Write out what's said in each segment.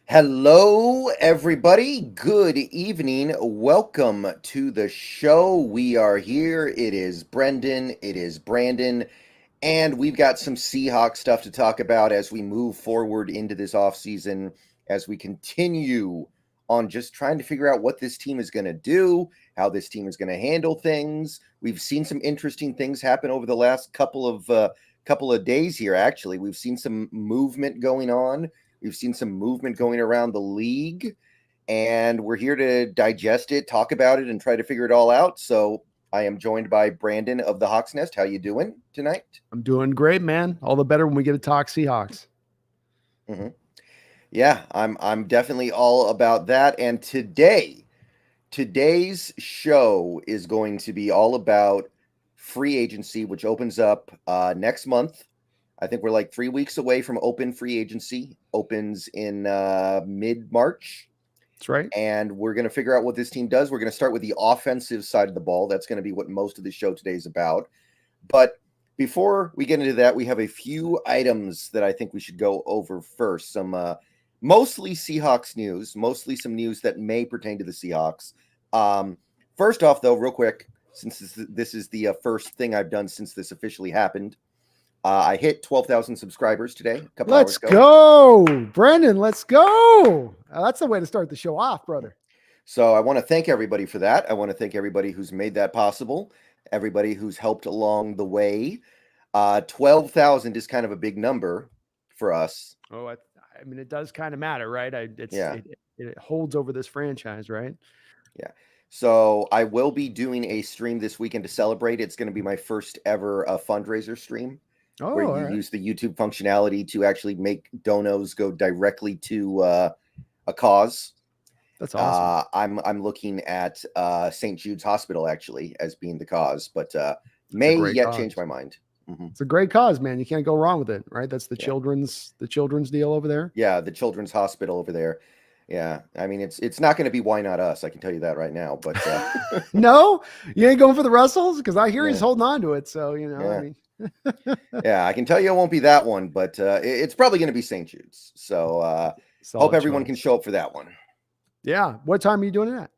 Hello, everybody. Good evening. Welcome to the show. We are here. It is Brendan. It is Brandon. And we've got some Seahawks stuff to talk about as we move forward into this offseason, as we continue on just trying to figure out what this team is going to do, how this team is going to handle things. We've seen some interesting things happen over the last couple of days here. Actually, we've seen some movement going on. We've seen some movement going around the league, and we're here to digest it, talk about it, and try to figure it all out. So I am joined by Brandon of the Hawks Nest. How you doing tonight? I'm doing great, man. All the better when we get to talk Seahawks. Mm-hmm. Yeah, I'm definitely all about that. And today's show is going to be all about free agency, which opens up next month. I think we're like 3 weeks away from open free agency. Opens in mid-March. That's right. And we're going to figure out what this team does. We're going to start with the offensive side of the ball. That's going to be what most of the show today is about. But before we get into that, we have a few items that I think we should go over first. Some mostly Seahawks news, mostly some news that may pertain to the Seahawks. First off, though, real quick, since this is the first thing I've done since this officially happened, I hit 12,000 subscribers today, a couple hours ago. Let's go, Brendan. Let's go. That's the way to start the show off, brother. So I want to thank everybody for that. I want to thank everybody who's made that possible, everybody who's helped along the way. 12,000 is kind of a big number for us. Oh, I mean, it does kind of matter, right? Yeah. It holds over this franchise, right? Yeah. So I will be doing a stream this weekend to celebrate. It's going to be my first ever fundraiser stream. Oh, where you use the YouTube functionality to actually make donos go directly to a cause. That's awesome. I'm looking at St. Jude's Hospital actually as being the cause, but may yet change my mind. Mm-hmm. It's a great cause, man. You can't go wrong with it, right? That's the children's deal over there. Yeah, the Children's Hospital over there. Yeah, I mean it's not going to be Why Not Us. I can tell you that right now. But no, you ain't going for the Russell's because I hear he's holding on to it. So I mean. Yeah, I can tell you it won't be that one, but it's probably going to be St. Jude's. So hope everyone can show up for that one. Yeah. What time are you doing it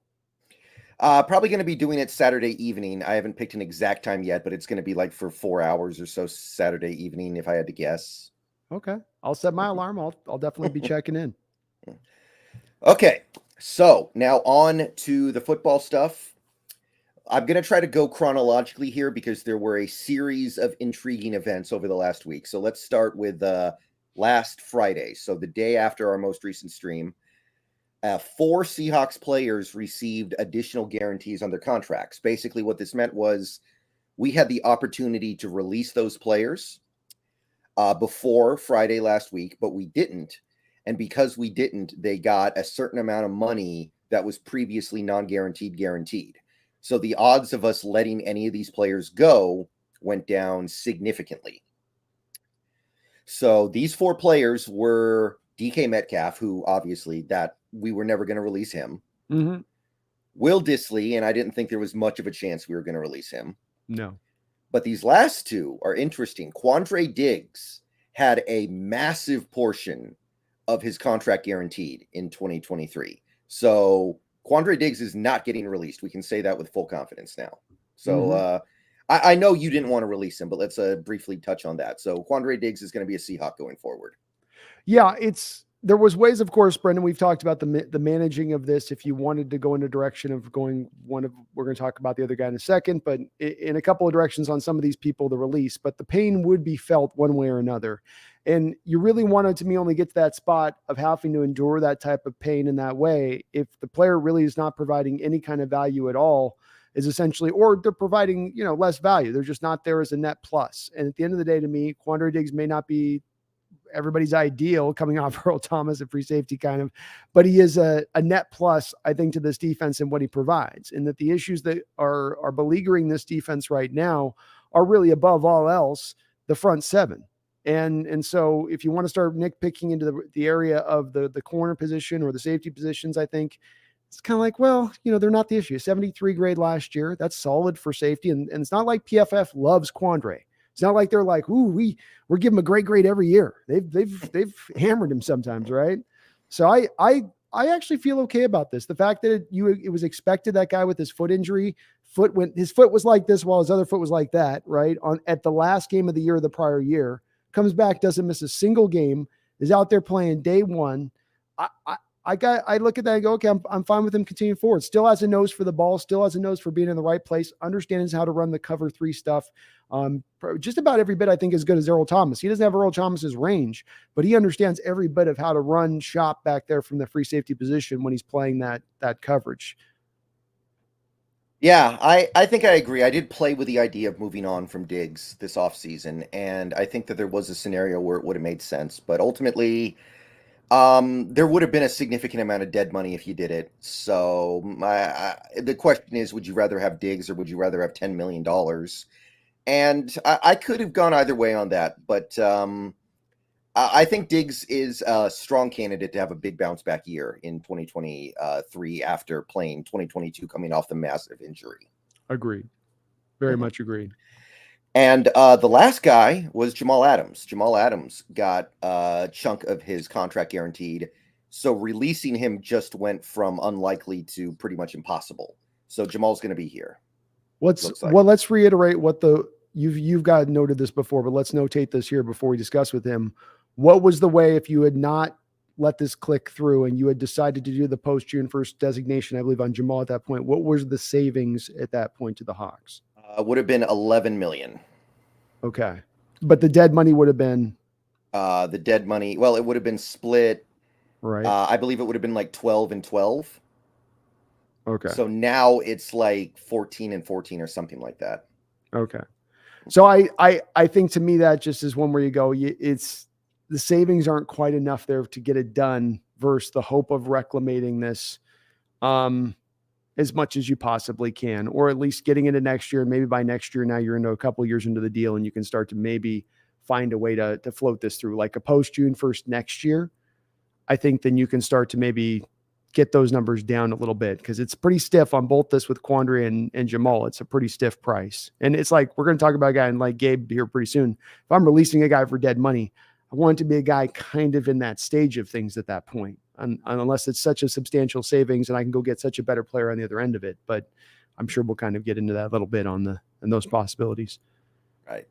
at? Probably going to be doing it Saturday evening. I haven't picked an exact time yet, but it's going to be like for 4 hours or so Saturday evening, if I had to guess. Okay. I'll set my alarm. I'll definitely be checking in. Okay. So now on to the football stuff. I'm going to try to go chronologically here because there were a series of intriguing events over the last week. So let's start with last Friday. So the day after our most recent stream, 4 Seahawks players received additional guarantees on their contracts. Basically, what this meant was we had the opportunity to release those players before Friday last week, but we didn't. And because we didn't, they got a certain amount of money that was previously non-guaranteed guaranteed. So the odds of us letting any of these players go went down significantly. So these 4 players were DK Metcalf, who obviously that we were never going to release him. Mm-hmm. Will Dissly, and I didn't think there was much of a chance we were going to release him. No. But these last 2 are interesting. Quandre Diggs had a massive portion of his contract guaranteed in 2023. So Quandre Diggs is not getting released. We can say that with full confidence now. So I know you didn't want to release him, but let's briefly touch on that. So Quandre Diggs is going to be a Seahawk going forward. Yeah, there was ways, of course, Brendan, we've talked about the managing of this. If you wanted to go in a direction of going we're going to talk about the other guy in a second, but in a couple of directions on some of these people, the release, but the pain would be felt one way or another. And you really wanted to me only get to that spot of having to endure that type of pain in that way. If the player really is not providing any kind of value at all, is essentially, or they're providing, less value. They're just not there as a net plus. And at the end of the day, to me, Quandre Diggs may not be everybody's ideal coming off Earl Thomas at free safety kind of, but he is a net plus, I think, to this defense and what he provides. And that the issues that are beleaguering this defense right now are really above all else, the front 7. And so if you want to start nitpicking into the area of the corner position or the safety positions, I think it's kind of like, well, they're not the issue. 73 grade last year. That's solid for safety. And it's not like PFF loves Quandre. It's not like they're like, ooh, we're giving him a great grade every year. They've hammered him sometimes, right? So I actually feel okay about this. The fact that it was expected, that guy with his foot injury, his foot was like this while his other foot was like that, right? At the last game of the year, the prior year, comes back, doesn't miss a single game, is out there playing day one. I look at that and go, okay, I'm fine with him continuing forward. Still has a nose for the ball, still has a nose for being in the right place, understands how to run the cover three stuff. Just about every bit, I think, as good as Earl Thomas. He doesn't have Earl Thomas's range, but he understands every bit of how to run shop back there from the free safety position when he's playing that coverage. Yeah, I think I agree. I did play with the idea of moving on from Diggs this offseason, and I think that there was a scenario where it would have made sense, but ultimately, there would have been a significant amount of dead money if you did it. So the question is, would you rather have Diggs or would you rather have $10 million? And I could have gone either way on that, but I think Diggs is a strong candidate to have a big bounce back year in 2023 after playing 2022 coming off the massive injury. Agreed. Very much agreed. And the last guy was Jamal Adams. Jamal Adams got a chunk of his contract guaranteed. So releasing him just went from unlikely to pretty much impossible. So Jamal's going to be here. Let's reiterate what you've got noted this before, but let's notate this here before we discuss with him. What was the way, if you had not let this click through and you had decided to do the post June 1st designation, I believe, on Jamal at that point, what was the savings at that point to the Hawks? Would have been 11 million. Okay. But the dead money would have been the dead money. Well, it would have been split. Right. I believe it would have been like 12 and 12. Okay. So now it's like 14 and 14 or something like that. Okay. So I think to me that just is one where you go, it's the savings aren't quite enough there to get it done versus the hope of reclamating this as much as you possibly can, or at least getting into next year. Maybe by next year, now you're into a couple of years into the deal and you can start to maybe find a way to float this through like a post June 1st next year. I think then you can start to maybe get those numbers down a little bit because it's pretty stiff on both this with Quandary and Jamal. It's a pretty stiff price. And it's like, we're going to talk about a guy like Gabe here pretty soon. If I'm releasing a guy for dead money, I want it to be a guy kind of in that stage of things at that point, unless it's such a substantial savings and I can go get such a better player on the other end of it. But I'm sure we'll kind of get into that a little bit on those possibilities. Right.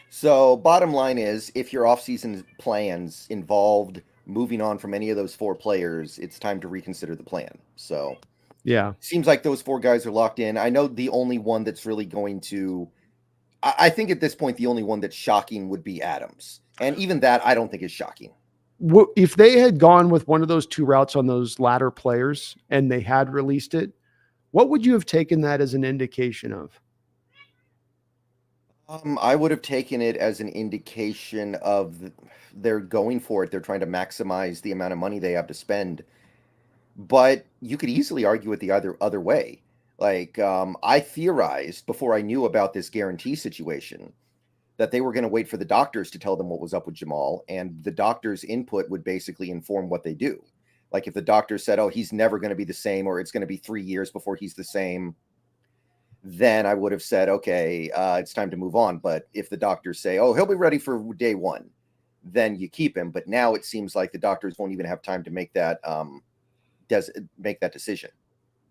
So bottom line is, if your offseason plans involved moving on from any of those four players, it's time to reconsider the plan. So yeah, seems like those four guys are locked in. I know the only one that's really going to, I think at this point, the only one that's shocking would be Adams. And even that, I don't think is shocking. If they had gone with one of those two routes on those latter players and they had released it, what would you have taken that as an indication of? I would have taken it as an indication of they're going for it. They're trying to maximize the amount of money they have to spend. But you could easily argue it the other way. Like I theorized before I knew about this guarantee situation that they were going to wait for the doctors to tell them what was up with Jamal, and the doctor's input would basically inform what they do. Like if the doctor said, "Oh, he's never going to be the same," or "It's going to be 3 years before he's the same," then I would have said, "Okay, it's time to move on." But if the doctors say, "Oh, he'll be ready for day one," then you keep him. But now it seems like the doctors won't even have time to make that decision.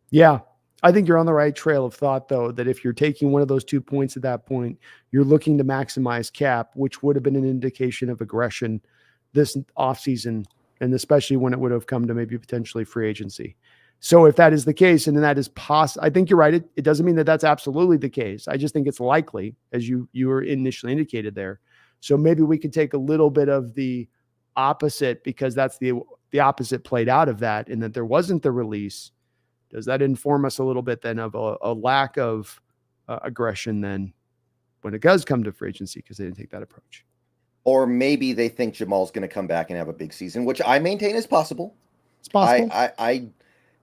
Yeah. I think you're on the right trail of thought, though, that if you're taking one of those 2 points at that point, you're looking to maximize cap, which would have been an indication of aggression this offseason, and especially when it would have come to maybe potentially free agency. So if that is the case, and then that is possible, I think you're right. It doesn't mean that that's absolutely the case. I just think it's likely, as you were initially indicated there. So maybe we could take a little bit of the opposite, because that's the opposite played out of that, and that there wasn't the release. Does that inform us a little bit then of a lack of aggression then when it does come to free agency because they didn't take that approach? Or maybe they think Jamal's going to come back and have a big season, which I maintain is possible. It's possible. I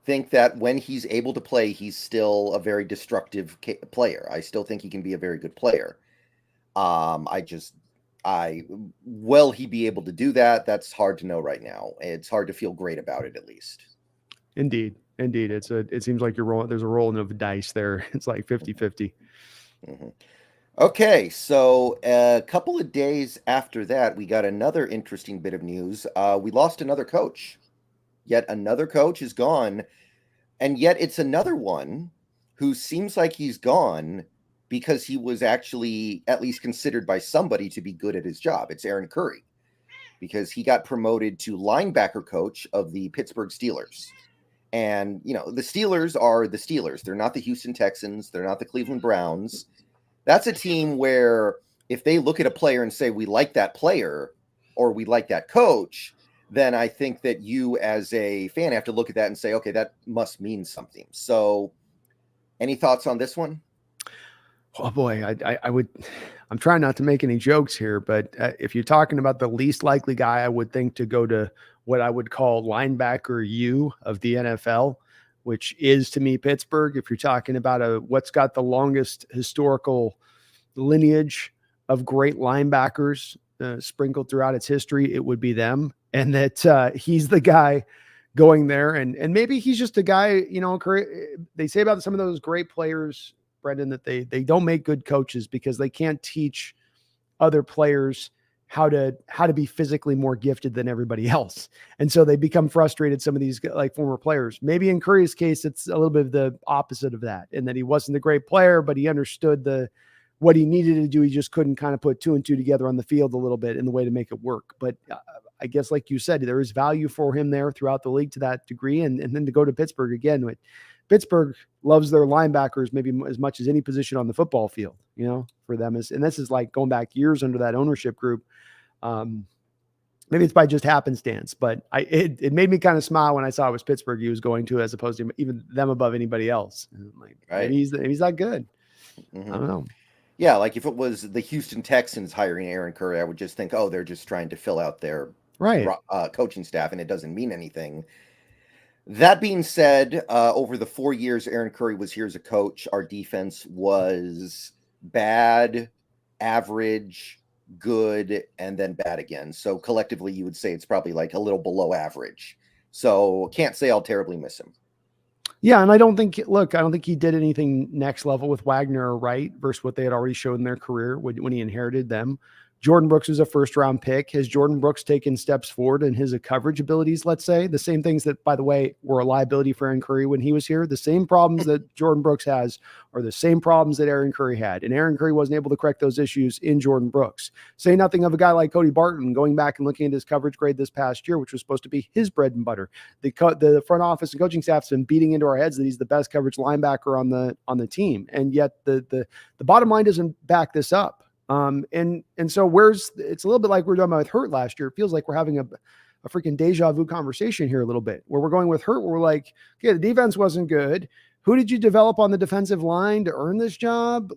think that when he's able to play, he's still a very destructive player. I still think he can be a very good player. Will he be able to do that? That's hard to know right now. It's hard to feel great about it, at least. Indeed. It seems like there's a rolling of dice there. It's like 50-50. Mm-hmm. Okay, so a couple of days after that, we got another interesting bit of news. We lost another coach. Yet another coach is gone, and yet it's another one who seems like he's gone because he was actually at least considered by somebody to be good at his job. It's Aaron Curry, because he got promoted to linebacker coach of the Pittsburgh Steelers. And, the Steelers are the Steelers. They're not the Houston Texans. They're not the Cleveland Browns. That's a team where if they look at a player and say, we like that player or we like that coach, then I think that you as a fan have to look at that and say, okay, that must mean something. So any thoughts on this one? Oh boy, I would. I'm trying not to make any jokes here, but if you're talking about the least likely guy, I would think to go to what I would call linebacker U of the NFL, which is to me Pittsburgh. If you're talking about what's got the longest historical lineage of great linebackers sprinkled throughout its history, it would be them, and that he's the guy going there, and maybe he's just a guy. They say about some of those great players, Brendan, that they don't make good coaches because they can't teach other players how to be physically more gifted than everybody else. And so they become frustrated, some of these like former players. Maybe in Curry's case, it's a little bit of the opposite of that, and that he wasn't a great player, but he understood what he needed to do. He just couldn't kind of put two and two together on the field a little bit in the way to make it work. But I guess, like you said, there is value for him there throughout the league to that degree. And then to go to Pittsburgh again, Pittsburgh loves their linebackers maybe as much as any position on the football field, for them and this is like going back years under that ownership group. Maybe it's by just happenstance, but it made me kind of smile when I saw it was Pittsburgh he was going to, as opposed to even them above anybody else. Like, right. maybe he's that good. Mm-hmm. I don't know. Yeah, like if it was the Houston Texans hiring Aaron Curry, I would just think, oh, they're just trying to fill out their coaching staff, and it doesn't mean anything. That being said, over the 4 years Aaron Curry was here as a coach, our defense was bad, average, good, and then bad again. So collectively, you would say it's probably like a little below average. So can't say I'll terribly miss him. Yeah, and I don't think he did anything next level with Wagner or Wright versus what they had already shown in their career when he inherited them. Jordan Brooks was a first-round pick. Has Jordan Brooks taken steps forward in his coverage abilities, let's say? The same things that, by the way, were a liability for Aaron Curry when he was here. The same problems that Jordan Brooks has are the same problems that Aaron Curry had. And Aaron Curry wasn't able to correct those issues in Jordan Brooks. Say nothing of a guy like Cody Barton going back and looking at his coverage grade this past year, which was supposed to be his bread and butter. The front office and coaching staff's been beating into our heads that he's the best coverage linebacker on the team. And yet the bottom line doesn't back this up. And so it's a little bit like we were talking about with Hurt last year. It feels like we're having a freaking deja vu conversation here a little bit, where we're going with Hurt, where we're like, okay, the defense wasn't good. Who did you develop on the defensive line to earn this job?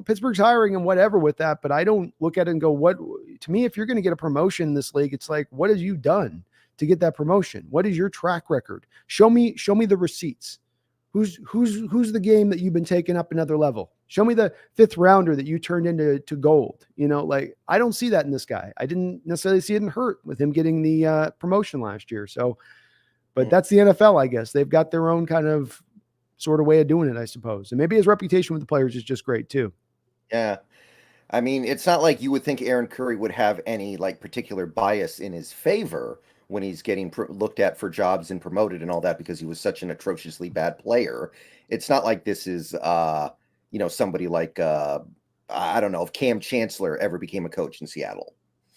Pittsburgh's hiring and whatever with that, but I don't look at it and go, to me, if you're going to get a promotion in this league, it's like, what have you done to get that promotion? What is your track record? Show me the receipts. Who's the game that you've been taking up another level? Show me the fifth rounder that you turned into gold. I don't see that in this guy. I didn't necessarily see it in Hurt with him getting the promotion last year. So, but that's the NFL, I guess. They've got their own kind of sort of way of doing it, I suppose. And maybe his reputation with the players is just great too. Yeah. I mean, it's not like you would think Aaron Curry would have any particular bias in his favor when he's getting looked at for jobs and promoted and all that, because he was such an atrociously bad player. It's not like this is, somebody like, I don't know if Cam Chancellor ever became a coach in Seattle.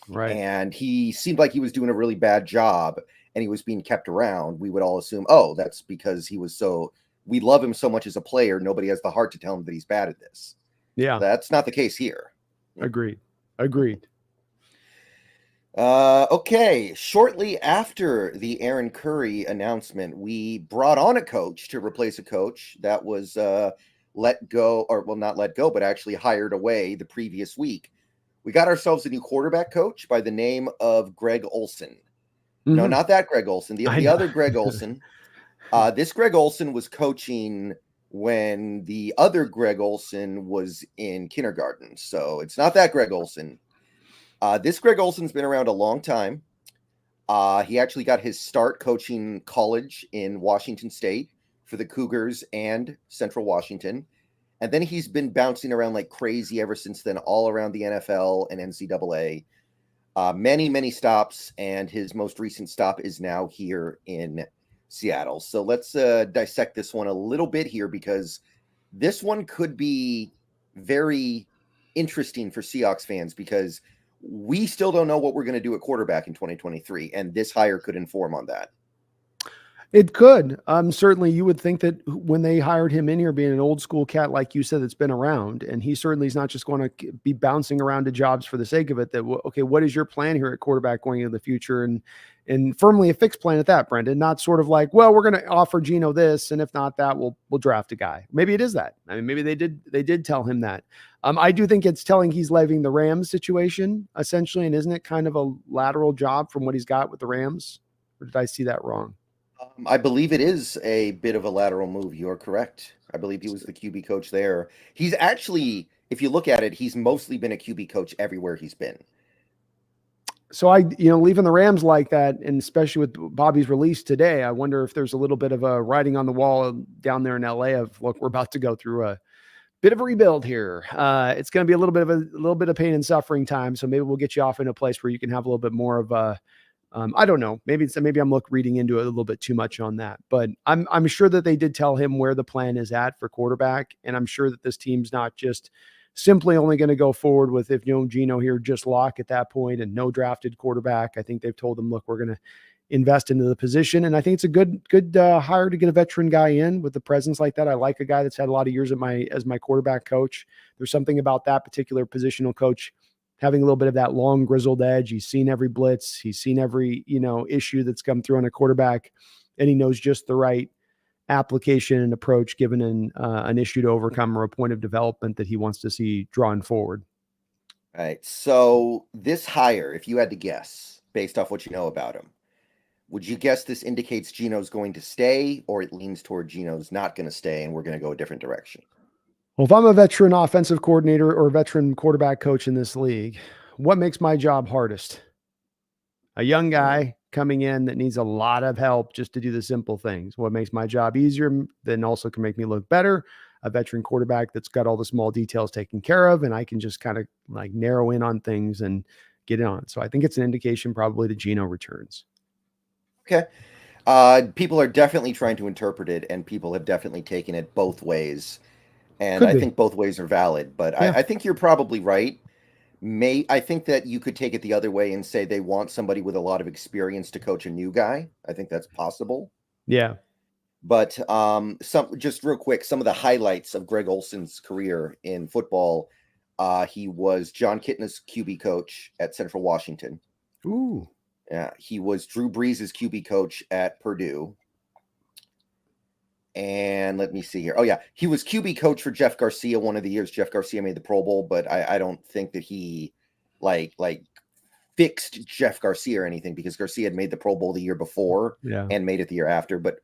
Right. And he seemed like he was doing a really bad job and he was being kept around. We would all assume, oh, that's because we love him so much as a player. Nobody has the heart to tell him that he's bad at this. Yeah. That's not the case here. Agreed. Okay. Shortly after the Aaron Curry announcement, we brought on a coach to replace a coach that was let go, or well, not let go, but actually hired away the previous week. We got ourselves a new quarterback coach by the name of Greg Olsen. Mm-hmm. No, not that Greg Olsen, the other Greg Olsen. This Greg Olsen was coaching when the other Greg Olsen was in kindergarten. So it's not that Greg Olsen. This Greg Olsen's been around a long time. He actually got his start coaching college in Washington State for the Cougars and Central Washington. And then he's been bouncing around like crazy ever since then, all around the NFL and NCAA. many stops, and his most recent stop is now here in Seattle. So let's dissect this one a little bit here, because this one could be very interesting for Seahawks fans, because we still don't know what we're going to do at quarterback in 2023, and this hire could inform on that. It could. Certainly you would think that when they hired him in here, being an old school cat, like you said, that's been around, and he certainly is not just going to be bouncing around to jobs for the sake of it, that, okay, what is your plan here at quarterback going into the future? And firmly a fixed plan at that, Brendan, not sort of like, well, we're going to offer Geno this, and if not that, we'll draft a guy. Maybe it is that. I mean, maybe they did tell him that. I do think it's telling he's leaving the Rams situation essentially. And isn't it kind of a lateral job from what he's got with the Rams? Or did I see that wrong? I believe it is a bit of a lateral move. You're correct. I believe he was the QB coach there. He's actually, if you look at it, he's mostly been a QB coach everywhere he's been. So leaving the Rams like that, and especially with Bobby's release today, I wonder if there's a little bit of a writing on the wall down there in LA of, look, we're about to go through a bit of a rebuild here. It's going to be a little bit of pain and suffering time. So maybe we'll get you off in a place where you can have a little bit more of a, I don't know. Maybe I'm reading into it a little bit too much on that, but I'm sure that they did tell him where the plan is at for quarterback. And I'm sure that this team's not just simply only going to go forward with, if Geno here, just lock at that point and no drafted quarterback. I think they've told them, look, we're going to invest into the position. And I think it's a good hire to get a veteran guy in with the presence like that. I like a guy that's had a lot of years as my quarterback coach. There's something about that particular positional coach having a little bit of that long grizzled edge. He's seen every blitz. He's seen every, issue that's come through on a quarterback, and he knows just the right application and approach given an issue to overcome or a point of development that he wants to see drawn forward. All right. So this hire, if you had to guess based off what you know about him, would you guess this indicates Geno's going to stay, or it leans toward Geno's not going to stay and we're going to go a different direction? Well, if I'm a veteran offensive coordinator or veteran quarterback coach in this league, what makes my job hardest? A young guy coming in that needs a lot of help just to do the simple things. What makes my job easier, then also can make me look better? A veteran quarterback that's got all the small details taken care of, and I can just kind of like narrow in on things and get it on. So I think it's an indication probably that Geno returns. Okay. People are definitely trying to interpret it, and people have definitely taken it both ways. And I think both ways are valid, but yeah. I think you're probably right. I think that you could take it the other way and say they want somebody with a lot of experience to coach a new guy. I think that's possible. Yeah. But just real quick, some of the highlights of Greg Olsen's career in football. He was John Kitna's QB coach at Central Washington. Ooh. Yeah. He was Drew Brees' QB coach at Purdue. And let me see here. Oh, yeah. He was QB coach for Jeff Garcia one of the years Jeff Garcia made the Pro Bowl, but I don't think that he like fixed Jeff Garcia or anything, because Garcia had made the Pro Bowl the year before and made it the year after. But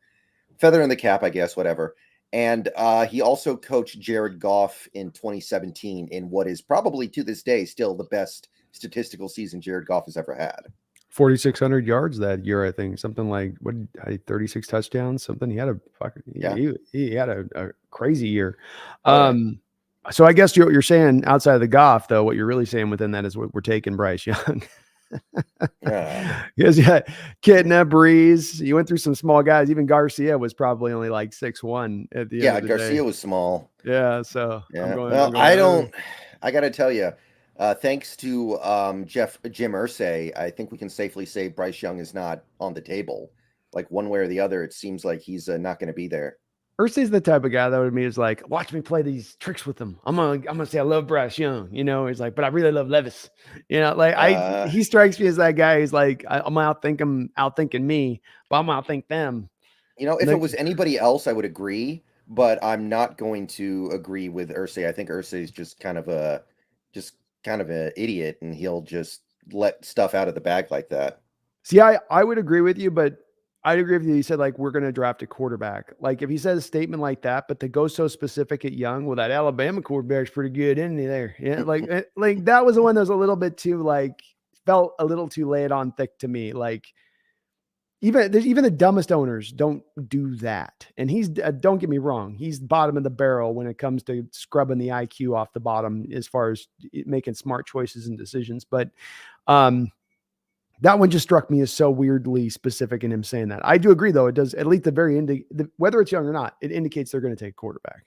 feather in the cap, I guess, whatever. And he also coached Jared Goff in 2017 in what is probably to this day still the best statistical season Jared Goff has ever had. 4,600 yards that year, I think. Something like 36 touchdowns. Something. He had he had a crazy year. So I guess you're saying outside of the Goff, though, what you're really saying within that is we're taking Bryce Young. Because Kitna, Breeze, you went through some small guys. Even Garcia was probably only like 6'1" at the end of the Garcia day. was small. Yeah, so I got to tell you, thanks to Jim Irsay, I think we can safely say Bryce Young is not on the table. Like one way or the other, it seems like he's not going to be there. Irsay's the type of guy that would be is like, watch me play these tricks with him. I'm gonna say I love Bryce Young, he's like, but I really love Levis. He strikes me as that guy who's like, I'm outthinking me, but I'm outthink them. If it was anybody else, I would agree, but I'm not going to agree with Irsay. I think Irsay is just kind of an idiot, and he'll just let stuff out of the bag like that. See, I would agree with you, but I'd agree with you. He said, like, we're going to draft a quarterback. Like, if he says a statement like that, but to go so specific at Young, well, that Alabama quarterback's pretty good, isn't he there? Yeah. Like that was the one that was a little bit too, felt a little too laid on thick to me. Like, even the dumbest owners don't do that. And he's, don't get me wrong, he's bottom of the barrel when it comes to scrubbing the IQ off the bottom as far as making smart choices and decisions. But That one just struck me as so weirdly specific in him saying that. I do agree, though. It does, at least the very end, whether it's young or not, it indicates they're going to take quarterback,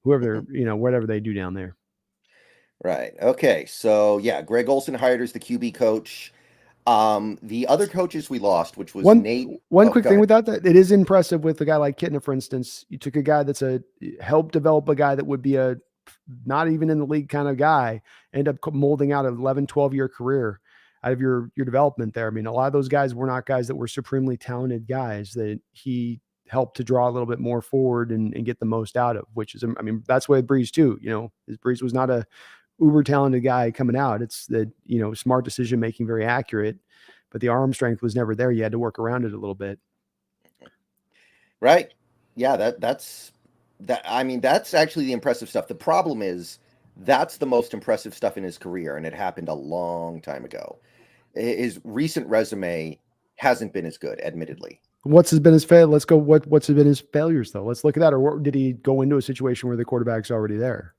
whoever they're, whatever they do down there. Right. Okay. So yeah, Greg Olsen hired as the QB coach. The other coaches we lost, which was Nate. One quick thing with that it is impressive with a guy like Kittner, for instance. You took a guy that's helped develop a guy that would be a not even in the league kind of guy, end up molding out an 11, 12-year career out of your development there. I mean, a lot of those guys were not guys that were supremely talented guys that he helped to draw a little bit more forward and get the most out of, which is, I mean, that's why Breeze too, his Breeze was not a uber talented guy coming out. It's the, smart decision making, very accurate, but the arm strength was never there. You had to work around it a little bit. Right. Yeah, that's actually the impressive stuff. The problem is that's the most impressive stuff in his career, and it happened a long time ago. His recent resume hasn't been as good, admittedly. What's been his fail? Let's go. What's been his failures though? Let's look at that. Or did he go into a situation where the quarterback's already there?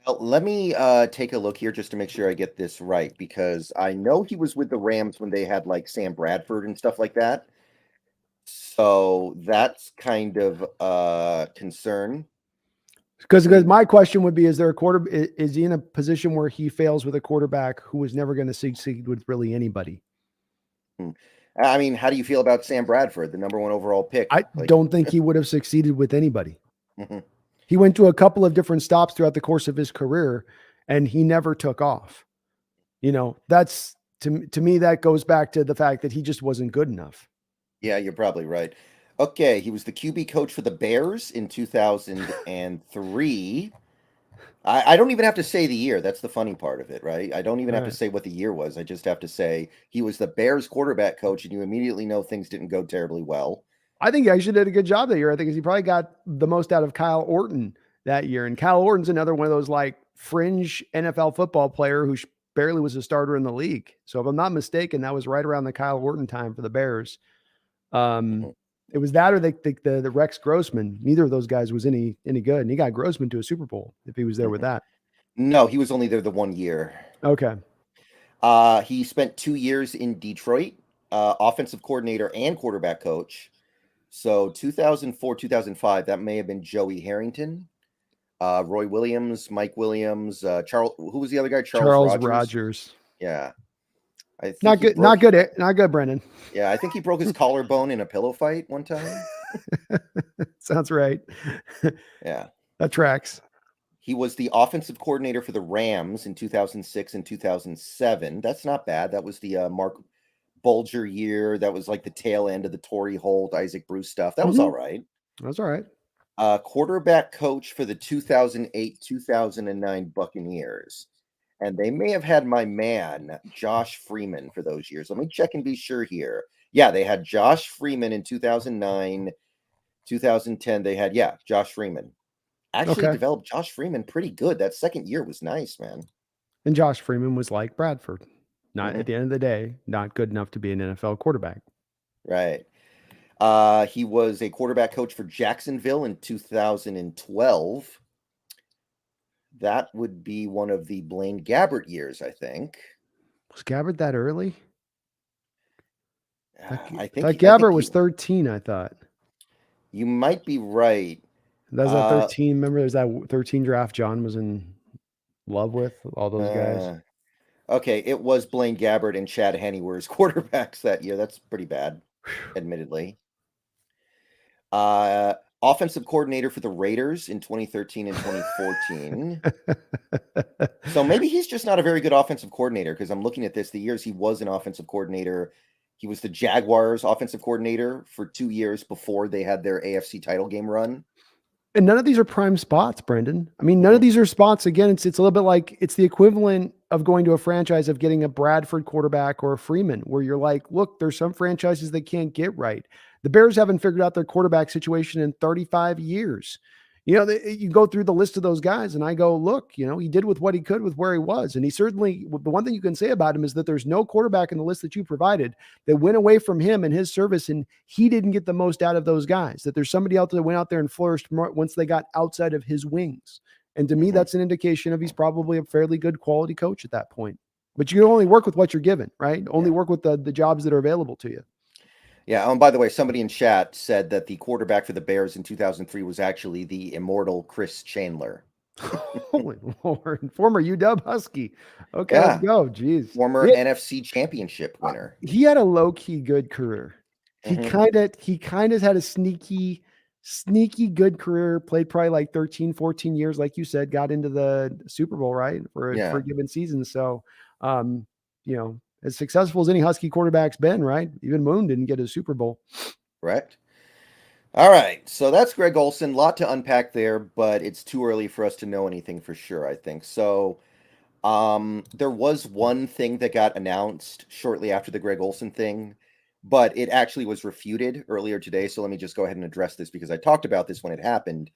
Well, let me take a look here just to make sure I get this right, because I know he was with the Rams when they had like Sam Bradford and stuff like that. So that's kind of a concern. Because my question would be, is he in a position where he fails with a quarterback who was never going to succeed with really anybody? I mean, how do you feel about Sam Bradford, the number 1 overall pick? I don't think he would have succeeded with anybody. He went to a couple of different stops throughout the course of his career, and he never took off. That's to me, that goes back to the fact that he just wasn't good enough. Yeah, you're probably right. Okay, he was the QB coach for the Bears in 2003. I don't even have to say the year. That's the funny part of it, right? I don't even have to say what the year was. I just have to say he was the Bears quarterback coach, and you immediately know things didn't go terribly well. I think he actually did a good job that year. I think he probably got the most out of Kyle Orton that year. And Kyle Orton's another one of those like fringe NFL football player who barely was a starter in the league. So if I'm not mistaken, that was right around the Kyle Orton time for the Bears. It was that or the Rex Grossman. Neither of those guys was any good. And he got Grossman to a Super Bowl if he was there with that. No, he was only there the 1 year. Okay. He spent 2 years in Detroit, offensive coordinator and quarterback coach. So 2004, 2005, that may have been Joey Harrington, Roy Williams, Mike Williams, Charles. Who was the other guy? Charles Rogers. Yeah. Not good, Brendan. Yeah, I think he broke his collarbone in a pillow fight one time. Sounds right. Yeah. That tracks. He was the offensive coordinator for the Rams in 2006 and 2007. That's not bad. That was the Mark Bulger year. That was like the tail end of the Torrey Holt, Isaac Bruce stuff. That was all right. That's all right. Quarterback coach for the 2008-2009 Buccaneers. And they may have had my man, Josh Freeman, for those years. Let me check and be sure here. Yeah, they had Josh Freeman in 2009, 2010. They had, Josh Freeman. Actually developed Josh Freeman pretty good. That second year was nice, man. And Josh Freeman was like Bradford. Not at the end of the day, not good enough to be an NFL quarterback. Right. He was a quarterback coach for Jacksonville in 2012. That would be one of the Blaine Gabbert years, I think. Was Gabbert that early? I think Gabbert was 13, I thought. You might be right. That was that 13. Remember, there's that 13 draft John was in love with, all those guys. Okay, it was Blaine Gabbert and Chad Henne were his quarterbacks that year. That's pretty bad, admittedly. Offensive coordinator for the Raiders in 2013 and 2014. So maybe he's just not a very good offensive coordinator, because I'm looking at this. The years he was an offensive coordinator, he was the Jaguars offensive coordinator for 2 years before they had their AFC title game run. And none of these are prime spots, Brendan. I mean, none of these are spots. Again, it's a little bit like it's the equivalent of going to a franchise of getting a Bradford quarterback or a Freeman, where you're like, look, there's some franchises that can't get right. The Bears haven't figured out their quarterback situation in 35 years. You go through the list of those guys and I go, look, he did with what he could with where he was. And he certainly, the one thing you can say about him is that there's no quarterback in the list that you provided that went away from him and his service, and he didn't get the most out of those guys, that there's somebody else that went out there and flourished more once they got outside of his wings. And to me, that's an indication of he's probably a fairly good quality coach at that point. But you can only work with what you're given, right? Only work with the jobs that are available to you. Yeah. And by the way, somebody in chat said that the quarterback for the Bears in 2003 was actually the immortal Chris Chandler. Holy Lord. Former UW Husky. Okay, Yeah. let's go. Jeez. Former NFC championship winner. He had a low-key good career. He kind of had a sneaky good career, played probably like 13, 14 years, like you said, got into the Super Bowl, right? For a given season. So, as successful as any Husky quarterback's been, right? Even Moon didn't get a Super Bowl. Correct. All right. So that's Greg Olsen. A lot to unpack there, but it's too early for us to know anything for sure, I think. So there was one thing that got announced shortly after the Greg Olsen thing, but it actually was refuted earlier today. So let me just go ahead and address this because I talked about this when it happened.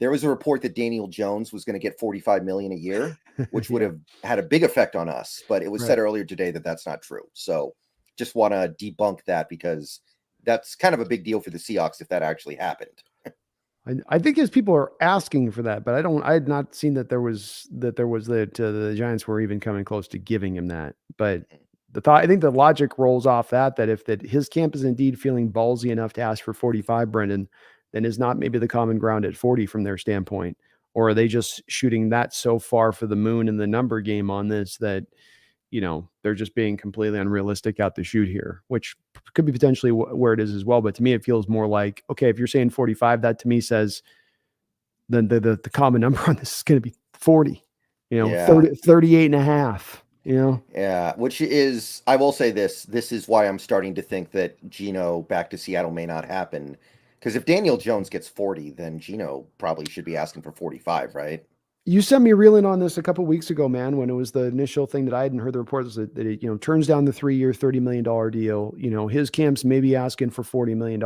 There was a report that Daniel Jones was going to get $45 million a year, which would have had a big effect on us, but it was said earlier today that that's not true. So just want to debunk that because that's kind of a big deal for the Seahawks if that actually happened. I think as people are asking for that, but I had not seen that the Giants were even coming close to giving him that. But I think the logic rolls off that if his camp is indeed feeling ballsy enough to ask for 45, Brendan, then is not maybe the common ground at 40 from their standpoint, or are they just shooting that so far for the moon in the number game on this that they're just being completely unrealistic out the shoot here, which could be potentially where it is as well. But to me, it feels more like, okay, if you're saying 45, that to me says then the common number on this is going to be 40, 30, 38 and a half, Yeah. Which is, I will say this is why I'm starting to think that Geno back to Seattle may not happen. Because if Daniel Jones gets 40, then Geno probably should be asking for 45, right? You sent me a reel in on this a couple of weeks ago, man, when it was the initial thing that I hadn't heard the reports that it, turns down the 3-year, $30 million deal. His camp's maybe asking for $40 million.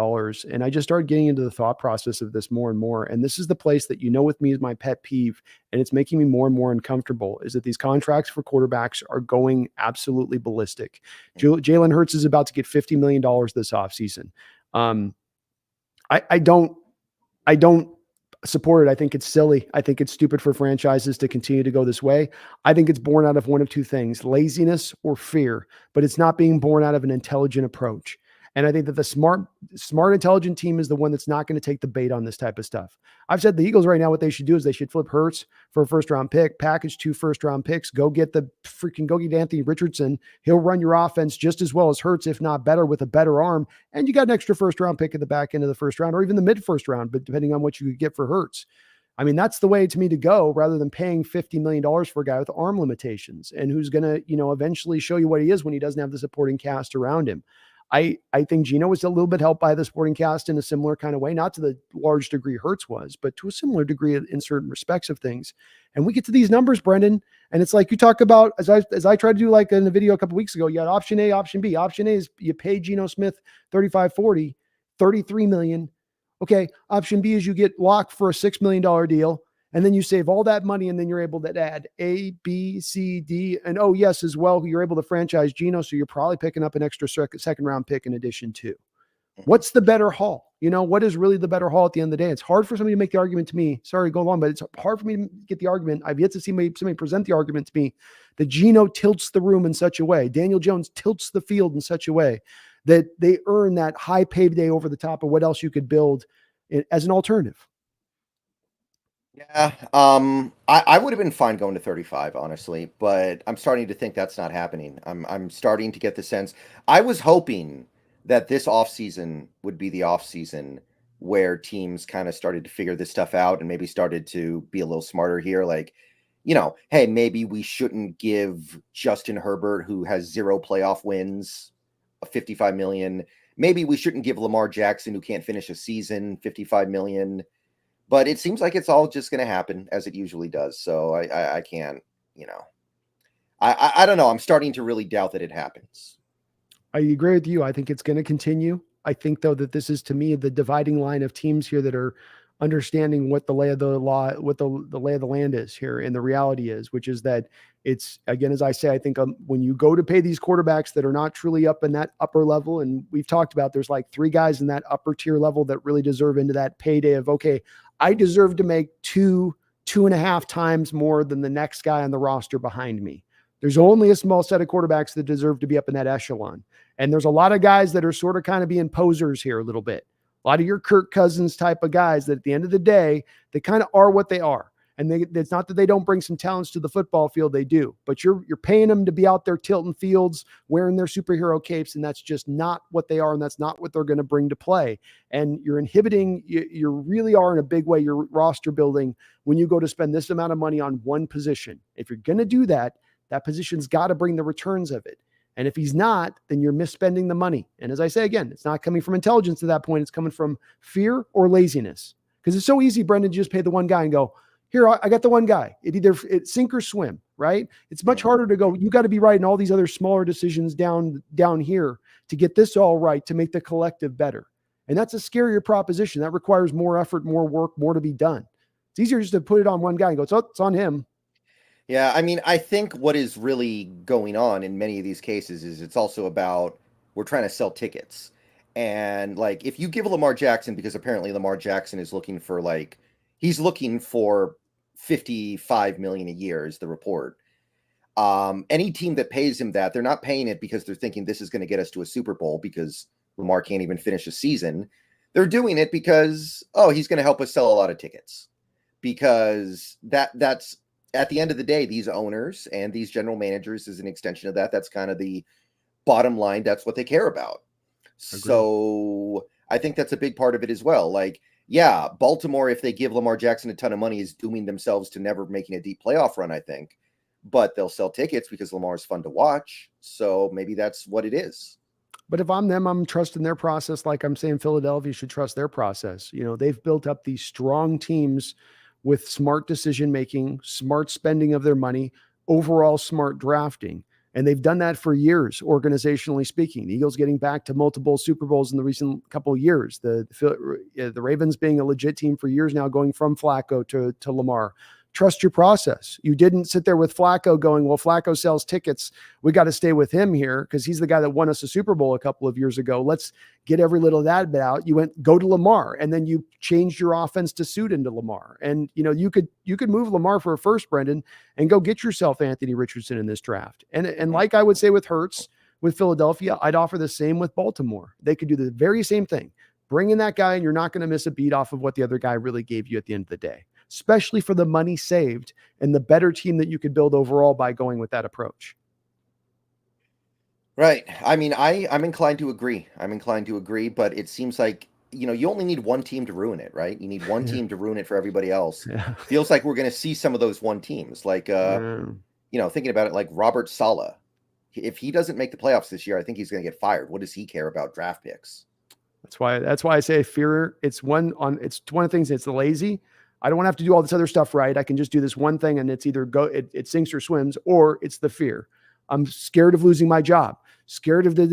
And I just started getting into the thought process of this more and more. And this is the place that, with me is my pet peeve. And it's making me more and more uncomfortable is that these contracts for quarterbacks are going absolutely ballistic. Jalen Hurts is about to get $50 million this offseason. I don't support it. I think it's silly. I think it's stupid for franchises to continue to go this way. I think it's born out of one of two things, laziness or fear, but it's not being born out of an intelligent approach. And I think that the smart, intelligent team is the one that's not going to take the bait on this type of stuff. I've said the Eagles right now, what they should do is they should flip Hurts for a first-round pick, package 2 first-round picks, go get Anthony Richardson. He'll run your offense just as well as Hurts, if not better, with a better arm. And you got an extra first-round pick at the back end of the first round, or even the mid-first round, but depending on what you could get for Hurts. I mean, that's the way to me to go rather than paying $50 million for a guy with arm limitations and who's going to, eventually show you what he is when he doesn't have the supporting cast around him. I think Geno was a little bit helped by the supporting cast in a similar kind of way, not to the large degree Hurts was, but to a similar degree in certain respects of things. And we get to these numbers, Brendan, and it's like you talk about, as I tried to do like in the video a couple weeks ago, you got option A, option B. Option A is you pay Geno Smith 35-40, $33 million. Okay, option B is you get locked for a $6 million deal. And then you save all that money, and then you're able to add A, B, C, D, and oh, yes, as well, you're able to franchise Geno, so you're probably picking up an extra second-round pick in addition to. What's the better haul? What is really the better haul at the end of the day? It's hard for somebody to make the argument to me. Sorry, go along, but it's hard for me to get the argument. I've yet to see somebody present the argument to me that Geno tilts the room in such a way, Daniel Jones tilts the field in such a way that they earn that high payday over the top of what else you could build as an alternative. Yeah, I would have been fine going to 35, honestly, but I'm starting to think that's not happening. I'm starting to get the sense. I was hoping that this offseason would be the offseason where teams kind of started to figure this stuff out and maybe started to be a little smarter here. Like, hey, maybe we shouldn't give Justin Herbert, who has 0 playoff wins, a $55 million. Maybe we shouldn't give Lamar Jackson, who can't finish a season, $55 million. But it seems like it's all just going to happen as it usually does. So I can't, I don't know. I'm starting to really doubt that it happens. I agree with you. I think it's going to continue. I think, though, that this is, to me, the dividing line of teams here that are understanding what the lay of the law, what the lay of the land is here. And the reality is, which is that it's, again, as I say, I think when you go to pay these quarterbacks that are not truly up in that upper level, and we've talked about, there's like 3 guys in that upper tier level that really deserve into that payday of, okay, I deserve to make 2.5 times more than the next guy on the roster behind me. There's only a small set of quarterbacks that deserve to be up in that echelon. And there's a lot of guys that are sort of kind of being posers here a little bit. A lot of your Kirk Cousins type of guys that at the end of the day, they kind of are what they are. And it's not that they don't bring some talents to the football field. They do, but you're paying them to be out there tilting fields, wearing their superhero capes. And that's just not what they are. And that's not what they're going to bring to play. And you're inhibiting, you really are in a big way, your roster building when you go to spend this amount of money on one position. If you're going to do that, that position's got to bring the returns of it. And if he's not, then you're misspending the money. And as I say, again, it's not coming from intelligence at that point. It's coming from fear or laziness. Because it's so easy, Brendan, to just pay the one guy and go, here, I got the one guy. It's sink or swim, right? It's much harder to go, you got to be right in all these other smaller decisions down here to get this all right, to make the collective better. And that's a scarier proposition. That requires more effort, more work, more to be done. It's easier just to put it on one guy and go, it's on him. Yeah, I mean, I think what is really going on in many of these cases is it's also about we're trying to sell tickets. And like if you give Lamar Jackson, because apparently Lamar Jackson is looking for he's looking for 55 million a year is the report. Any team that pays him that, they're not paying it because they're thinking this is going to get us to a Super Bowl because Lamar can't even finish a season. They're doing it because, he's going to help us sell a lot of tickets. Because that's at the end of the day, these owners and these general managers is an extension of that. That's kind of the bottom line. That's what they care about. Agreed. So I think that's a big part of it as well. Yeah, Baltimore, if they give Lamar Jackson a ton of money, is dooming themselves to never making a deep playoff run, I think. But they'll sell tickets because Lamar is fun to watch. So maybe that's what it is. But if I'm them, I'm trusting their process. Like I'm saying, Philadelphia should trust their process. They've built up these strong teams with smart decision-making, smart spending of their money, overall smart drafting. And they've done that for years, organizationally speaking. The Eagles getting back to multiple Super Bowls in the recent couple of years. The Ravens being a legit team for years now, going from Flacco to Lamar. Trust your process. You didn't sit there with Flacco going, well, Flacco sells tickets. We got to stay with him here because he's the guy that won us a Super Bowl a couple of years ago. Let's get every little of that bit out. You go to Lamar, and then you changed your offense to suit into Lamar. And, you could move Lamar for a first, Brendan, and go get yourself Anthony Richardson in this draft. And like I would say with Hurts, with Philadelphia, I'd offer the same with Baltimore. They could do the very same thing. Bring in that guy, and you're not going to miss a beat off of what the other guy really gave you at the end of the day, especially for the money saved and the better team that you could build overall by going with that approach. Right. I mean, I'm inclined to agree. But it seems like, you only need one team to ruin it, right? You need one team to ruin it for everybody else. Yeah. Feels like we're going to see some of those one teams, thinking about it, like Robert Saleh. If he doesn't make the playoffs this year, I think he's going to get fired. What does he care about draft picks? That's why I say fear. It's one of the things. It's lazy. I don't want to have to do all this other stuff right. I can just do this one thing, and it's either it sinks or swims, or it's the fear. I'm scared of losing my job, scared of this,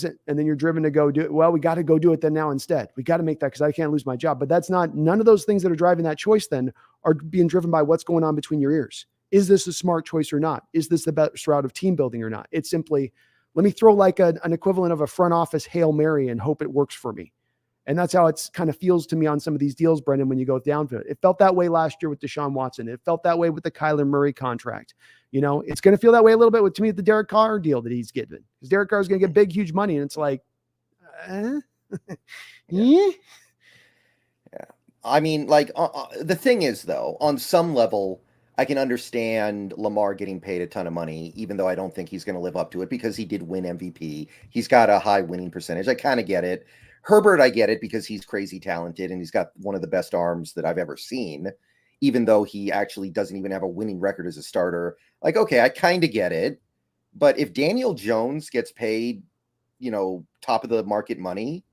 and then you're driven to go do it. Well, we got to go do it then now instead. We got to make that because I can't lose my job. But that's none of those things that are driving that choice then are being driven by what's going on between your ears. Is this a smart choice or not? Is this the best route of team building or not? It's simply, let me throw like an equivalent of a front office Hail Mary and hope it works for me. And that's how it kind of feels to me on some of these deals, Brendan, when you go down to it. It felt that way last year with Deshaun Watson. It felt that way with the Kyler Murray contract. It's going to feel that way a little bit to me with the Derek Carr deal that he's given. Because Derek Carr is going to get big, huge money. And it's like, yeah. I mean, the thing is, though, on some level, I can understand Lamar getting paid a ton of money, even though I don't think he's going to live up to it because he did win MVP. He's got a high winning percentage. I kind of get it. Herbert, I get it because he's crazy talented and he's got one of the best arms that I've ever seen, even though he actually doesn't even have a winning record as a starter. Okay, I kind of get it. But if Daniel Jones gets paid, top of the market money,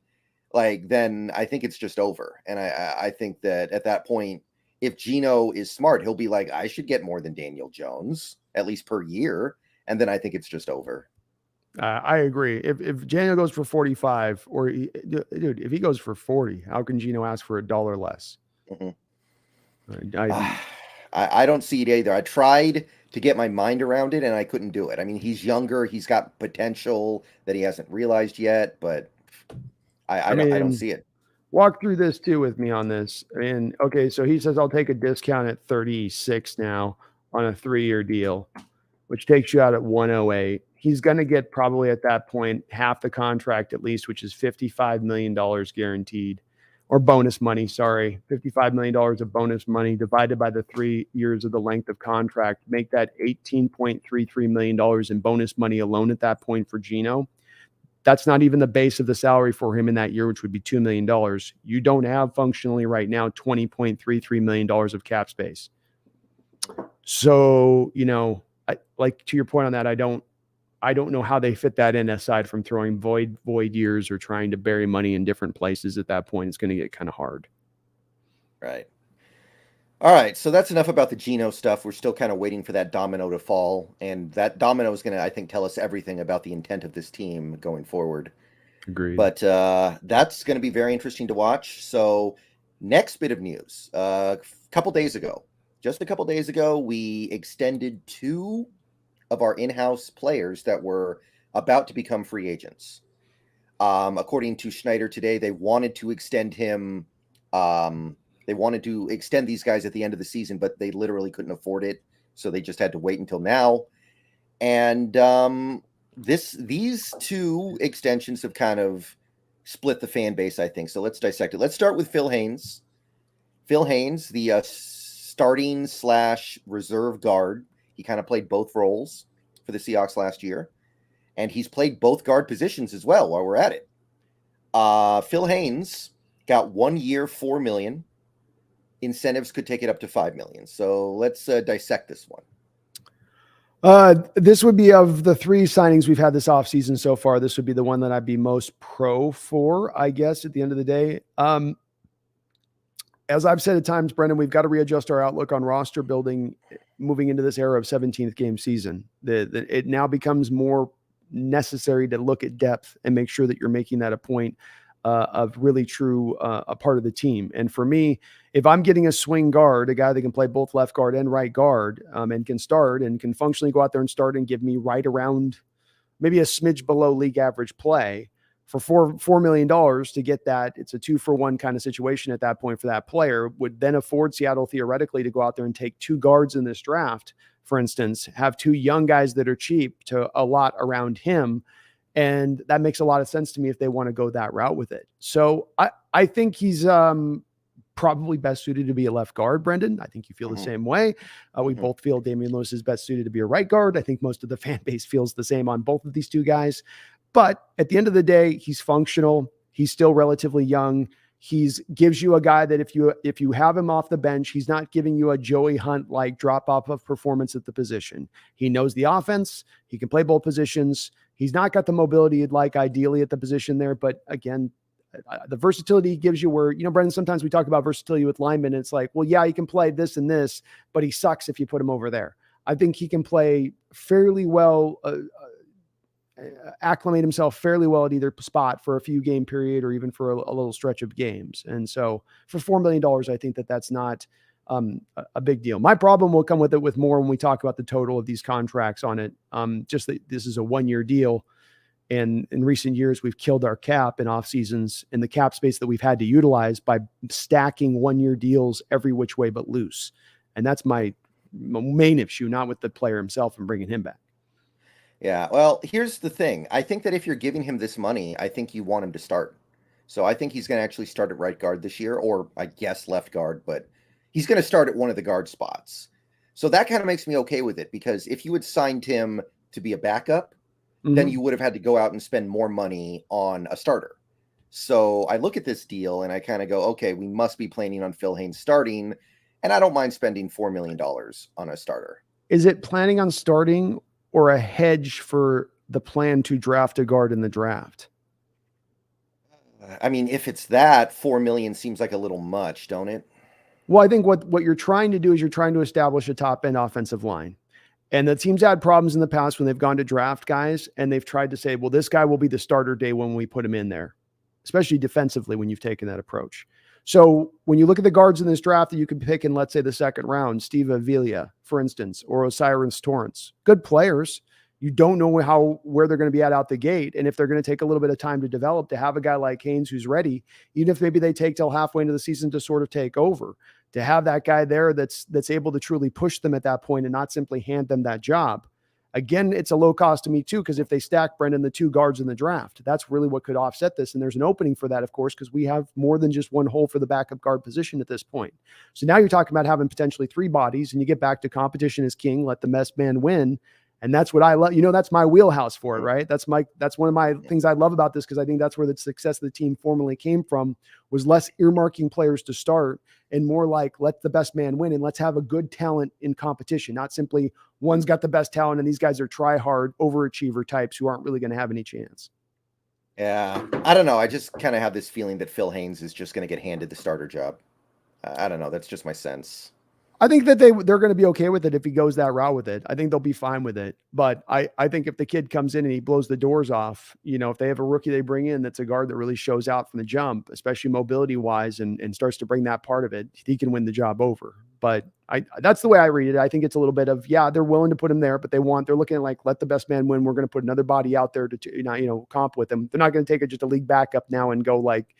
then I think it's just over. And I think that at that point, if Geno is smart, he'll be like, I should get more than Daniel Jones, at least per year. And then I think it's just over. I agree. If Geno goes for 45, if he goes for 40, how can Geno ask for $1 less? Mm-hmm. I don't see it either. I tried to get my mind around it and I couldn't do it. I mean, he's younger. He's got potential that he hasn't realized yet, but I don't see it. Walk through this too with me on this. And okay, so he says, I'll take a discount at 36 now on a 3-year deal. which takes you out at 108. He's going to get probably at that point half the contract at least, which is $55 million guaranteed, or bonus money, sorry. $55 million of bonus money divided by the 3 years of the length of contract. Make that $18.33 million in bonus money alone at that point for Geno. That's not even the base of the salary for him in that year, which would be $2 million. You don't have functionally right now $20.33 million of cap space. So, like to your point on that, I don't know how they fit that in aside from throwing void years or trying to bury money in different places. At that point, it's going to get kind of hard. Right. All right. So that's enough about the Geno stuff. We're still kind of waiting for that domino to fall. And that domino is going to, I think, tell us everything about the intent of this team going forward. Agreed. But that's going to be very interesting to watch. So next bit of news, just a couple days ago, we extended 2 of our in-house players that were about to become free agents. According to Schneider today, they wanted to extend him. They wanted to extend these guys at the end of the season, but they literally couldn't afford it. So they just had to wait until now. And these 2 extensions have kind of split the fan base, I think. So let's dissect it. Let's start with Phil Haynes. Phil Haynes, the starting / reserve guard. He kind of played both roles for the Seahawks last year. And he's played both guard positions as well while we're at it. Phil Haynes got 1 year, $4 million. Incentives could take it up to $5 million. So let's dissect this one. This would be, of the 3 signings we've had this offseason so far, this would be the one that I'd be most pro for, I guess, at the end of the day. As I've said at times, Brendan, we've got to readjust our outlook on roster building moving into this era of 17th game season. It now becomes more necessary to look at depth and make sure that you're making that a point of really true a part of the team. And for me, if I'm getting a swing guard, a guy that can play both left guard and right guard, and can start and can functionally go out there and start and give me right around maybe a smidge below league average play for $4 million to get that, it's a 2-for-1 kind of situation at that point for that player, would then afford Seattle theoretically to go out there and take 2 guards in this draft, for instance, have 2 young guys that are cheap to a lot around him. And that makes a lot of sense to me if they want to go that route with it. So I think he's probably best suited to be a left guard, Brendan. I think you feel the same way. We both feel Damien Lewis is best suited to be a right guard. I think most of the fan base feels the same on both of these 2 guys. But at the end of the day, he's functional. He's still relatively young. Gives you a guy that if you have him off the bench, he's not giving you a Joey Hunt-like drop-off of performance at the position. He knows the offense. He can play both positions. He's not got the mobility you'd like ideally at the position there. But again, the versatility he gives you where, Brendan, sometimes we talk about versatility with linemen. And it's like, well, yeah, he can play this and this, but he sucks if you put him over there. I think he can play fairly well, acclimate himself fairly well at either spot for a few game period or even for a little stretch of games. And so for $4 million, I think that's not a big deal. My problem will come with it with more when we talk about the total of these contracts on it. Just that this is a 1-year deal. And in recent years, we've killed our cap in off seasons and the cap space that we've had to utilize by stacking 1-year deals every which way but loose. And that's my main issue, not with the player himself and bringing him back. Yeah, well, here's the thing. I think that if you're giving him this money, I think you want him to start. So I think he's going to actually start at right guard this year, or I guess left guard, but he's going to start at one of the guard spots. So that kind of makes me okay with it, because if you had signed him to be a backup, then you would have had to go out and spend more money on a starter. So I look at this deal and I kind of go, okay, we must be planning on Phil Haynes starting, and I don't mind spending $4 million on a starter. Is it planning on starting or a hedge for the plan to draft a guard in the draft? I mean, if it's that, $4 million seems like a little much, don't it? Well, I think what you're trying to do is you're trying to establish a top-end offensive line. And the teams had problems in the past when they've gone to draft guys and they've tried to say, well, this guy will be the starter day when we put him in there, especially defensively when you've taken that approach. So when you look at the guards in this draft that you could pick in, let's say, the second round, Steve Avila, for instance, or Osiris Torrance, good players. You don't know where they're going to be at out the gate. And if they're going to take a little bit of time to develop, to have a guy like Haynes who's ready, even if maybe they take till halfway into the season to sort of take over, to have that guy there that's able to truly push them at that point and not simply hand them that job. Again, it's a low cost to me too, because if they stack, Brendan, the 2 guards in the draft, that's really what could offset this. And there's an opening for that, of course, because we have more than just one hole for the backup guard position at this point. So now you're talking about having potentially 3 bodies, and you get back to competition is king, let the best man win. And that's what I love. That's my wheelhouse for it, right? That's one of my things I love about this, because I think that's where the success of the team formerly came from, was less earmarking players to start and more like, let the best man win, and let's have a good talent in competition, not simply one's got the best talent and these guys are try hard overachiever types who aren't really going to have any chance. Yeah, I don't know. I just kind of have this feeling that Phil Haynes is just going to get handed the starter job. I don't know. That's just my sense. I think that they're going to be okay with it if he goes that route with it. I think they'll be fine with it. But I think if the kid comes in and he blows the doors off, if they have a rookie they bring in that's a guard that really shows out from the jump, especially mobility wise, and starts to bring that part of it, he can win the job over. But that's the way I read it. I think it's a little bit of, they're willing to put him there, but they're looking at like, let the best man win. We're going to put another body out there to comp with him. They're not going to take just a league backup now and go like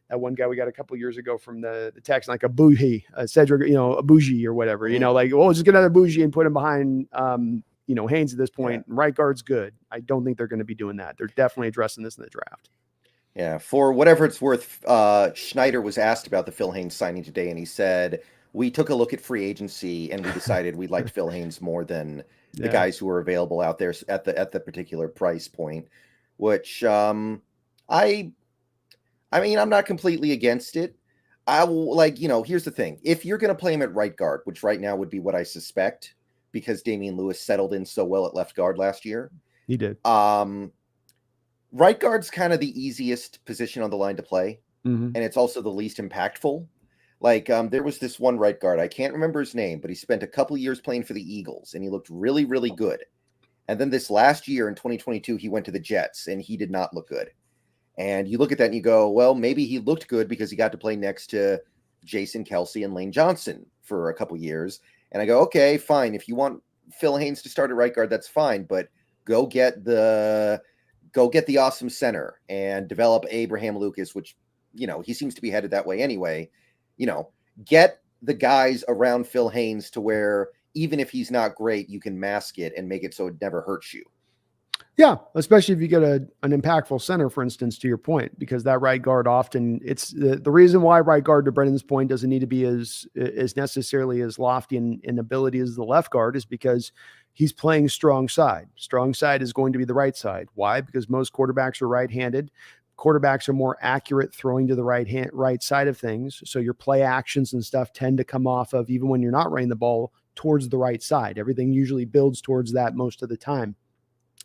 that one guy we got a couple of years ago from the Texans, like a Bougie, Cedric, a Bougie or whatever, we'll just get another Bougie and put him behind, Haynes at this point. Yeah. Right guard's good. I don't think they're going to be doing that. They're definitely addressing this in the draft. Yeah. For whatever it's worth, Schneider was asked about the Phil Haynes signing today, and he said, we took a look at free agency and we decided we liked Phil Haynes more than the guys who were available out there at the particular price point, which I mean, I'm not completely against it. I will, here's the thing. If you're going to play him at right guard, which right now would be what I suspect, because Damien Lewis settled in so well at left guard last year. He did. Right guard's kind of the easiest position on the line to play. Mm-hmm. And it's also the least impactful. There was this one right guard. I can't remember his name, but he spent a couple of years playing for the Eagles, and he looked really, really good. And then this last year in 2022, he went to the Jets, and he did not look good. And you look at that and you go, well, maybe he looked good because he got to play next to Jason Kelce and Lane Johnson for a couple years. And I go, okay, fine. If you want Phil Haynes to start at right guard, that's fine. But go get the awesome center and develop Abraham Lucas, which, he seems to be headed that way anyway. Get the guys around Phil Haynes to where even if he's not great, you can mask it and make it so it never hurts you. Yeah, especially if you get an impactful center, for instance, to your point, because that right guard often it's the reason why right guard, to Brendan's point, doesn't need to be as necessarily as lofty in ability as the left guard is because he's playing strong side. Strong side is going to be the right side. Why? Because most quarterbacks are right-handed. Quarterbacks are more accurate throwing to the right side of things. So your play actions and stuff tend to come off of, even when you're not running the ball, towards the right side. Everything usually builds towards that most of the time.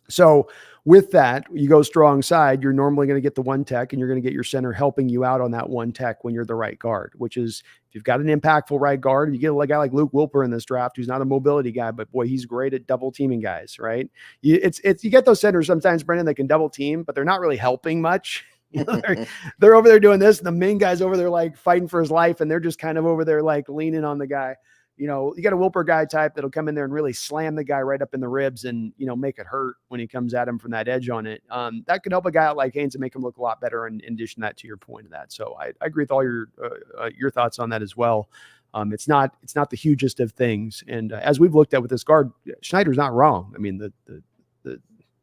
So with that, you go strong side, you're normally going to get the one tech and you're going to get your center helping you out on that one tech when you're the right guard, which is if you've got an impactful right guard, you get a guy like Luke Wilper in this draft, who's not a mobility guy, but boy, he's great at double teaming guys, right? You get those centers sometimes, Brendan, that can double team, but they're not really helping much. They're over there doing this. And the main guy's over there like fighting for his life. And they're just kind of over there like leaning on the guy. You got a Wilper guy type that'll come in there and really slam the guy right up in the ribs and, make it hurt when he comes at him from that edge on it. That could help a guy out like Haynes and make him look a lot better in addition to that, to your point of that. So I agree with all your thoughts on that as well. It's not the hugest of things. And as we've looked at with this guard, Schneider's not wrong. I mean, the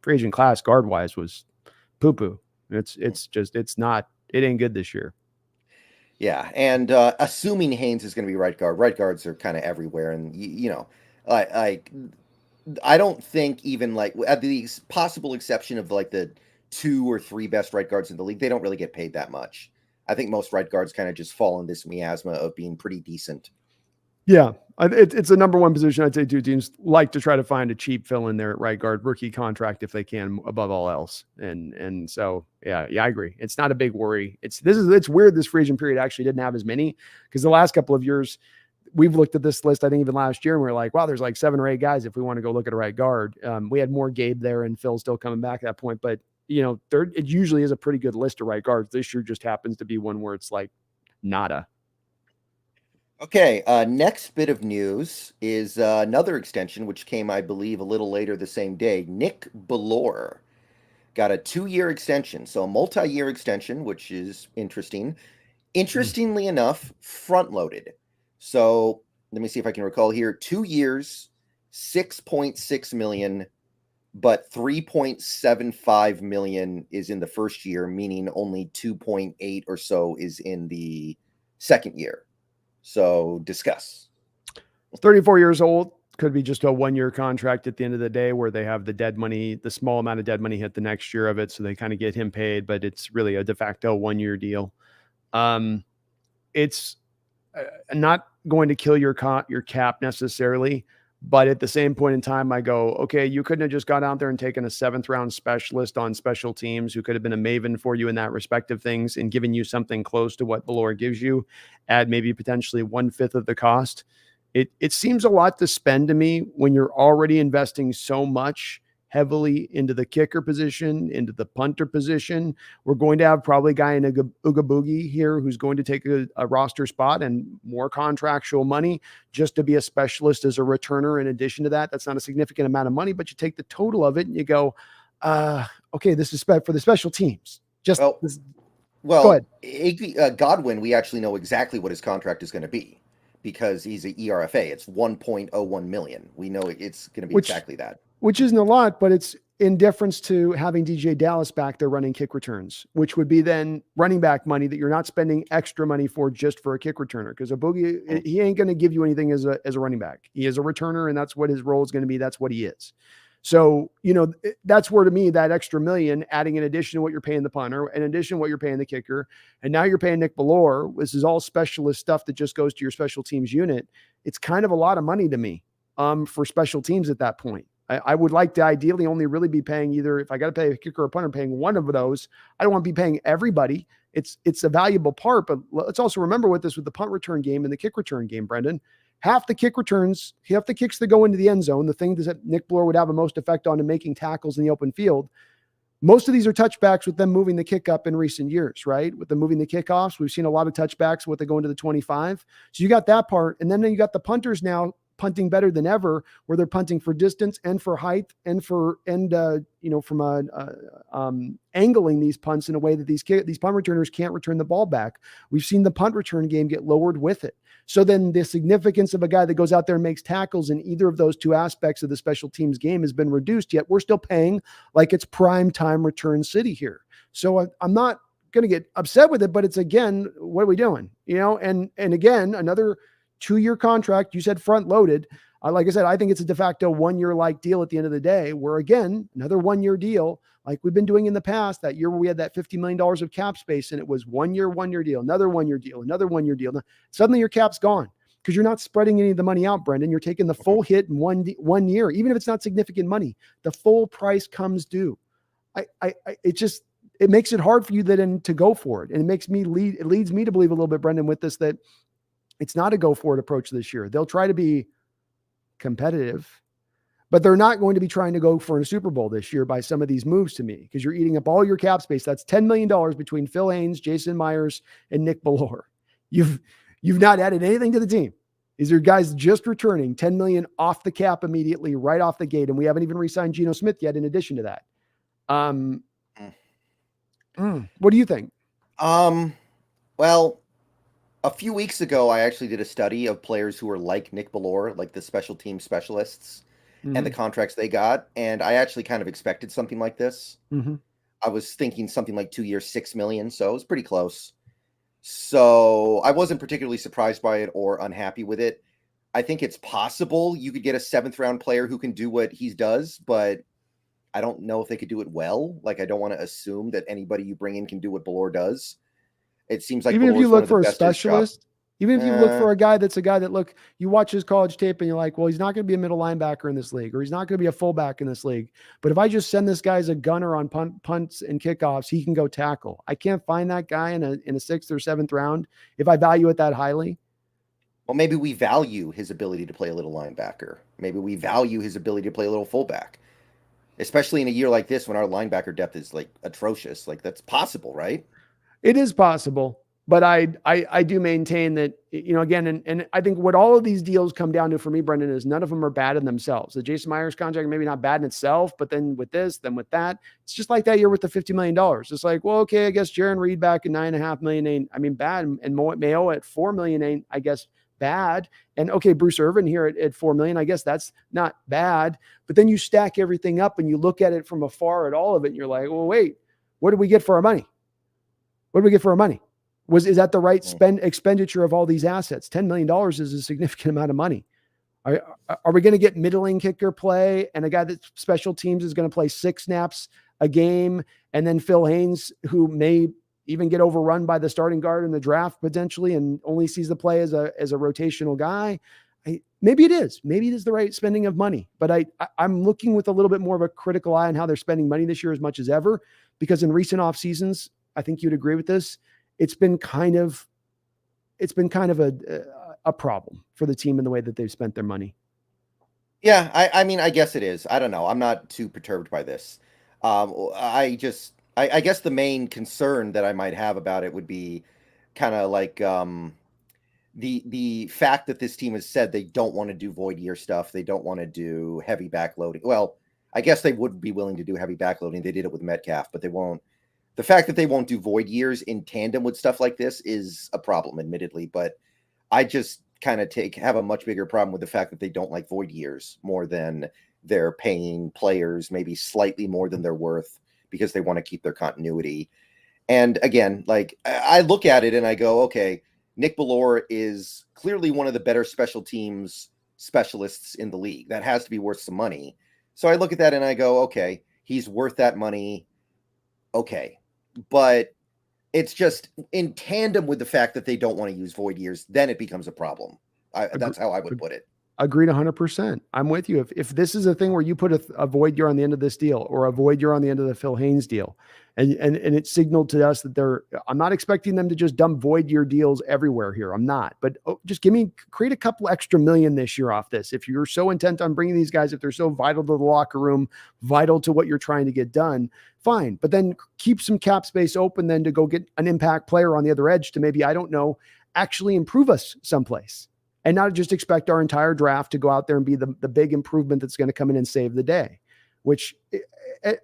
free agent class guard wise was poo-poo. It ain't good this year. Yeah, and assuming Haynes is going to be right guards are kind of everywhere, and I don't think even at the possible exception of the 2 or 3 best right guards in the league, they don't really get paid that much. I think most right guards kind of just fall in this miasma of being pretty decent. Yeah, it's a number one position. I'd say two teams like to try to find a cheap fill in there at right guard, rookie contract if they can, above all else. And so yeah, I agree. It's not a big worry. It's weird this free agent period actually didn't have as many, because the last couple of years we've looked at this list. I think even last year, and we're like, wow, there's 7 or 8 guys if we want to go look at a right guard. We had more Gabe there, and Phil still coming back at that point. But it usually is a pretty good list of right guards. This year just happens to be one where it's like nada. Okay, next bit of news is another extension, which came, I believe, a little later the same day. Nick Bellore got a 2-year extension, so a multi-year extension, which is interesting. Interestingly enough, front-loaded. So let me see if I can recall here. 2 years, $6.6 million, but 3.75 million is in the first year, meaning only 2.8 or so is in the second year. So discuss. 34 years old. Could be just a 1-year contract at the end of the day where they have the dead money, the small amount of dead money hit the next year of it. So they kind of get him paid, but it's really a de facto 1-year deal. It's not going to kill your cap necessarily, but at the same point in time, I go, okay, you couldn't have just gone out there and taken a 7th round specialist on special teams who could have been a maven for you in that respective things and given you something close to what Bellore gives you at maybe potentially 1/5 of the cost. It seems a lot to spend to me when you're already investing so much heavily into the kicker position, into the punter position. We're going to have probably a guy in Ooga Boogie here who's going to take a roster spot and more contractual money just to be a specialist as a returner. In addition to that, that's not a significant amount of money, but you take the total of it and you go, okay, this is for the special teams. Just go ahead. Godwin, we actually know exactly what his contract is going to be, because he's an ERFA. It's 1.01 million. We know it's going to be exactly that. Which isn't a lot, but it's in difference to having DJ Dallas back there running kick returns, which would be then running back money that you're not spending extra money for just for a kick returner. Because a Boogie, he ain't going to give you anything as a running back. He is a returner, and that's what his role is going to be. That's what he is. So, that's where, to me, that extra $1 million, adding in addition to what you're paying the punter, in addition to what you're paying the kicker, and now you're paying Nick Bellore. This is all specialist stuff that just goes to your special teams unit. It's kind of a lot of money to me for special teams at that point. I would like to ideally only really be paying either, if I got to pay a kicker or a punter, paying one of those. I don't want to be paying everybody. It's a valuable part, but let's also remember with the punt return game and the kick return game, Brendan. Half the kick returns, half the kicks that go into the end zone, the thing that Nick Bellore would have the most effect on in making tackles in the open field, most of these are touchbacks with them moving the kick up in recent years, right? With them moving the kickoffs, we've seen a lot of touchbacks with they go into the 25. So you got that part. And then you got the punters now punting better than ever, where they're punting for distance and for height and angling these punts in a way that these punt returners can't return the ball back. We've seen the punt return game get lowered with it. So then the significance of a guy that goes out there and makes tackles in either of those two aspects of the special teams game has been reduced, yet we're still paying like it's prime time return city here. So I'm not going to get upset with it, but it's, again, what are we doing? And again, another 2-year contract, you said front loaded. Like I said, I think it's a de facto 1-year like deal at the end of the day, where, again, another 1-year deal like we've been doing in the past. That year where we had that $50 million of cap space and it was 1-year deal, another 1-year deal, another 1-year deal. Now, suddenly your cap's gone because you're not spreading any of the money out, Brendan. You're taking the full hit in 1 year, even if it's not significant money. The full price comes due. It makes it hard for you then to go for it. And it leads me to believe a little bit, Brendan, with this, that it's not a go for it approach this year. They'll try to be competitive, but they're not going to be trying to go for a Super Bowl this year by some of these moves to me, because you're eating up all your cap space. That's $10 million between Phil Haynes, Jason Myers, and Nick Bellore. You've not added anything to the team. These are guys just returning $10 million off the cap immediately, right off the gate. And we haven't even re-signed Geno Smith yet in addition to that. What do you think? Well, a few weeks ago, I actually did a study of players who were like Nick Bellore, like the special team specialists, and the contracts they got. And I actually kind of expected something like this. I was thinking something like 2 years, $6 million. So it was pretty close. So I wasn't particularly surprised by it or unhappy with it. I think it's possible you could get a 7th round player who can do what he does, but I don't know if they could do it well. Like, I don't want to assume that anybody you bring in can do what Bellore does. It seems like even if you look for a specialist, even if you look for a guy that's a guy that you watch his college tape and you're like, well, he's not going to be a middle linebacker in this league, or he's not going to be a fullback in this league. But if I just send this guy as a gunner on punts and kickoffs, he can go tackle. I can't find that guy in a 6th or 7th round if I value it that highly. Well, maybe we value his ability to play a little linebacker. Maybe we value his ability to play a little fullback, especially in a year like this when our linebacker depth is like atrocious. Like, that's possible, right? It is possible, but I do maintain that, again, and I think what all of these deals come down to for me, Brendan, is none of them are bad in themselves. The Jason Myers contract, maybe not bad in itself, but then with this, then with that, it's just like that year with the $50 million. It's like, well, okay, I guess Jaron Reed back at $9.5 million ain't, bad. And Mayo at $4 million ain't, I guess, bad. And okay, Bruce Irvin here at $4 million, I guess that's not bad. But then you stack everything up and you look at it from afar at all of it, and you're like, well, wait, what did we get for our money? What did we get for our money? Is that the right expenditure of all these assets? $10 million is a significant amount of money. Are we going to get middling kicker play and a guy that special teams is going to play 6 snaps a game, and then Phil Haynes, who may even get overrun by the starting guard in the draft potentially and only sees the play as a rotational guy? Maybe it is the right spending of money, but I'm looking with a little bit more of a critical eye on how they're spending money this year as much as ever, because in recent off seasons, I think you'd agree with this, it's been kind of a problem for the team in the way that they've spent their money. Yeah, I mean, I guess it is. I don't know. I'm not too perturbed by this. I guess the main concern that I might have about it would be kind of like the fact that this team has said they don't want to do void year stuff. They don't want to do heavy backloading. Well, I guess they would be willing to do heavy backloading. They did it with Metcalf, but they won't. The fact that they won't do void years in tandem with stuff like this is a problem, admittedly. But I just kind of have a much bigger problem with the fact that they don't like void years more than they're paying players maybe slightly more than they're worth because they want to keep their continuity. And again, like I look at it and I go, okay, Nick Bellore is clearly one of the better special teams specialists in the league. That has to be worth some money. So I look at that and I go, okay, he's worth that money. Okay. But it's just in tandem with the fact that they don't want to use void years, then it becomes a problem. That's how I would put it. Agreed 100%. I'm with you. If this is a thing where you put a void year on the end of this deal or a void year on the end of the Phil Haynes deal, and it signaled to us that I'm not expecting them to just dump void year deals everywhere here. I'm not, but just create a couple extra million this year off this. If you're so intent on bringing these guys, if they're so vital to the locker room, vital to what you're trying to get done, fine. But then keep some cap space open then to go get an impact player on the other edge to maybe, I don't know, actually improve us someplace. And not just expect our entire draft to go out there and be the big improvement that's going to come in and save the day, which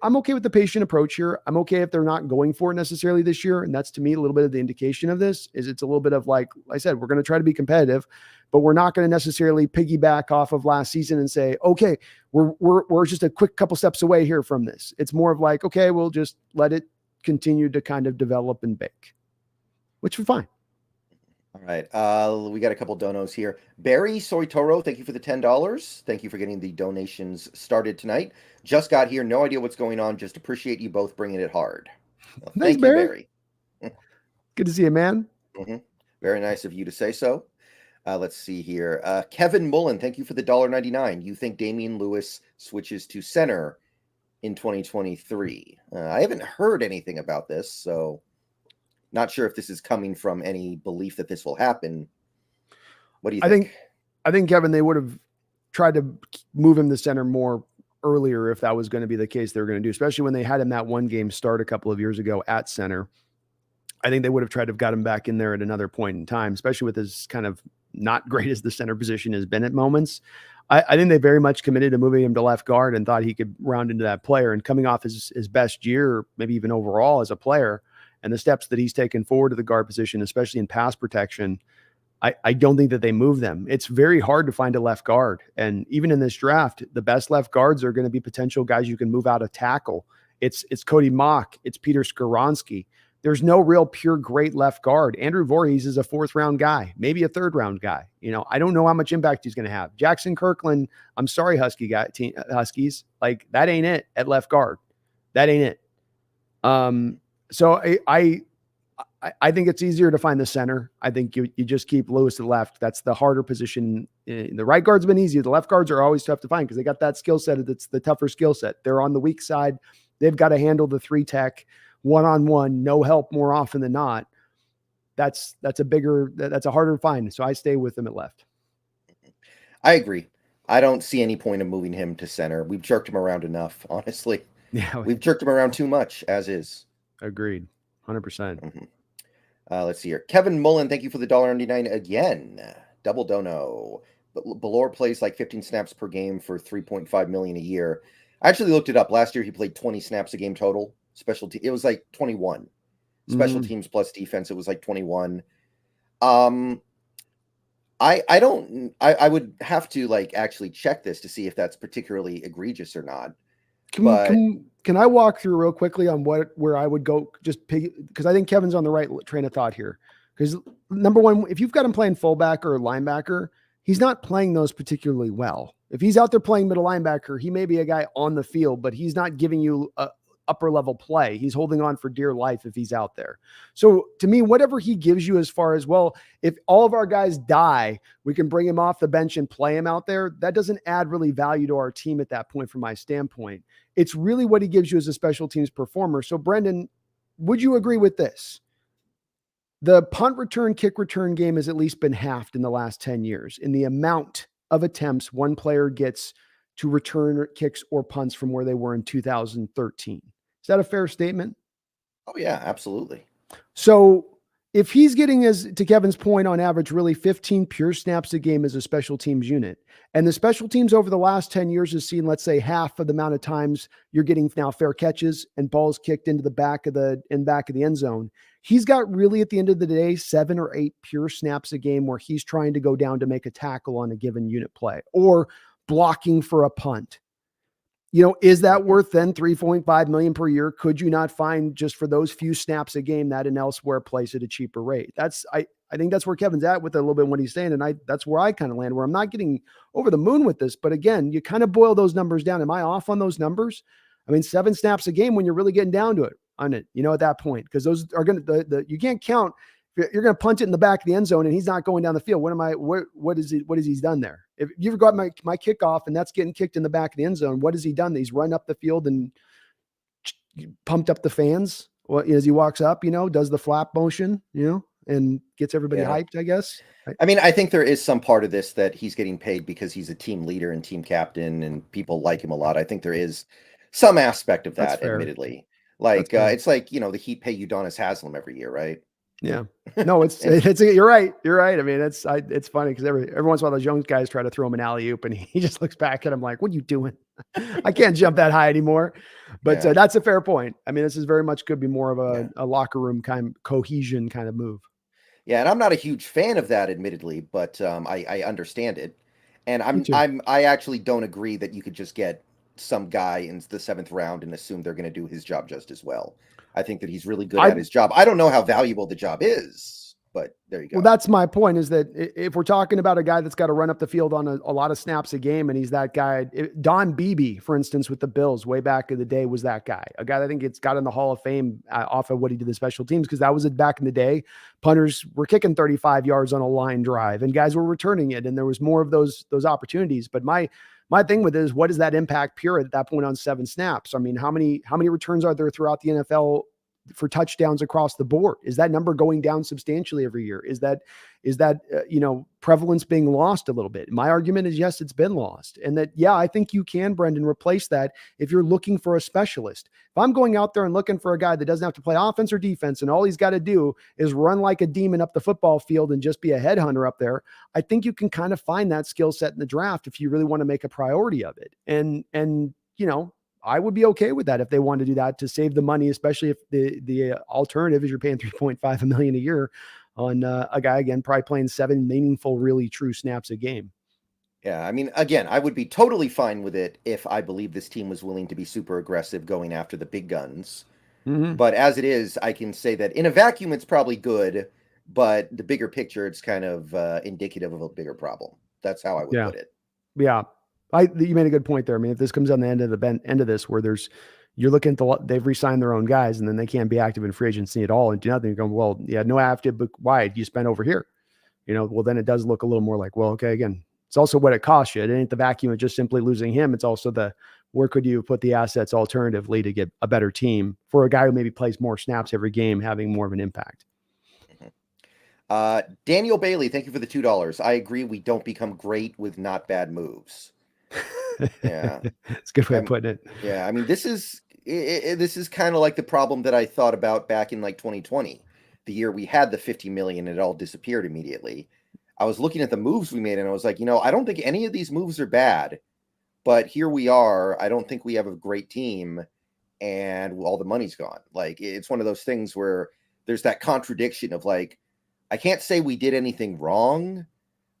I'm okay with the patient approach here. I'm okay if they're not going for it necessarily this year. And that's, to me, a little bit of the indication of this is it's a little bit of like I said, we're going to try to be competitive, but we're not going to necessarily piggyback off of last season and say, okay, we're just a quick couple steps away here from this. It's more of like, okay, we'll just let it continue to kind of develop and bake, which is fine. All right. We got a couple donos here. Barry Soitoro, thank you for the $10. Thank you for getting the donations started tonight. Just got here. No idea what's going on. Just appreciate you both bringing it hard. Well, thanks, Barry. Good to see you, man. Mm-hmm. Very nice of you to say so. Let's see here. Kevin Mullen, thank you for the $1.99. You think Damien Lewis switches to center in 2023? I haven't heard anything about this, so not sure if this is coming from any belief that this will happen. What do you think? I think, Kevin, they would have tried to move him to center more earlier if that was going to be the case they were going to do, especially when they had him that one game start a couple of years ago at center. I think they would have tried to have got him back in there at another point in time, especially with his kind of not great as the center position has been at moments. I think they very much committed to moving him to left guard and thought he could round into that player, and coming off his best year, maybe even overall as a player, and the steps that he's taken forward to the guard position, especially in pass protection, I don't think that they move them. It's very hard to find a left guard. And even in this draft, the best left guards are going to be potential guys you can move out of tackle. It's Cody Mock. It's Peter Skoronski. There's no real pure great left guard. Andrew Voorhees is a 4th round guy, maybe a 3rd round guy. I don't know how much impact he's going to have. Jackson Kirkland, I'm sorry, Huskies. Like, that ain't it at left guard. That ain't it. So I think it's easier to find the center. I think you just keep Lewis to the left. That's the harder position. The right guard's been easy. The left guards are always tough to find because they got that skill set. That's the tougher skill set. They're on the weak side. They've got to handle the 3-tech one-on-one, no help more often than not. That's a harder find. So I stay with them at left. I agree. I don't see any point of moving him to center. We've jerked him around enough, honestly. Yeah, we've jerked him around too much as is. Agreed. 100%. Mm-hmm. Let's see here. Kevin Mullen, thank you for the $1.99 again. Double dono. Bellore plays like 15 snaps per game for $3.5 million a year. I actually looked it up. Last year he played 20 snaps a game total. It was like 21. Special teams plus defense, it was like 21. I I would have to like actually check this to see if that's particularly egregious or not. But Can I walk through real quickly on where I would go just because I think Kevin's on the right train of thought here. Because number one, if you've got him playing fullback or linebacker, he's not playing those particularly well. If he's out there playing middle linebacker, he may be a guy on the field, but he's not giving you a upper level play. He's holding on for dear life if he's out there. So to me, whatever he gives you as far as, well, if all of our guys die, we can bring him off the bench and play him out there. That doesn't add really value to our team at that point from my standpoint. It's really what he gives you as a special teams performer. So Brendan, would you agree with this? The punt return, kick return game has at least been halved in the last 10 years in the amount of attempts one player gets to return kicks or punts from where they were in 2013. Is that a fair statement? oh yeah, absolutely. So if he's getting, as to Kevin's point, on average, really 15 pure snaps a game as a special teams unit, and the special teams over the last 10 years has seen, let's say, half of the amount of times you're getting now fair catches and balls kicked into the back of the end zone, he's got really, at the end of the day, 7 or 8 pure snaps a game where he's trying to go down to make a tackle on a given unit play or blocking for a punt. Is that worth then $3.5 million per year? Could you not find, just for those few snaps a game, that an elsewhere place at a cheaper rate? I think that's where Kevin's at with a little bit what he's saying. And that's where I kind of land, where I'm not getting over the moon with this. But again, you kind of boil those numbers down. Am I off on those numbers? I mean, 7 snaps a game when you're really getting down to it on it, at that point, because those are going to, you can't count. You're going to punt it in the back of the end zone and he's not going down the field. What has he done there? If you've got my kickoff and that's getting kicked in the back of the end zone, what has he done? He's run up the field and pumped up the fans. Well, as he walks up, does the flap motion, and gets everybody hyped, I guess. I mean, I think there is some part of this that he's getting paid because he's a team leader and team captain and people like him a lot. I think there is some aspect of that, admittedly. Like, it's like, the Heat pay Udonis Haslem every year, right? Yeah, no, you're right. You're right. I mean, it's funny because every once in a while those young guys try to throw him an alley oop and he just looks back at him like, what are you doing? I can't jump that high anymore. But that's a fair point. I mean, this is very much could be more of a locker room kind of cohesion kind of move. Yeah. And I'm not a huge fan of that, admittedly, but I understand it. And I actually don't agree that you could just get some guy in the 7th round and assume they're going to do his job just as well. I think that he's really good at his job. I don't know how valuable the job is, but there you go. Well, that's my point, is that if we're talking about a guy that's got to run up the field on a lot of snaps a game, and he's that guy, Don Beebe, for instance, with the Bills way back in the day, was that guy, a guy that I think it's got in the Hall of Fame off of what he did the special teams, because that was it back in the day. Punters were kicking 35 yards on a line drive and guys were returning it. And there was more of those opportunities. But my thing with it is, what is that impact pure at that point on 7 snaps? I mean, how many returns are there throughout the NFL for touchdowns across the board? Is that number going down substantially every year? Is that prevalence being lost a little bit? My argument is yes, it's been lost. And that, I think you can, Brendan, replace that if you're looking for a specialist. If I'm going out there and looking for a guy that doesn't have to play offense or defense and all he's got to do is run like a demon up the football field and just be a headhunter up there, I think you can kind of find that skill set in the draft if you really want to make a priority of it. And I would be okay with that if they wanted to do that to save the money, especially if the alternative is you're paying $3.5 million a year on a guy, again, probably playing 7 meaningful, really true snaps a game. Yeah. I mean, again, I would be totally fine with it if I believe this team was willing to be super aggressive going after the big guns. Mm-hmm. But as it is, I can say that in a vacuum, it's probably good, but the bigger picture, it's kind of indicative of a bigger problem. That's how I would put it. Yeah. You made a good point there. I mean, if this comes on the end of this, where you're looking at they've re-signed their own guys and then they can't be active in free agency at all and do nothing. You're going, well, no active, but why do you spend over here? Well, then it does look a little more like, well, okay, again, it's also what it costs you. It ain't the vacuum of just simply losing him. It's also where could you put the assets alternatively to get a better team for a guy who maybe plays more snaps every game, having more of an impact. Daniel Bailey, thank you for the $2. I agree. We don't become great with not bad moves. Yeah, it's a good way of putting it. Yeah, I mean, this is kind of like the problem that I thought about back in like 2020, the year we had the 50 million and it all disappeared immediately. I was looking at the moves we made and I was like, I don't think any of these moves are bad, but here we are. I don't think we have a great team and all the money's gone. Like, it's one of those things where there's that contradiction of like, I can't say we did anything wrong,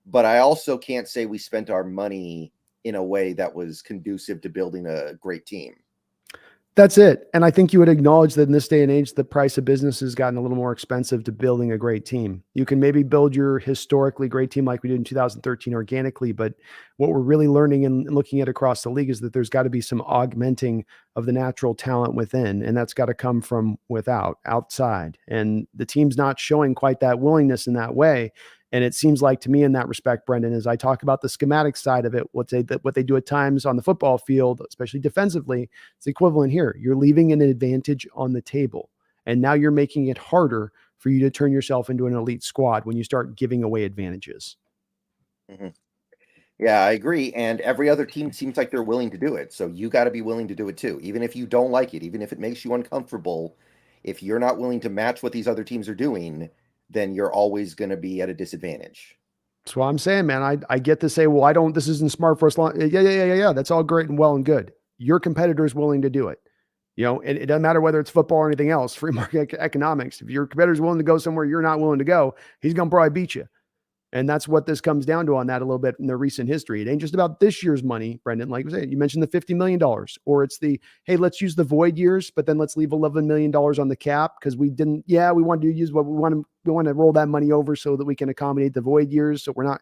but I also can't say we spent our money in a way that was conducive to building a great team. That's it. And I think you would acknowledge that in this day and age, the price of business has gotten a little more expensive to building a great team. You can maybe build your historically great team like we did in 2013 organically, but what we're really learning and looking at across the league is that there's got to be some augmenting of the natural talent within, and that's got to come from outside. And the team's not showing quite that willingness in that way. And it seems like to me in that respect, Brendan, as I talk about the schematic side of it, what they do at times on the football field, especially defensively, it's equivalent here. You're leaving an advantage on the table. And now you're making it harder for you to turn yourself into an elite squad when you start giving away advantages. Mm-hmm. Yeah, I agree. And every other team seems like they're willing to do it. So you got to be willing to do it too. Even if you don't like it, even if it makes you uncomfortable, if you're not willing to match what these other teams are doing, then you're always going to be at a disadvantage. That's what I'm saying, man. I get to say, well, this isn't smart for us. Yeah. That's all great and well and good. Your competitor is willing to do it. And it doesn't matter whether it's football or anything else, free market economics. If your competitor's willing to go somewhere you're not willing to go, he's going to probably beat you. And that's what this comes down to on that a little bit in the recent history. It ain't just about this year's money, Brendan. Like you mentioned the $50 million, or it's the, hey, let's use the void years, but then let's leave $11 million on the cap because we wanted to use what we want to roll that money over so that we can accommodate the void years. So we're not,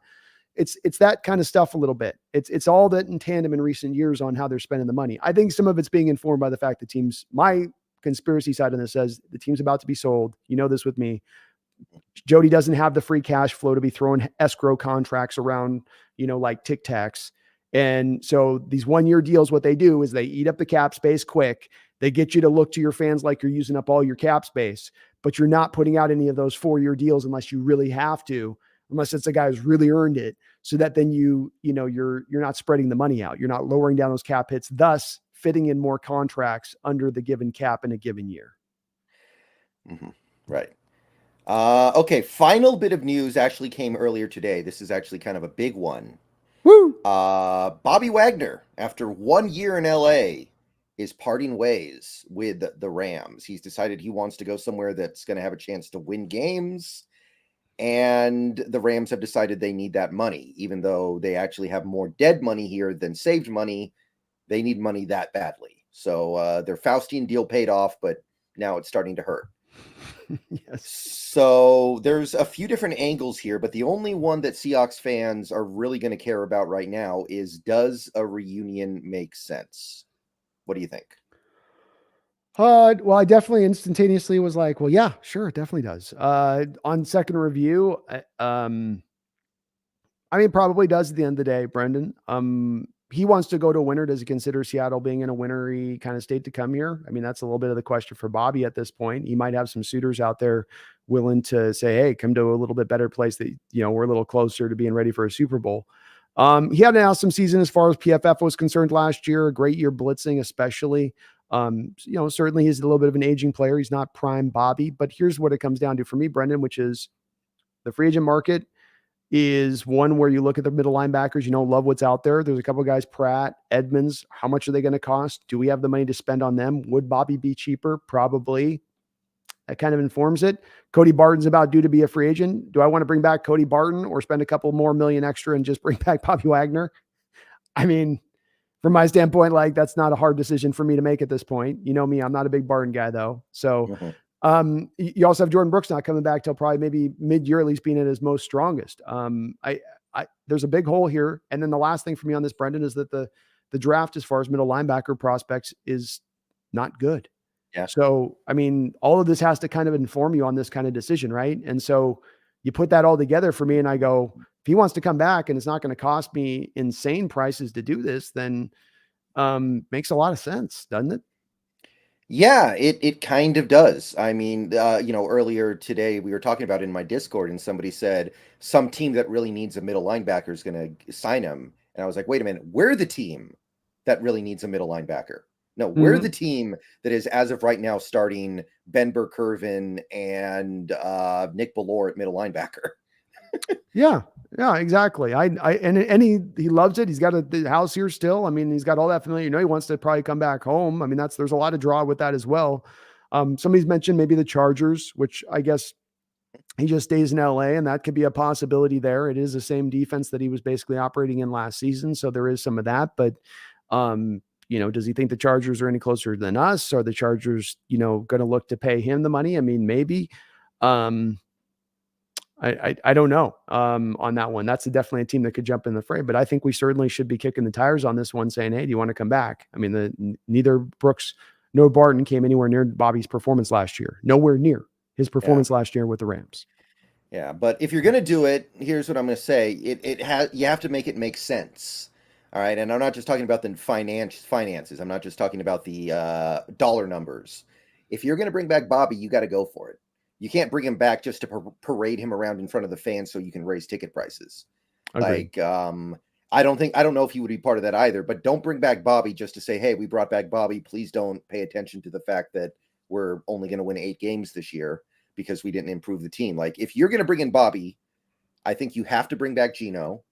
it's that kind of stuff a little bit. It's all that in tandem in recent years on how they're spending the money. I think some of it's being informed by the fact that my conspiracy side of this says the team's about to be sold. You know this with me. Jody doesn't have the free cash flow to be throwing escrow contracts around, like Tic Tacs. And so these 1-year deals, what they do is they eat up the cap space quick. They get you to look to your fans like you're using up all your cap space, but you're not putting out any of those 4-year deals unless you really have to, unless it's a guy who's really earned it. So that then you're not spreading the money out. You're not lowering down those cap hits, thus fitting in more contracts under the given cap in a given year. Mm-hmm. Right. Okay, final bit of news actually came earlier today. This is actually kind of a big one. Woo! Bobby Wagner, after 1 year in LA, is parting ways with the Rams. He's decided he wants to go somewhere that's going to have a chance to win games, and the Rams have decided they need that money. Even though they actually have more dead money here than saved money, they need money that badly. So their Faustian deal paid off, but now it's starting to hurt. Yes. So there's a few different angles here, but the only one that Seahawks fans are really going to care about right now is, does a reunion make sense? What do you think? Well, I definitely instantaneously was like, well, yeah, sure, it definitely does. On second review, it probably does at the end of the day, Brendan. He wants to go to a winner. Does he consider Seattle being in a winnery kind of state to come here? That's a little bit of the question for Bobby at this point. He might have some suitors out there willing to say, hey, come to a little bit better place that, we're a little closer to being ready for a Super Bowl. He had an awesome season as far as PFF was concerned last year, a great year blitzing, especially. Certainly he's a little bit of an aging player. He's not prime Bobby, but here's what it comes down to for me, Brendan, which is the free agent market is one where you look at the middle linebackers, love what's out there. There's a couple of guys, Pratt, Edmonds. How much are they going to cost? Do we have the money to spend on them? Would Bobby be cheaper? Probably. That kind of informs it. Cody Barton's about due to be a free agent. Do I want to bring back Cody Barton or spend a couple more million extra and just bring back Bobby Wagner? From my standpoint, that's not a hard decision for me to make at this point. You know me, I'm not a big Barton guy though. So, you also have Jordan Brooks not coming back till probably maybe mid-year, at least being at his most strongest. There's a big hole here. And then the last thing for me on this, Brendan, is that the draft as far as middle linebacker prospects is not good. Yeah. So, all of this has to kind of inform you on this kind of decision, right? And so you put that all together for me and I go, if he wants to come back and it's not going to cost me insane prices to do this, then makes a lot of sense, doesn't it? Yeah, it kind of does. Earlier today we were talking about it in my Discord and somebody said some team that really needs a middle linebacker is going to sign him. And I was like, wait a minute, we're the team that really needs a middle linebacker. No, we're the team that is, as of right now, starting Ben Burkervin and Nick Bellore at middle linebacker. Yeah, exactly. And he loves it. He's got the house here still. He's got all that familiar. He wants to probably come back home. There's a lot of draw with that as well. Somebody's mentioned maybe the Chargers, which I guess he just stays in LA, and that could be a possibility there. It is the same defense that he was basically operating in last season. So there is some of that, but, does he think the Chargers are any closer than us? Are the Chargers, going to look to pay him the money? I mean, maybe. Um, I don't know on that one. That's definitely a team that could jump in the fray, but I think we certainly should be kicking the tires on this one, saying, "Hey, do you want to come back?" I mean, neither Brooks nor Barton came anywhere near Bobby's performance last year. Nowhere near his performance last year with the Rams. Yeah, but if you're gonna do it, here's what I'm gonna say: you have to make it make sense. All right, and I'm not just talking about the finances. I'm not just talking about the dollar numbers. If you're gonna bring back Bobby, you got to go for it. You can't bring him back just to parade him around in front of the fans so you can raise ticket prices. Agreed. Like, I don't know if he would be part of that either. But don't bring back Bobby just to say, "Hey, we brought back Bobby." Please don't pay attention to the fact that we're only going to win 8 games this year because we didn't improve the team. Like, if you're going to bring in Bobby, I think you have to bring back Geno.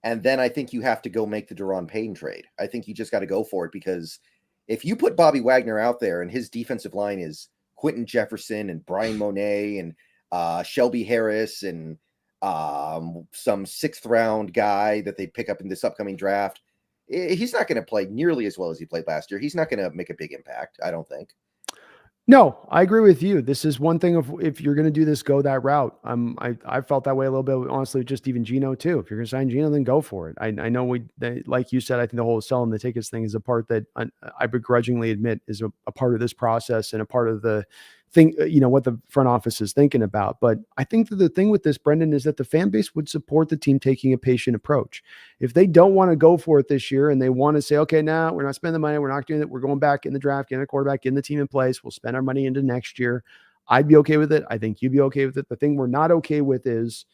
And then I think you have to go make the Daron Payne trade. I think you just got to go for it, because if you put Bobby Wagner out there and his defensive line is Quentin Jefferson and Brian Monet and Shelby Harris and some 6th round guy that they pick up in this upcoming draft, he's not going to play nearly as well as he played last year. He's not going to make a big impact, I don't think. No, I agree with you. This is one thing of, if you're going to do this, go that route. I felt that way a little bit, honestly, just even Geno too. If you're going to sign Geno, then go for it. I know like you said, I think the whole selling the tickets thing is a part that I begrudgingly admit is a part of this process and a part of the thing, what the front office is thinking about. But I think that the thing with this, Brendan, is that the fan base would support the team taking a patient approach. If they don't want to go for it this year and they want to say, okay, now we're not spending the money, we're not doing it, we're going back in the draft, getting a quarterback, getting the team in place, we'll spend our money into next year, I'd be okay with it. I think you'd be okay with it. The thing we're not okay with is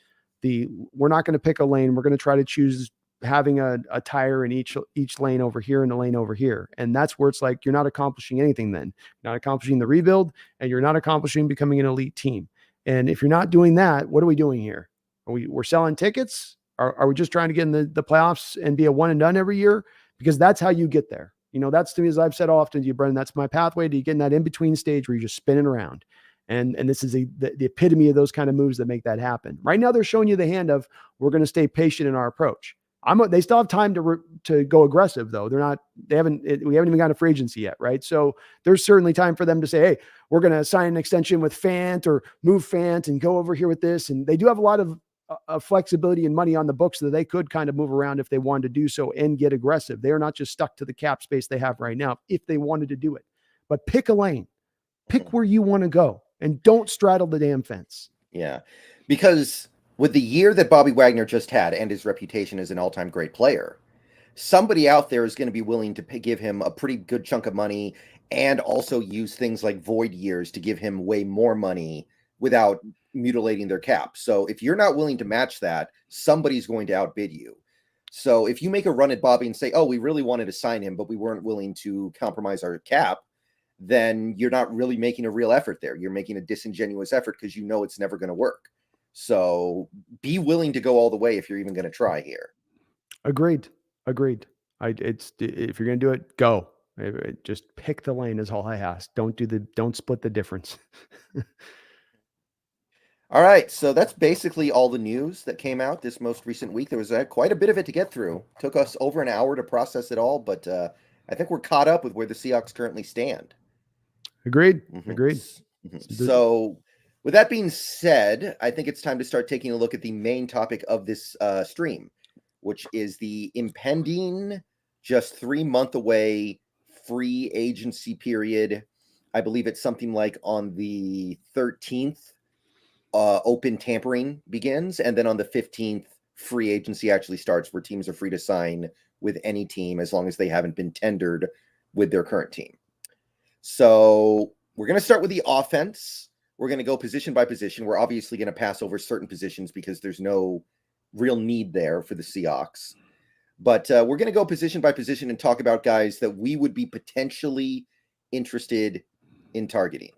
we're not going to pick a lane. We're going to try to choose having a tire in each lane over here and a lane over here. And that's where it's like, you're not accomplishing anything then. You're not accomplishing the rebuild, and you're not accomplishing becoming an elite team. And if you're not doing that, what are we doing here? We're selling tickets? Are we just trying to get in the playoffs and be a one and done every year? Because that's how you get there. That's, to me, as I've said often to you, Brendan, that's my pathway to get in that in-between stage where you're just spinning around. And this is the epitome of those kind of moves that make that happen. Right now, they're showing you the hand of, we're going to stay patient in our approach. They still have time to go aggressive, though. We haven't even gotten a free agency yet, right? So there's certainly time for them to say, hey, we're going to sign an extension with Fant or move Fant and go over here with this. And they do have a lot of flexibility and money on the books that they could kind of move around if they wanted to do so and get aggressive. They are not just stuck to the cap space they have right now if they wanted to do it. But pick a lane. Pick where you want to go and don't straddle the damn fence. Yeah, because with the year that Bobby Wagner just had and his reputation as an all-time great player, somebody out there is going to be willing to give him a pretty good chunk of money and also use things like void years to give him way more money without mutilating their cap. So if you're not willing to match that, somebody's going to outbid you. So if you make a run at Bobby and say, oh, we really wanted to sign him, but we weren't willing to compromise our cap, then you're not really making a real effort there. You're making a disingenuous effort because it's never going to work. So be willing to go all the way if you're even going to try here. Agreed. If you're going to do it, go. Just pick the lane is all I ask. Don't split the difference. All right, so that's basically all the news that came out this most recent week. There was quite a bit of it to get through. Took us over an hour to process it all, but I think we're caught up with where the Seahawks currently stand. Agreed. Agreed. So with that being said, I think it's time to start taking a look at the main topic of this stream, which is the impending, just 3-month away free agency period. I believe it's something like on the 13th, open tampering begins, and then on the 15th, free agency actually starts, where teams are free to sign with any team as long as they haven't been tendered with their current team. So we're going to start with the offense. We're going to go position by position. We're obviously going to pass over certain positions because there's no real need there for the Seahawks. But we're going to go position by position and talk about guys that we would be potentially interested in targeting.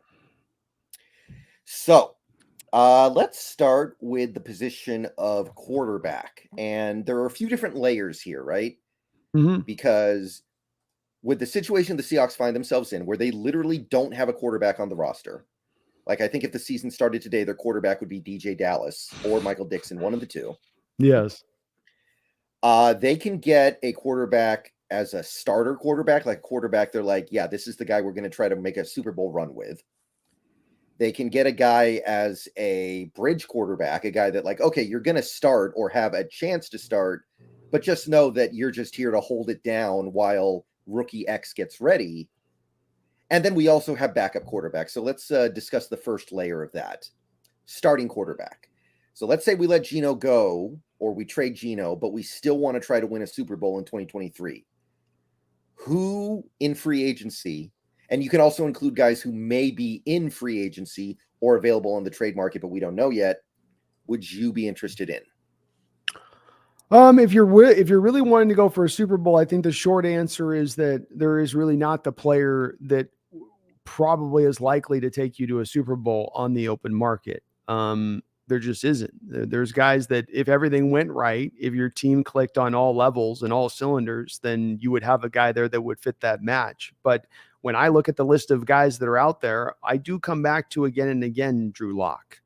So let's start with the position of quarterback. And there are a few different layers here, right? Mm-hmm. Because with the situation the Seahawks find themselves in, where they literally don't have a quarterback on the roster, Like, I think if the season started today, their quarterback would be DJ Dallas or Michael Dixon, one of the two. Yes. They can get a quarterback as a starter quarterback, like quarterback. They're like, yeah, this is the guy we're going to try to make a Super Bowl run with. They can get a guy as a bridge quarterback, a guy that like, okay, you're going to start or have a chance to start, but just know that you're just here to hold it down while rookie X gets ready. And then we also have backup quarterbacks. So let's discuss the first layer of that. Starting quarterback. So let's say we let Geno go or we trade Geno, but we still want to try to win a Super Bowl in 2023. Who in free agency, and you can also include guys who may be in free agency or available on the trade market, but we don't know yet, would you be interested in? If you're really wanting to go for a Super Bowl, I think the short answer is that there is really not the player that probably is likely to take you to a Super Bowl on the open market. There just isn't. There's guys that if everything went right, if your team clicked on all levels and all cylinders, then you would have a guy there that would fit that match. But when I look at the list of guys that are out there, I do come back to again and again Drew Lock.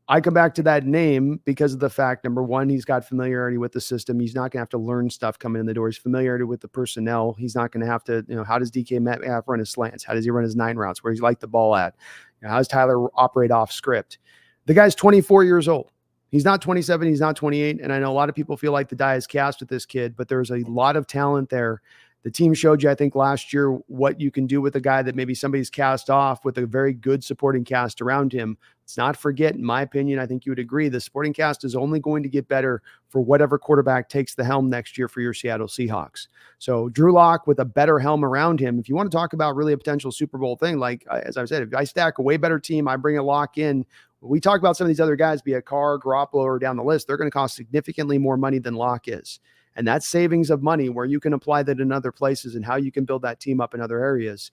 I come back to that name because of the fact, number one, he's got familiarity with the system. He's not going to have to learn stuff coming in the door. He's familiarity with the personnel. He's not going to have to, how does DK Metcalf run his slants? How does he run his 9 routes? Where does he like the ball at? How does Tyler operate off script? The guy's 24 years old. He's not 27. He's not 28. And I know a lot of people feel like the die is cast with this kid, but there's a lot of talent there. The team showed you, I think, last year what you can do with a guy that maybe somebody's cast off with a very good supporting cast around him. Let's not forget, in my opinion, I think you would agree, the supporting cast is only going to get better for whatever quarterback takes the helm next year for your Seattle Seahawks. So Drew Lock with a better helm around him, if you want to talk about really a potential Super Bowl thing, like as I said, if I stack a way better team, I bring a Lock in. We talk about some of these other guys, be it Carr, Garoppolo, or down the list, they're going to cost significantly more money than Lock is. And that's savings of money where you can apply that in other places and how you can build that team up in other areas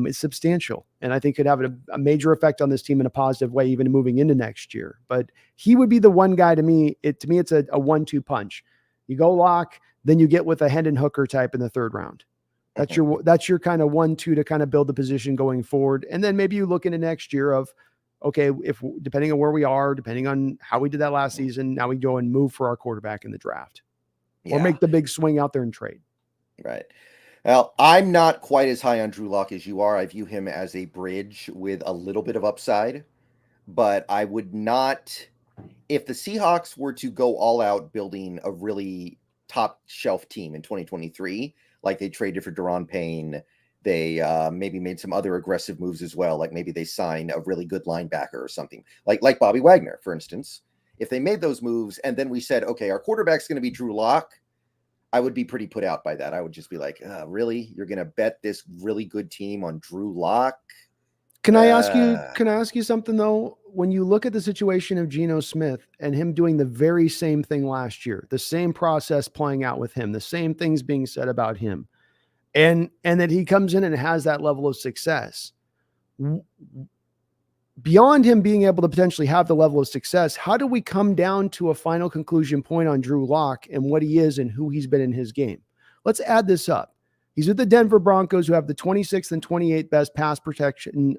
is substantial. And I think could have a major effect on this team in a positive way, even moving into next year. But he would be the one guy to me. It's a 1-2 punch. You go Lock, then you get with a Hendon Hooker type in the 3rd round. That's your kind of 1-2 to kind of build the position going forward. And then maybe you look into next year of, okay, if depending on where we are, depending on how we did that last season, now we go and move for our quarterback in the draft. Or make the big swing out there and trade. Right. Well, I'm not quite as high on Drew Lock as you are. I view him as a bridge with a little bit of upside, but I would not, if the Seahawks were to go all out building a really top shelf team in 2023, like they traded for Daron Payne, they maybe made some other aggressive moves as well. Like maybe they signed a really good linebacker or something like Bobby Wagner, for instance. If they made those moves and then we said, okay, our quarterback's going to be Drew Lock, I would be pretty put out by that. I would just be like, really? You're going to bet this really good team on Drew Lock? Can I ask you something though? When you look at the situation of Geno Smith and him doing the very same thing last year, the same process playing out with him, the same things being said about him, and that he comes in and has that level of success. Beyond him being able to potentially have the level of success, how do we come down to a final conclusion point on Drew Lock and what he is and who he's been in his game? Let's add this up. He's with the Denver Broncos, who have the 26th and 28th best pass protection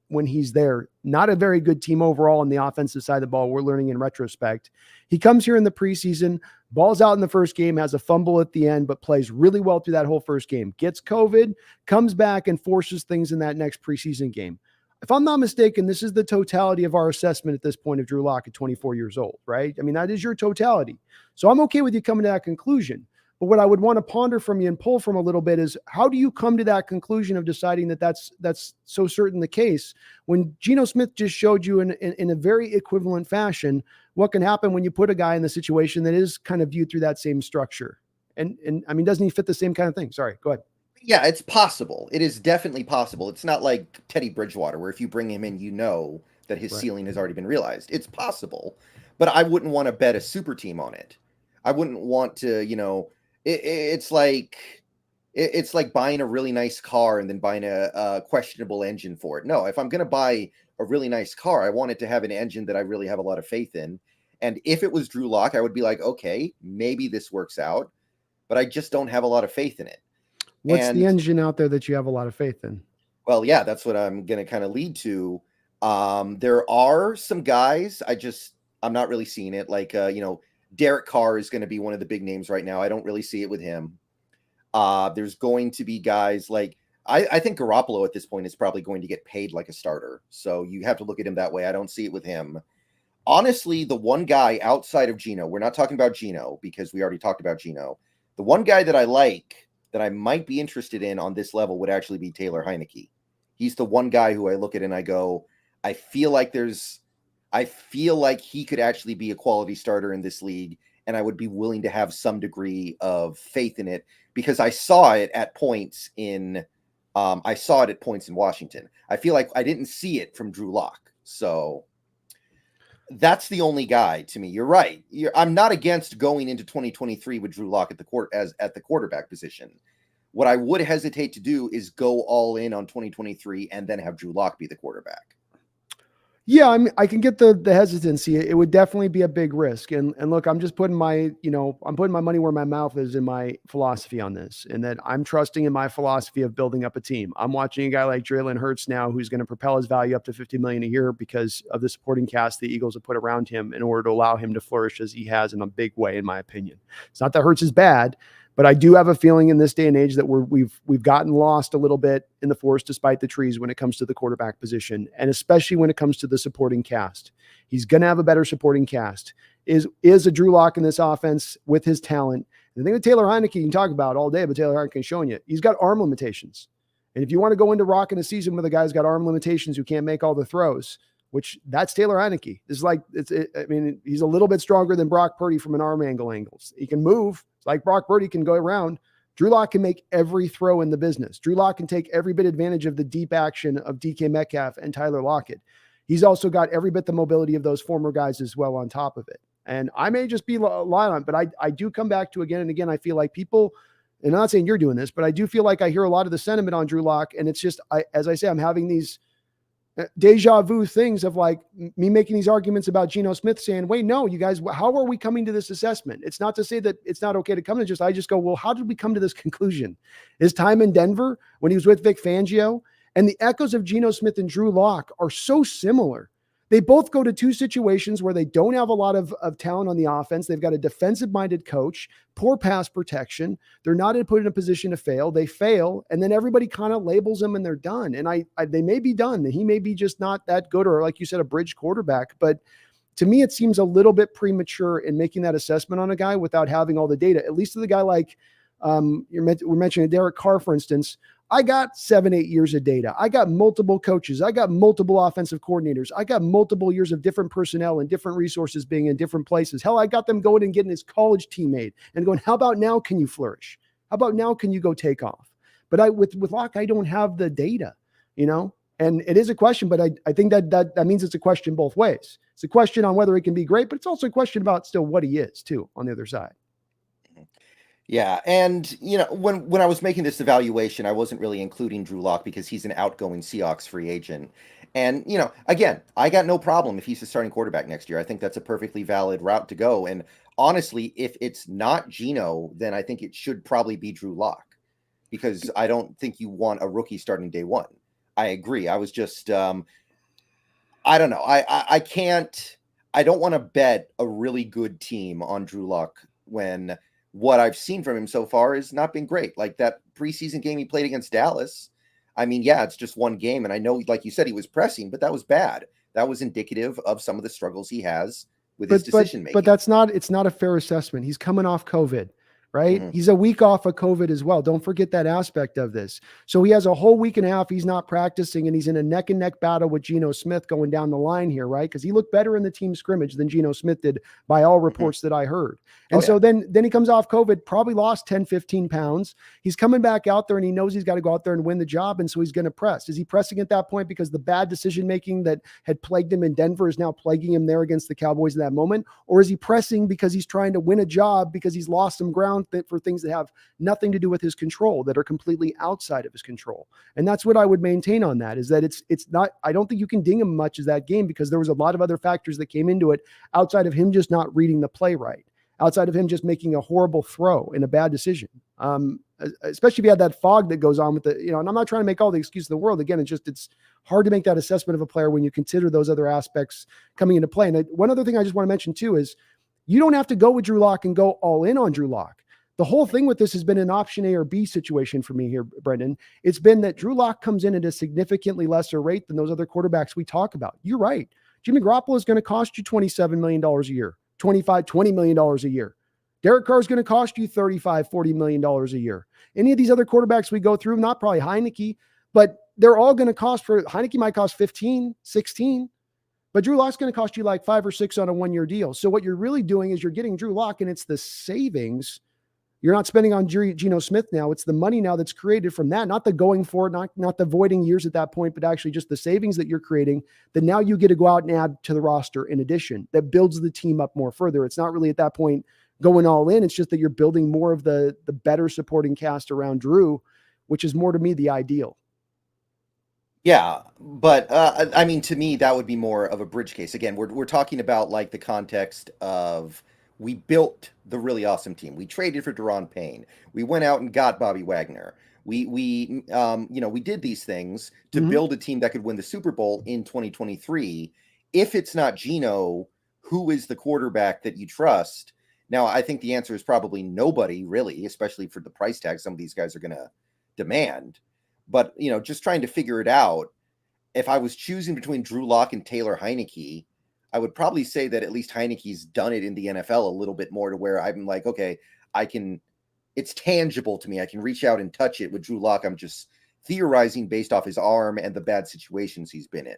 when he's there. Not a very good team overall on the offensive side of the ball. We're learning in retrospect. He comes here in the preseason, balls out in the first game, has a fumble at the end, but plays really well through that whole first game. Gets COVID, comes back and forces things in that next preseason game. If I'm not mistaken, this is the totality of our assessment at this point of Drew Lock at 24 years old, right? I mean, that is your totality. So I'm okay with you coming to that conclusion. But what I would want to ponder from you and pull from a little bit is how do you come to that conclusion of deciding that that's so certain the case when Geno Smith just showed you in a very equivalent fashion what can happen when you put a guy in the situation that is kind of viewed through that same structure? And I mean, doesn't he fit the same kind of thing? Sorry, go ahead. Yeah, it's possible. It is definitely possible. It's not like Teddy Bridgewater, where if you bring him in, you know that his ceiling has already been realized. It's possible, but I wouldn't want to bet a super team on it. I wouldn't want to, it's like buying a really nice car and then buying a questionable engine for it. No, if I'm going to buy a really nice car, I want it to have an engine that I really have a lot of faith in. And if it was Drew Lock, I would be like, okay, maybe this works out, but I just don't have a lot of faith in it. What's the engine out there that you have a lot of faith in? Well, yeah, that's what I'm going to kind of lead to. There are some guys I'm not really seeing it. Like Derek Carr is going to be one of the big names right now. I don't really see it with him. There's going to be guys like I think Garoppolo at this point is probably going to get paid like a starter. So you have to look at him that way. I don't see it with him. Honestly, the one guy outside of Geno, we're not talking about Geno because we already talked about Geno. The one guy that I like that I might be interested in on this level would actually be Taylor Heineke. He's the one guy who I look at and I go, I feel like he could actually be a quality starter in this league, and I would be willing to have some degree of faith in it because I saw it at points in Washington. I feel like I didn't see it from Drew Lock. So that's the only guy to me. You're right. I'm not against going into 2023 with Drew Lock at the quarterback position. What I would hesitate to do is go all in on 2023 and then have Drew Lock be the quarterback. Yeah, I mean, I can get the hesitancy. It would definitely be a big risk. And look, I'm just putting I'm putting my money where my mouth is in my philosophy on this, and that I'm trusting in my philosophy of building up a team. I'm watching a guy like Jalen Hurts now, who's going to propel his value up to $50 million a year because of the supporting cast the Eagles have put around him in order to allow him to flourish as he has in a big way, in my opinion. It's not that Hurts is bad, but I do have a feeling in this day and age that we've gotten lost a little bit in the forest despite the trees when it comes to the quarterback position, and especially when it comes to the supporting cast. He's going to have a better supporting cast. Is a Drew Lock in this offense with his talent. And the thing with Taylor Heineke, you can talk about all day, but Taylor Heineke is showing you he's got arm limitations. And if you want to go into rock in a season where the guy's got arm limitations who can't make all the throws, which that's Taylor Heineke. He's a little bit stronger than Brock Purdy from an arm angles. He can move. It's like Brock Purdy can go around. Drew Lock can make every throw in the business. Drew Lock can take every bit advantage of the deep action of DK Metcalf and Tyler Lockett. He's also got every bit the mobility of those former guys as well on top of it. And I may just be lying on, but I do come back to again and again. I feel like people, and I'm not saying you're doing this, but I do feel like I hear a lot of the sentiment on Drew Lock, and it's just, as I say, I'm having these deja vu things of like me making these arguments about Geno Smith saying, wait, no, you guys, how are we coming to this assessment? It's not to say that it's not okay to come to I just go, well, how did we come to this conclusion? His time in Denver when he was with Vic Fangio and the echoes of Geno Smith and Drew Lock are so similar. They both go to two situations where they don't have a lot of talent on the offense. They've got a defensive-minded coach, poor pass protection. They're not put in a position to fail. They fail, and then everybody kind of labels them and they're done. And they may be done. He may be just not that good, or like you said, a bridge quarterback. But to me, it seems a little bit premature in making that assessment on a guy without having all the data, at least to the guy like we're mentioning Derek Carr, for instance. I got 7-8 years of data. I got multiple coaches. I got multiple offensive coordinators. I got multiple years of different personnel and different resources being in different places. Hell, I got them going and getting his college teammate and going, how about now can you flourish? How about now can you go take off? But with Locke, I don't have the data, and it is a question, but I think that means it's a question both ways. It's a question on whether he can be great, but it's also a question about still what he is too on the other side. Yeah, and when I was making this evaluation, I wasn't really including Drew Lock because he's an outgoing Seahawks free agent. And again, I got no problem if he's the starting quarterback next year. I think that's a perfectly valid route to go. And honestly, if it's not Geno, then I think it should probably be Drew Lock because I don't think you want a rookie starting day one. I agree. I was just I don't know. I don't want to bet a really good team on Drew Lock when what I've seen from him so far has not been great. Like that preseason game he played against Dallas. I mean, yeah, it's just one game. And I know, like you said, he was pressing, but that was bad. That was indicative of some of the struggles he has with his decision making. But it's not a fair assessment. He's coming off COVID, right? Mm-hmm. He's a week off of COVID as well. Don't forget that aspect of this. So he has a whole week and a half. He's not practicing and he's in a neck and neck battle with Geno Smith going down the line here, right? Because he looked better in the team scrimmage than Geno Smith did by all reports that I heard. And so then he comes off COVID, probably lost 10, 15 pounds. He's coming back out there and he knows he's got to go out there and win the job. And so he's going to press. Is he pressing at that point because the bad decision-making that had plagued him in Denver is now plaguing him there against the Cowboys in that moment? Or is he pressing because he's trying to win a job because he's lost some ground for things that have nothing to do with his control, that are completely outside of his control? And that's what I would maintain on that, is that it's not, I don't think you can ding him much as that game because there was a lot of other factors that came into it outside of him just not reading the play right, outside of him just making a horrible throw in a bad decision. Especially if you had that fog that goes on with the, and I'm not trying to make all the excuses in the world. Again, it's hard to make that assessment of a player when you consider those other aspects coming into play. And one other thing I just want to mention too is you don't have to go with Drew Lock and go all in on Drew Lock. The whole thing with this has been an option A or B situation for me here, Brendan. It's been that Drew Lock comes in at a significantly lesser rate than those other quarterbacks we talk about. You're right. Jimmy Garoppolo is going to cost you $27 million a year, $20 million a year. Derek Carr is going to cost you $35, $40 million a year. Any of these other quarterbacks we go through, not probably Heineke, but they're all going to cost Heineke might cost 15, 16, but Drew Lock's going to cost you like 5 or 6 on a 1-year deal. So what you're really doing is you're getting Drew Lock and it's the savings. You're not spending on Geno Smith now. It's the money now that's created from that, not the going for it, not the voiding years at that point, but actually just the savings that you're creating that now you get to go out and add to the roster in addition. That builds the team up more further. It's not really at that point going all in. It's just that you're building more of the better supporting cast around Drew, which is more to me the ideal. Yeah, but I mean, to me, that would be more of a bridge case. Again, we're talking about like the context of we built the really awesome team. We traded for Daron Payne. We went out and got Bobby Wagner. We did these things to build a team that could win the Super Bowl in 2023. If it's not Geno, who is the quarterback that you trust? Now, I think the answer is probably nobody, really, especially for the price tag some of these guys are going to demand. But, just trying to figure it out, if I was choosing between Drew Lock and Taylor Heineke, I would probably say that at least Heineke's done it in the NFL a little bit more to where I'm like, okay, it's tangible to me. I can reach out and touch it. With Drew Lock, I'm just theorizing based off his arm and the bad situations he's been in.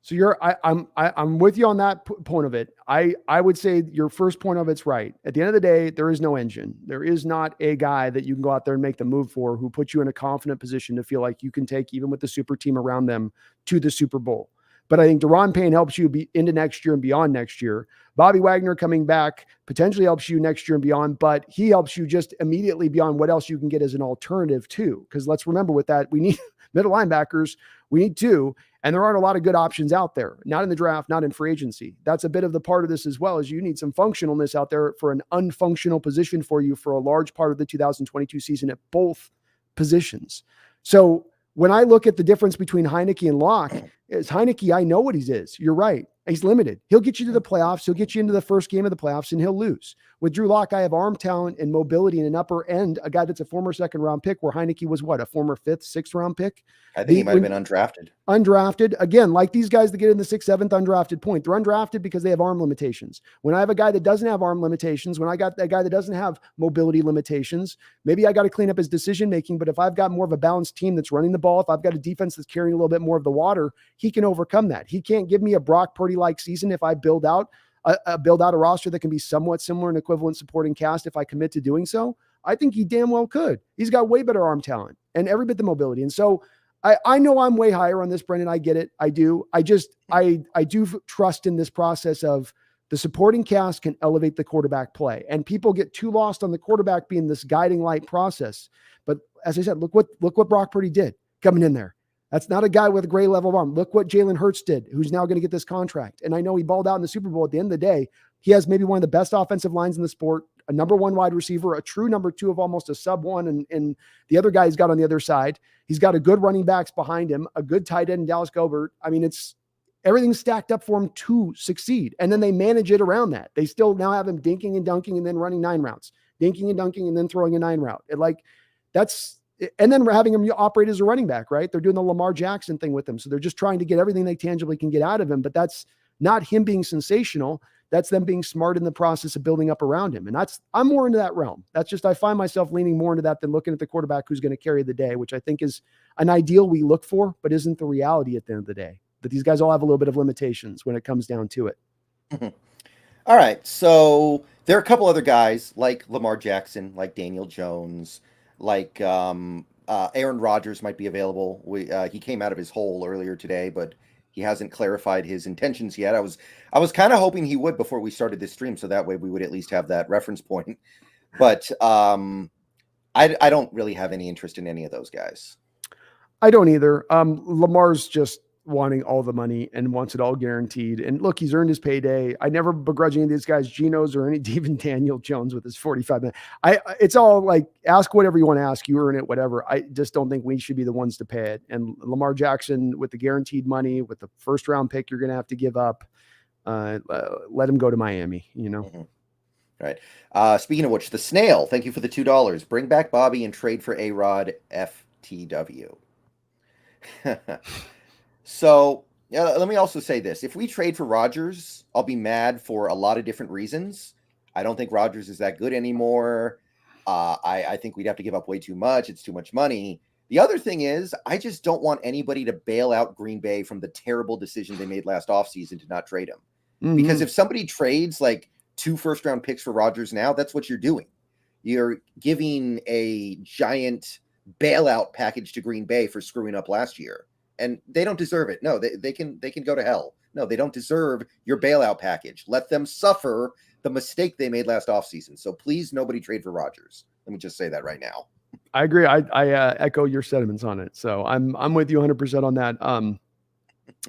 So I'm with you on that point of it. I would say your first point of it's right. At the end of the day, there is no engine. There is not a guy that you can go out there and make the move for who puts you in a confident position to feel like you can take, even with the super team around them, to the Super Bowl. But I think Daron Payne helps you be into next year and beyond next year. Bobby Wagner coming back potentially helps you next year and beyond, but he helps you just immediately beyond what else you can get as an alternative too. Because let's remember with that, we need middle linebackers. We need 2. And there aren't a lot of good options out there, not in the draft, not in free agency. That's a bit of the part of this as well, as you need some functionalness out there for an unfunctional position for you for a large part of the 2022 season at both positions. So when I look at the difference between Heineke and Locke, is Heineke, I know what he is. You're right. He's limited. He'll get you to the playoffs. He'll get you into the first game of the playoffs and he'll lose. With Drew Lock, I have arm talent and mobility and an upper end, a guy that's a former 2nd round pick, where Heineke was a former 5th, 6th round pick. I think he might have been undrafted. Undrafted. Again, like these guys that get in the 6th, 7th undrafted point, they're undrafted because they have arm limitations. When I have a guy that doesn't have arm limitations, when I got that guy that doesn't have mobility limitations, maybe I got to clean up his decision-making, but if I've got more of a balanced team that's running the ball, if I've got a defense that's carrying a little bit more of the water, he can overcome that. He can't give me a Brock Purdy-like season if I build out a roster that can be somewhat similar and equivalent supporting cast if I commit to doing so. I think he damn well could. He's got way better arm talent and every bit the mobility. And so I know I'm way higher on this, Brendan. I get it. I do. I do trust in this process of the supporting cast can elevate the quarterback play. And people get too lost on the quarterback being this guiding light process. But as I said, look what Brock Purdy did coming in there. That's not a guy with a great level of arm. Look what Jalen Hurts did, who's now going to get this contract. And I know he balled out in the Super Bowl. At the end of the day, he has maybe one of the best offensive lines in the sport, a number 1 wide receiver, a true number 2 of almost a sub 1. And the other guy he's got on the other side, he's got a good running backs behind him, a good tight end in Dallas Goedert. I mean, everything's stacked up for him to succeed. And then they manage it around that. They still now have him dinking and dunking and then running 9 routes, dinking and dunking and then throwing a 9 route. And then we're having him operate as a running back, right? They're doing the Lamar Jackson thing with him. So they're just trying to get everything they tangibly can get out of him. But that's not him being sensational. That's them being smart in the process of building up around him. And I'm more into that realm. I find myself leaning more into that than looking at the quarterback who's going to carry the day, which I think is an ideal we look for, but isn't the reality at the end of the day. That these guys all have a little bit of limitations when it comes down to it. All right. So there are a couple other guys like Lamar Jackson, like Daniel Jones, like Aaron Rodgers might be available. He came out of his hole earlier today, but he hasn't clarified his intentions yet. I was kind of hoping he would before we started this stream, so that way we would at least have that reference point. But I don't really have any interest in any of those guys. I don't either. Lamar's just wanting all the money and wants it all guaranteed. And look, he's earned his payday. I never begrudge any of these guys, Geno's or any even Daniel Jones with his 45 minutes. It's all like, ask whatever you want to ask, you earn it, whatever. I just don't think we should be the ones to pay it. And Lamar Jackson with the guaranteed money, with the first round pick, you're going to have to give up. Let him go to Miami, you know? Mm-hmm. Right. Speaking of which, the snail, thank you for the $2. Bring back Bobby and trade for A-Rod FTW. So let me also say this. If we trade for Rodgers, I'll be mad for a lot of different reasons. I don't think Rodgers is that good anymore. I think we'd have to give up way too much. It's too much money. The other thing is, I just don't want anybody to bail out Green Bay from the terrible decision they made last offseason to not trade him. Mm-hmm. Because if somebody trades like 2 first-round picks for Rodgers now, that's what you're doing. You're giving a giant bailout package to Green Bay for screwing up last year. And they don't deserve it. No, they can go to hell. No, they don't deserve your bailout package. Let them suffer the mistake they made last offseason. So please, nobody trade for Rodgers. Let me just say that right now. I agree. I echo your sentiments on it. So I'm with you 100% on that.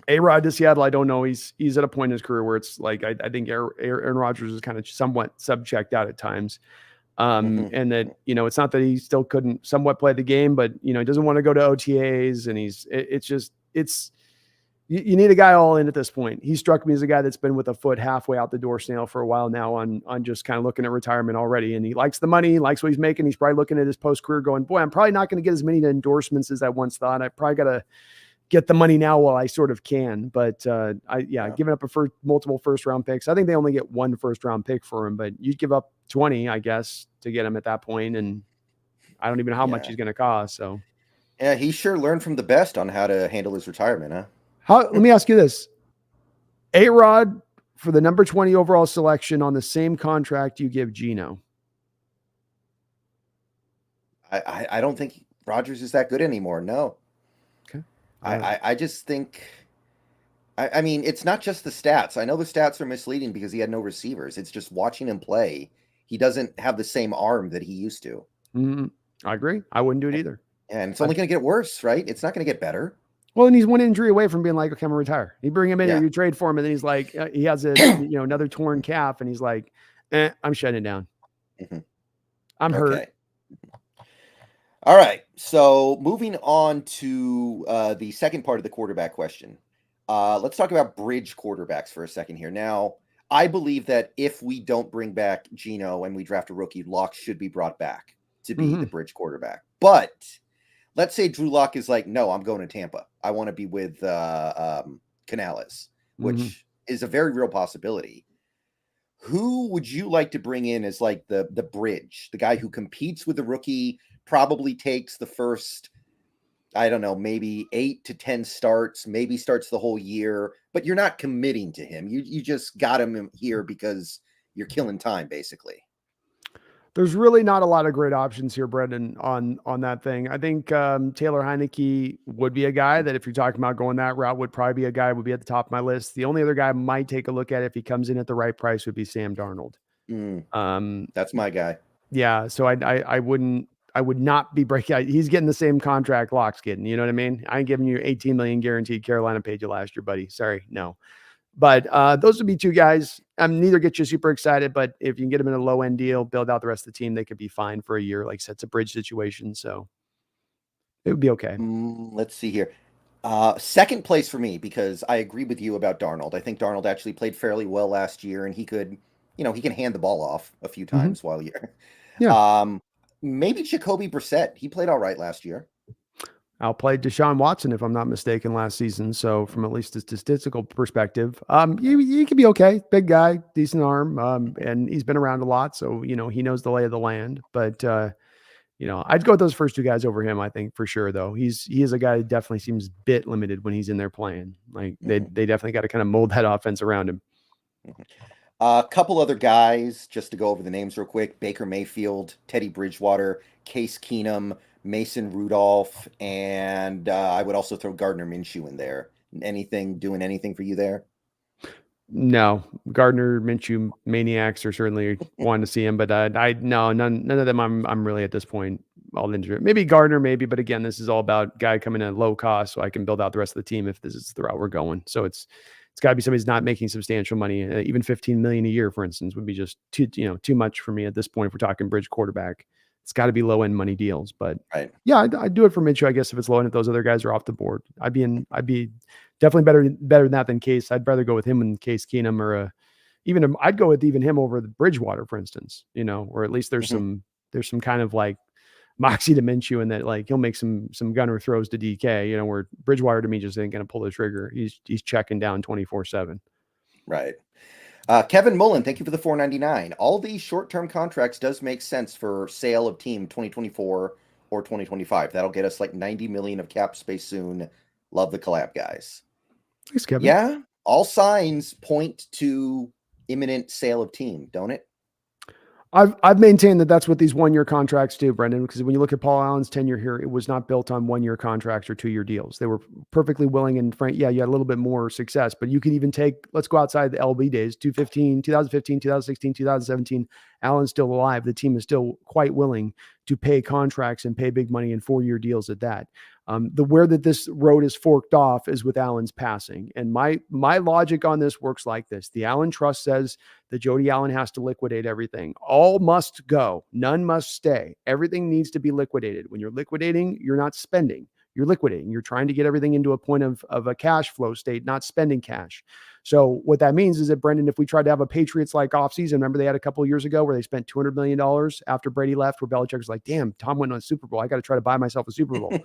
A-Rod to Seattle, I don't know. He's at a point in his career where it's like I think Aaron Rodgers is kind of somewhat sub-checked out at times. And that, you know, it's not that he still couldn't somewhat play the game, but, you know, he doesn't want to go to OTAs, and you need a guy all in at this point. He struck me as a guy that's been with a foot halfway out the door snail for a while now on just kind of looking at retirement already. And he likes the money, he likes what he's making. He's probably looking at his post-career going, boy, I'm probably not going to get as many endorsements as I once thought. I probably got to get the money now while I sort of can. But giving up multiple first-round picks. I think they only get 1 first-round pick for him, but you'd give up 20, I guess, to get him at that point. And I don't even know how much he's going to cost. So yeah, he sure learned from the best on how to handle his retirement, huh? Let me ask you this. A-Rod for the number 20 overall selection on the same contract you give Geno. I don't think Rodgers is that good anymore. No. Okay. I just think, I mean, it's not just the stats. I know the stats are misleading because he had no receivers. It's just watching him play. He doesn't have the same arm that he used to. Mm-hmm. I agree. I wouldn't do it either. And it's only going to get worse, right? It's not going to get better. Well, and he's 1 injury away from being like, okay, I'm gonna retire. You bring him in, or you trade for him, and then he's like, he has another torn calf, and he's like, I'm shutting it down. Mm-hmm. I'm hurt. All right. So moving on to the second part of the quarterback question. Let's talk about bridge quarterbacks for a second here. Now, I believe that if we don't bring back Geno and we draft a rookie, Locke should be brought back to be the bridge quarterback. But let's say Drew Lock is like, no, I'm going to Tampa. I want to be with Canales, which is a very real possibility. Who would you like to bring in as like the bridge, the guy who competes with the rookie, probably takes the first, I don't know, maybe 8 to 10 starts, maybe starts the whole year, but you're not committing to him. You just got him here because you're killing time, basically. There's really not a lot of great options here, Brendan, on that thing. I think Taylor Heineke would be a guy that, if you're talking about going that route, would probably be a guy would be at the top of my list. The only other guy I might take a look at if he comes in at the right price would be Sam Darnold. That's my guy. Yeah, so I would not be breaking out. He's getting the same contract Locke's getting. You know what I mean? I ain't giving you 18 million guaranteed. Carolina paid you last year, buddy. Sorry, no. But those would be 2 guys. Neither get you super excited, but if you can get them in a low end deal, build out the rest of the team, they could be fine for a year. Like I said, it's a bridge situation, so it would be okay. Let's see here. Second place for me, because I agree with you about Darnold. I think Darnold actually played fairly well last year, and he could, he can hand the ball off a few times while you're. Yeah. Maybe Jacoby Brissett. He played all right last year. Outplayed Deshaun Watson, if I'm not mistaken, last season. So from at least a statistical perspective, you could be okay. Big guy, decent arm, and he's been around a lot, so he knows the lay of the land. But I'd go with those first 2 guys over him. I think for sure, though. He is a guy that definitely seems a bit limited when he's in there playing. Like they definitely got to kind of mold that offense around him. A couple other guys, just to go over the names real quick: Baker Mayfield, Teddy Bridgewater, Case Keenum, Mason Rudolph, and I would also throw Gardner Minshew in there. Doing anything for you there? No, Gardner Minshew maniacs are certainly wanting to see him, but no, none of them. I'm really at this point all into it. Maybe Gardner, maybe, but again, this is all about guy coming in at low cost, so I can build out the rest of the team if this is the route we're going. So it's got to be somebody who's not making substantial money. Even 15 million a year, for instance, would be just too much for me at this point. If we're talking bridge quarterback, it's got to be low end money deals. But Right. yeah, I'd do it for Minshew, I guess, if it's low end. If those other guys are off the board, I'd be definitely better than that than Case. I'd rather go with him than Case Keenum or I'd go with even him over the Bridgewater, for instance. Or at least there's some kind of like moxie to Minshew in that, like, he'll make some gunner throws to DK. Where Bridgewater to me just ain't going to pull the trigger. He's checking down 24/7. Right. Kevin Mullen, thank you for the $4.99. All these short-term contracts does make sense for sale of team 2024 or 2025. That'll get us like 90 million of cap space soon. Love the collab, guys. Thanks, Kevin. Yeah, all signs point to imminent sale of team, don't it? I've maintained that that's what these 1-year contracts do, Brendan, because when you look at Paul Allen's tenure here, it was not built on 1-year contracts or 2-year deals. They were perfectly willing and frank. Yeah, you had a little bit more success, but you could even let's go outside the LB days, 2015, 2016, 2017. Allen's still alive. The team is still quite willing to pay contracts and pay big money in 4-year deals at that. Where that this road is forked off is with Allen's passing. And my logic on this works like this. The Allen Trust says that Jody Allen has to liquidate everything. All must go. None must stay. Everything needs to be liquidated. When you're liquidating, you're not spending. You're liquidating. You're trying to get everything into a point of a cash flow state, not spending cash. So what that means is that, Brendan, if we tried to have a Patriots-like offseason, remember they had a couple of years ago where they spent $200 million after Brady left, where Belichick was like, damn, Tom went on a Super Bowl. I got to try to buy myself a Super Bowl.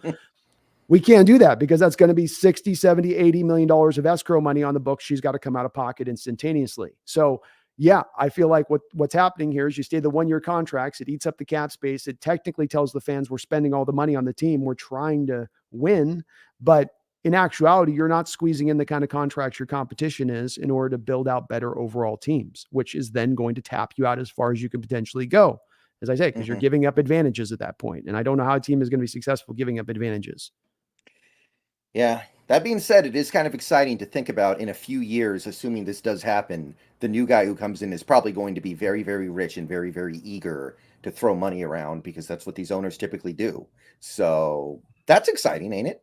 We can't do that because that's going to be 60, 70, $80 million of escrow money on the books. She's got to come out of pocket instantaneously. So yeah, I feel like what's happening here is you stay the 1-year contracts. It eats up the cap space. It technically tells the fans we're spending all the money on the team. We're trying to win, but in actuality, you're not squeezing in the kind of contracts your competition is in order to build out better overall teams, which is then going to tap you out as far as you could potentially go. As I say, because you're giving up advantages at that point. And I don't know how a team is going to be successful giving up advantages. Yeah. That being said, it is kind of exciting to think about in a few years, assuming this does happen, the new guy who comes in is probably going to be very, very rich and very, very eager to throw money around because that's what these owners typically do. So that's exciting, ain't it?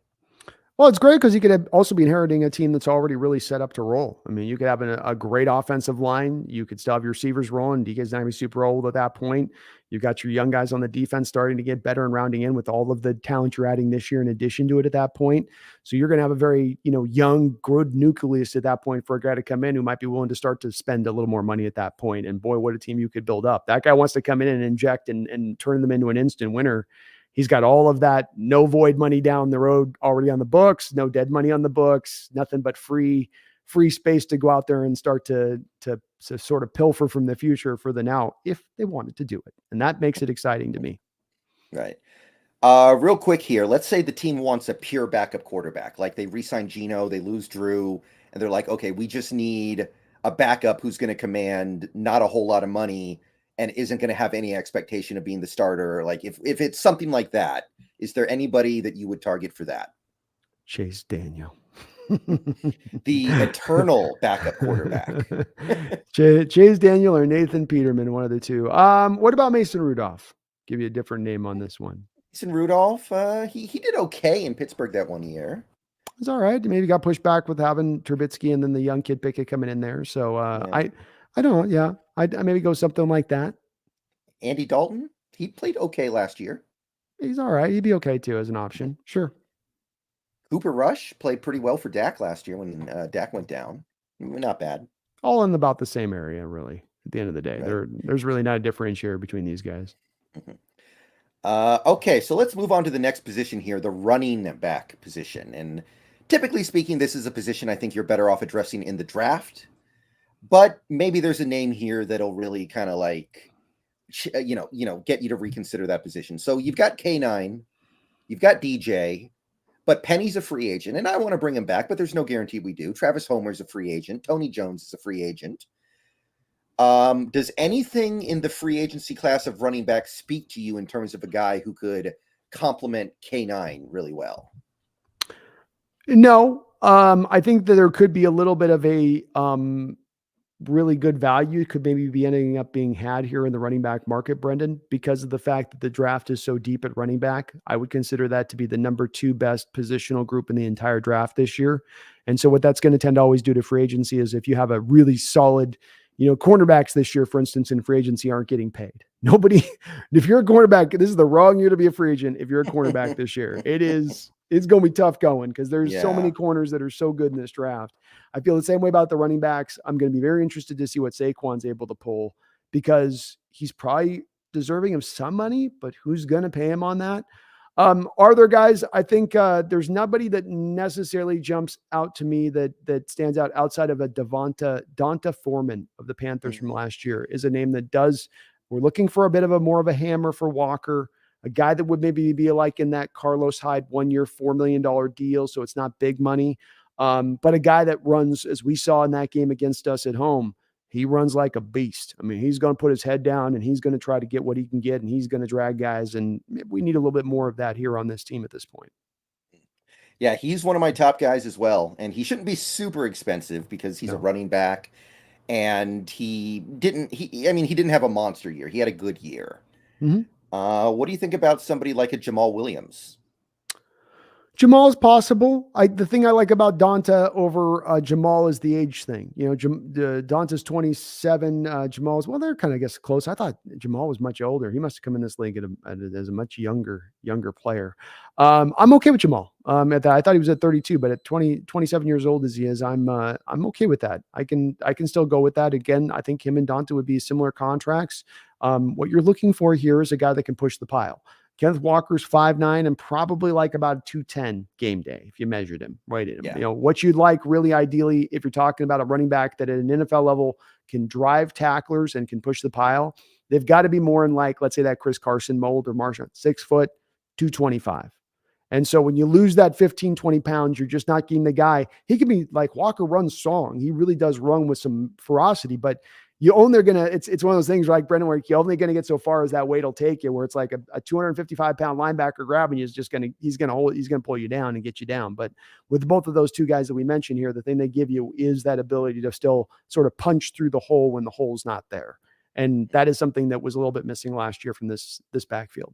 Well, it's great because you could also be inheriting a team that's already really set up to roll. I mean, you could have a great offensive line. You could still have your receivers rolling. DK's not going to be super old at that point. You've got your young guys on the defense starting to get better and rounding in with all of the talent you're adding this year in addition to it at that point. So you're going to have a very, young, good nucleus at that point for a guy to come in who might be willing to start to spend a little more money at that point. And boy, what a team you could build up. That guy wants to come in and inject and turn them into an instant winner. He's got all of that no void money down the road already on the books, no dead money on the books, nothing but free space to go out there and start to sort of pilfer from the future for the now if they wanted to do it. And that makes it exciting to me. Right. Real quick here. Let's say the team wants a pure backup quarterback. Like they re-sign Geno, they lose Drew, and they're like, okay, we just need a backup who's going to command not a whole lot of money and isn't going to have any expectation of being the starter. Like if it's something like that, is there anybody that you would target for that? Chase Daniel. The eternal backup quarterback. Chase Daniel or Nathan Peterman, one of the two. What about Mason Rudolph? Give you a different name on this one. Mason Rudolph, he did okay in Pittsburgh that one year. It's all right. Maybe got pushed back with having Trubisky and then the young kid Pickett coming in there. So yeah. I don't. Yeah, I maybe go something like that. Andy Dalton, he played okay last year. He's all right. He'd be okay too as an option. Sure. Cooper Rush played pretty well for Dak last year when Dak went down. Not bad. All in about the same area, really. At the end of the day, right. There's really not a differentiator between these guys. Okay, so let's move on to the next position here, the running back position. And typically speaking, this is a position I think you're better off addressing in the draft. But maybe there's a name here that'll really kind of like, get you to reconsider that position. So you've got K9, you've got DJ, but Penny's a free agent, and I want to bring him back, but there's no guarantee we do. Travis Homer's a free agent. Tony Jones is a free agent. Does anything in the free agency class of running back speak to you in terms of a guy who could complement K9 really well? No. I think that there could be a little bit of a really good value could maybe be ending up being had here in the running back market, Brendan, because of the fact that the draft is so deep at running back. I would consider that to be the number 2 best positional group in the entire draft this year. And so what that's going to tend to always do to free agency is if you have a really solid, cornerbacks this year, for instance, in free agency aren't getting paid. Nobody, if you're a cornerback, this is the wrong year to be a free agent. If you're a cornerback this year, it's going to be tough going because there's so many corners that are so good in this draft. I feel the same way about the running backs. I'm going to be very interested to see what Saquon's able to pull because he's probably deserving of some money, but who's going to pay him on that? Are there guys? I think there's nobody that necessarily jumps out to me that stands out outside of a Donta Foreman of the Panthers from last year is a name that does. We're looking for a bit of more of a hammer for Walker, a guy that would maybe be like in that Carlos Hyde 1 year, $4 million deal. So it's not big money. But a guy that runs, as we saw in that game against us at home, he runs like a beast. I mean, he's going to put his head down and he's going to try to get what he can get and he's going to drag guys. And we need a little bit more of that here on this team at this point. Yeah, he's one of my top guys as well. And he shouldn't be super expensive because he's a running back. And he didn't have a monster year. He had a good year. Mm-hmm. What do you think about somebody like a Jamal Williams? Jamal is possible. The thing I like about Donta over Jamal is the age thing. Donta's 27. Jamal's, well, they're kind of, I guess, close. I thought Jamal was much older. He must have come in this league as a much younger player. I'm okay with Jamal. At that, I thought he was at 32, but at 27 years old as he is, I'm okay with that. I can still go with that. Again, I think him and Donta would be similar contracts. What you're looking for here is a guy that can push the pile. Kenneth Walker's 5'9" and probably like about 210 game day if you measured him, right at him. Yeah. What you'd like really ideally if you're talking about a running back that at an NFL level can drive tacklers and can push the pile, they've got to be more in like, let's say that Chris Carson mold or Marshawn, 6 foot, 225. And so when you lose that 15, 20 pounds, you're just not getting the guy. He can be like Walker runs strong. He really does run with some ferocity, but you only gonna, it's one of those things like Brendan, where you're only going to get so far as that weight will take you, where it's like a 255-pound linebacker grabbing you is just he's going to pull you down and get you down. But with both of those two guys that we mentioned here, the thing they give you is that ability to still sort of punch through the hole when the hole's not there. And that is something that was a little bit missing last year from this backfield.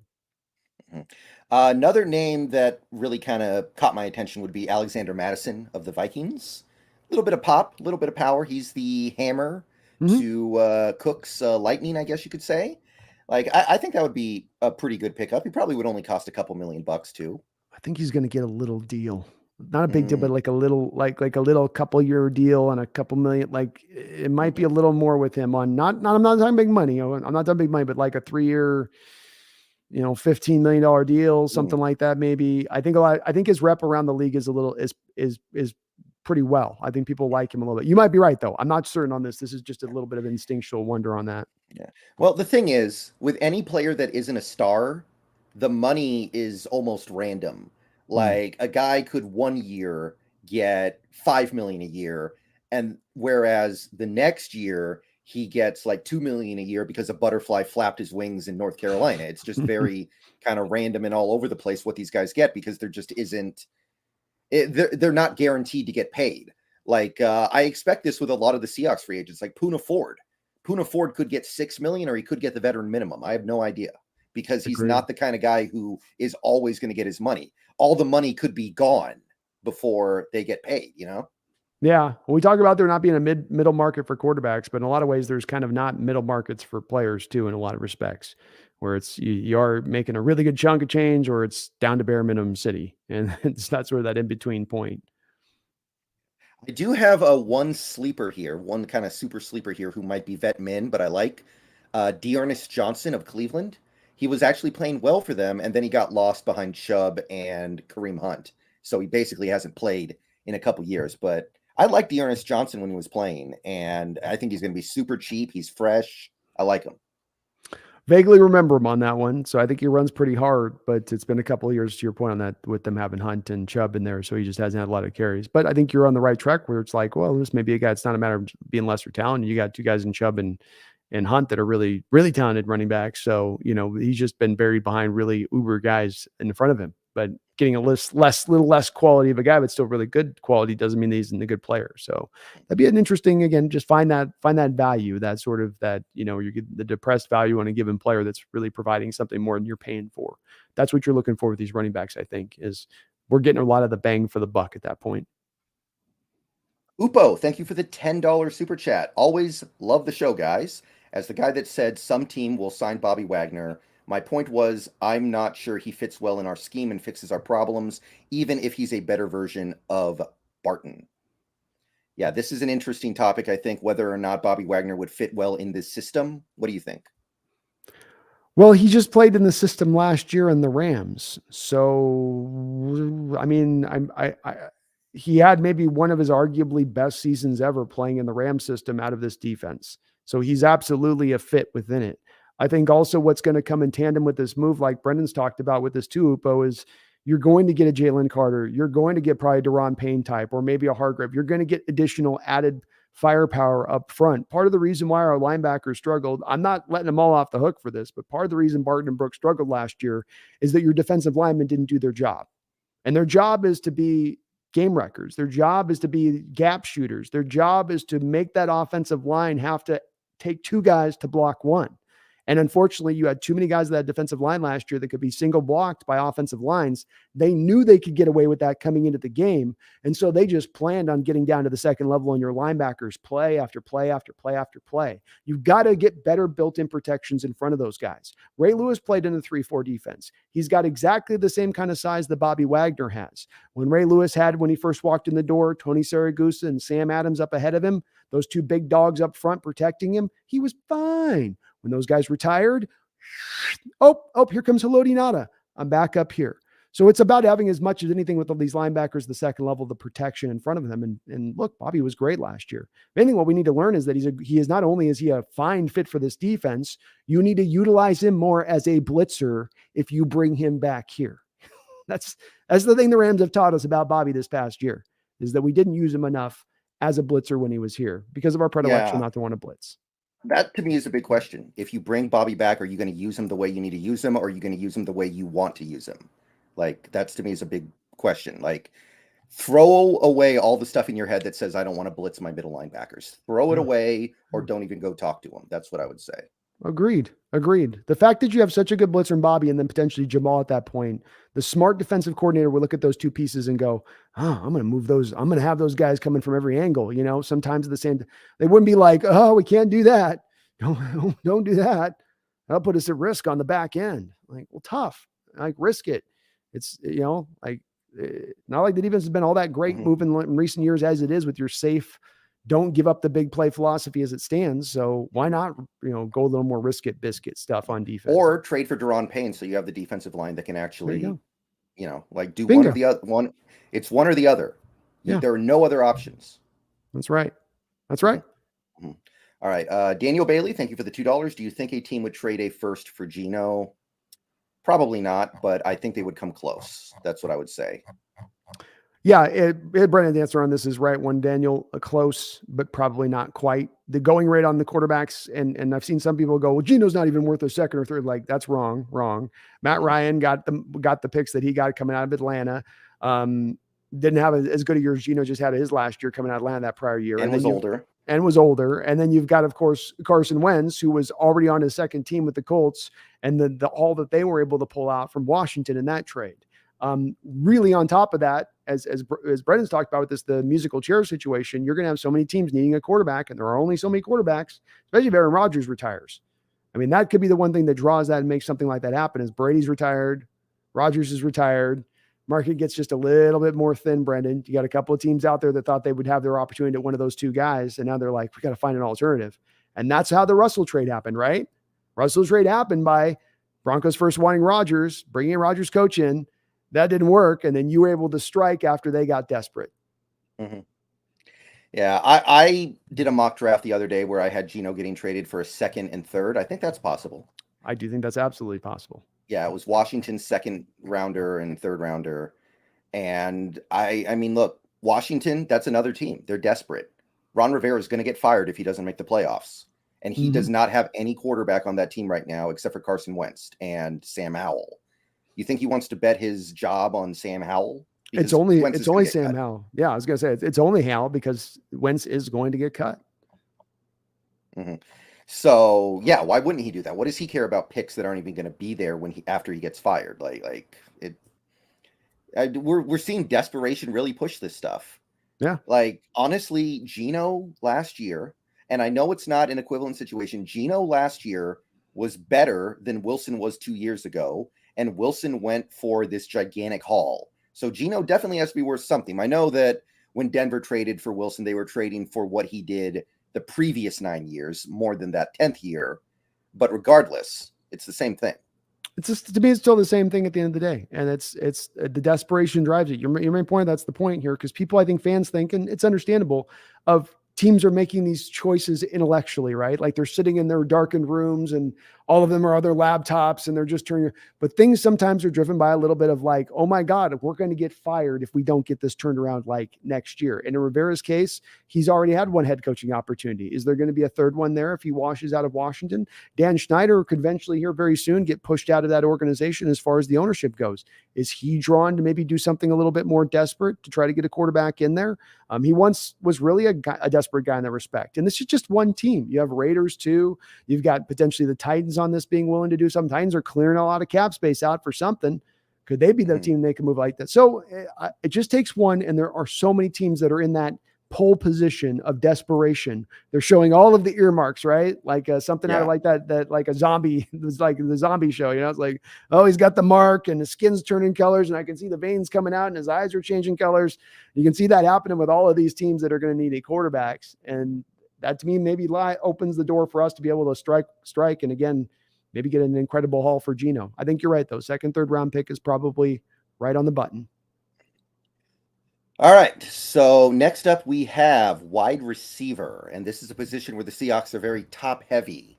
Another name that really kind of caught my attention would be Alexander Madison of the Vikings. A little bit of pop, a little bit of power. He's the hammer to Cook's lightning, I guess you could say. Like, I think that would be a pretty good pickup. He probably would only cost a couple $1 million too. I think he's going to get a little deal, not a big deal, but like a little, like a little couple year deal and a couple million. Like it might be a little more with him on not. I'm not talking big money. I'm not talking big money, but like a 3-year, $15 million deal, something like that. Maybe I think his rep around the league is pretty well. I think people like him a little bit. You might be right though. I'm not certain on this. This is just a little bit of instinctual wonder on that. Yeah. Well, the thing is, with any player that isn't a star, the money is almost random. Like a guy could 1 year get $5 million a year, and whereas the next year he gets like $2 million a year because a butterfly flapped his wings in North Carolina. It's just very kind of random and all over the place what these guys get because there just isn't. They're not guaranteed to get paid. Like I expect this with a lot of the Seahawks free agents, like Poona Ford. Poona Ford could get $6 million or he could get the veteran minimum. I have no idea because he's not the kind of guy who is always going to get his money. All the money could be gone before they get paid, Yeah. We talk about there not being a middle market for quarterbacks, but in a lot of ways, there's kind of not middle markets for players too, in a lot of respects, where it's, you are making a really good chunk of change or it's down to bare minimum city. And it's not sort of that in between point. I do have one sleeper here, one kind of super sleeper here who might be vet min, but I like Dearness Johnson of Cleveland. He was actually playing well for them, and then he got lost behind Chubb and Kareem Hunt. So he basically hasn't played in a couple years. But I like Dearness Johnson when he was playing, and I think he's going to be super cheap. He's fresh. I like him. Vaguely remember him on that one. So I think he runs pretty hard, but it's been a couple of years to your point on that with them having Hunt and Chubb in there. So he just hasn't had a lot of carries. But I think you're on the right track where it's like, well, this may be a guy. It's not a matter of being lesser talented. You got two guys in Chubb and Hunt that are really, really talented running backs. So, he's just been buried behind really uber guys in front of him. but getting a little less quality of a guy, but still really good quality doesn't mean that he's a good player. So that'd be an interesting, again, just find that value, that sort of that, you get the depressed value on a given player that's really providing something more than you're paying for. That's what you're looking for with these running backs, I think, is we're getting a lot of the bang for the buck at that point. Upo, thank you for the $10 super chat. Always love the show, guys. As the guy that said some team will sign Bobby Wagner, my point was I'm not sure he fits well in our scheme and fixes our problems, even if he's a better version of Barton. Yeah, this is an interesting topic, I think, whether or not Bobby Wagner would fit well in this system. What do you think? Well, he just played in the system last year in the Rams. So, I mean, he had maybe one of his arguably best seasons ever playing in the Rams system out of this defense. So he's absolutely a fit within it. I think also what's going to come in tandem with this move, like Brendan's talked about with this too, Upo, is you're going to get a Jalen Carter. You're going to get probably Daron Payne type, or maybe a Hargrave. You're going to get additional added firepower up front. Part of the reason why our linebackers struggled, I'm not letting them all off the hook for this, but part of the reason Barton and Brooks struggled last year is that your defensive linemen didn't do their job. And their job is to be game wreckers. Their job is to be gap shooters. Their job is to make that offensive line have to take two guys to block one. And unfortunately, you had too many guys on that defensive line last year that could be single blocked by offensive lines. They knew they could get away with that coming into the game. And so they just planned on getting down to the second level on your linebackers, play after play after play after play. You've got to get better built-in protections in front of those guys. Ray Lewis played in a 3-4 defense. He's got exactly the same kind of size that Bobby Wagner has. When Ray Lewis had, when he first walked in the door, Tony Siragusa and Sam Adams up ahead of him, those two big dogs up front protecting him, he was fine. When those guys retired, here comes Haloti Ngata. I'm back up here. So it's about having as much as anything with all these linebackers, the second level, the protection in front of them. And look, Bobby was great last year. If anything, what we need to learn is that he is not only is he a fine fit for this defense, you need to utilize him more as a blitzer if you bring him back here. That's the thing the Rams have taught us about Bobby this past year, is that we didn't use him enough as a blitzer when he was here because of our predilection not to want to blitz. That to me is a big question. If you bring Bobby back, are you going to use him the way you need to use him, or are you going to use him the way you want to use him? Like, that's to me is a big question. Like, throw away all the stuff in your head that says, I don't want to blitz my middle linebackers. Throw it away, or don't even go talk to him. That's what I would say. Agreed. The fact that you have such a good blitzer in Bobby and then potentially Jamal at that point, the smart defensive coordinator will look at those two pieces and go, I'm going to move those. I'm going to have those guys coming from every angle, sometimes at the same. They wouldn't be like, we can't do that. Don't do that. That'll put us at risk on the back end. Like, well, tough. Like, risk it. It's, not like the defense has been all that great moving in recent years as it is with your safe, don't give up the big play philosophy as it stands. So why not, go a little more risk it biscuit stuff on defense, or trade for Daron Payne. So you have the defensive line that can actually, do Bingo. one or the other one. It's one or the other. Yeah. There are no other options. That's right. Mm-hmm. All right. Daniel Bailey, thank you for the $2. Do you think a team would trade a first for Geno? Probably not, but I think they would come close. That's what I would say. Yeah, Brennan's answer on this is right one, Daniel. Close, but probably not quite. The going rate on the quarterbacks, and I've seen some people go, well, Geno's not even worth a second or third. Like, that's wrong. Matt Ryan got the picks that he got coming out of Atlanta. Didn't have as good a year as Geno just had his last year coming out of Atlanta that prior year. And was older. And then you've got, of course, Carson Wentz, who was already on his second team with the Colts, and the all that they were able to pull out from Washington in that trade. Really on top of that, as Brendan's talked about with this, the musical chair situation, you're going to have so many teams needing a quarterback, and there are only so many quarterbacks, especially if Aaron Rodgers retires. I mean, that could be the one thing that draws that and makes something like that happen is Brady's retired, Rodgers is retired, market gets just a little bit more thin, Brendan. You got a couple of teams out there that thought they would have their opportunity at one of those two guys, and now they're like, we got to find an alternative. And that's how the Russell trade happened, right? Russell trade happened by Broncos first wanting Rodgers, bringing in Rodgers coach in. That didn't work. And then you were able to strike after they got desperate. Mm-hmm. Yeah. I did a mock draft the other day where I had Geno getting traded for a second and third. I think that's possible. I do think that's absolutely possible. Yeah. It was Washington's second rounder and third rounder. And I mean, look, Washington, that's another team. They're desperate. Ron Rivera is going to get fired if he doesn't make the playoffs. And he does not have any quarterback on that team right now, except for Carson Wentz and Sam Howell. You think he wants to bet his job on Sam Howell? It's Because only Wentz is it's gonna only get Sam cut. Howell. Yeah, I was gonna say it's only Howell because Wentz is going to get cut. Mhm. So yeah, why wouldn't he do that? What does he care about picks that aren't even going to be there when after he gets fired? Like it. We're seeing desperation really push this stuff. Yeah. Like honestly, Geno last year, and I know it's not an equivalent situation. Geno last year was better than Wilson was 2 years ago, and Wilson went for this gigantic haul. So Geno definitely has to be worth something. I know that when Denver traded for Wilson, they were trading for what he did the previous 9 years, more than that 10th year. But regardless, it's the same thing. It's just, to me, it's still the same thing at the end of the day. And it's the desperation drives it. Your main point, that's the point here. Cause people, I think fans think, and it's understandable, of teams are making these choices intellectually, right? Like they're sitting in their darkened rooms and all of them are other laptops and they're just turning, but things sometimes are driven by a little bit of like, oh my God, we're going to get fired if we don't get this turned around like next year. And in Rivera's case, he's already had one head coaching opportunity. Is there going to be a third one there if he washes out of Washington? Dan Schneider could eventually here very soon get pushed out of that organization as far as the ownership goes. Is he drawn to maybe do something a little bit more desperate to try to get a quarterback in there? He once was really a desperate guy in that respect. And this is just one team. You have Raiders too. You've got potentially the Titans on this being willing to do something. Titans are clearing a lot of cap space out for something. Could they be the team that can move like that? So it just takes one. And there are so many teams that are in that pole position of desperation. They're showing all of the earmarks, right? Like something out of like that like a zombie, it was like the zombie show, you know, it's like, oh, he's got the mark and his skin's turning colors and I can see the veins coming out and his eyes are changing colors. You can see that happening with all of these teams that are going to need a quarterbacks. And that to me, maybe opens the door for us to be able to strike. And again, maybe get an incredible haul for Geno. I think you're right though. Second, third round pick is probably right on the button. All right. So next up, we have wide receiver, and this is a position where the Seahawks are very top heavy.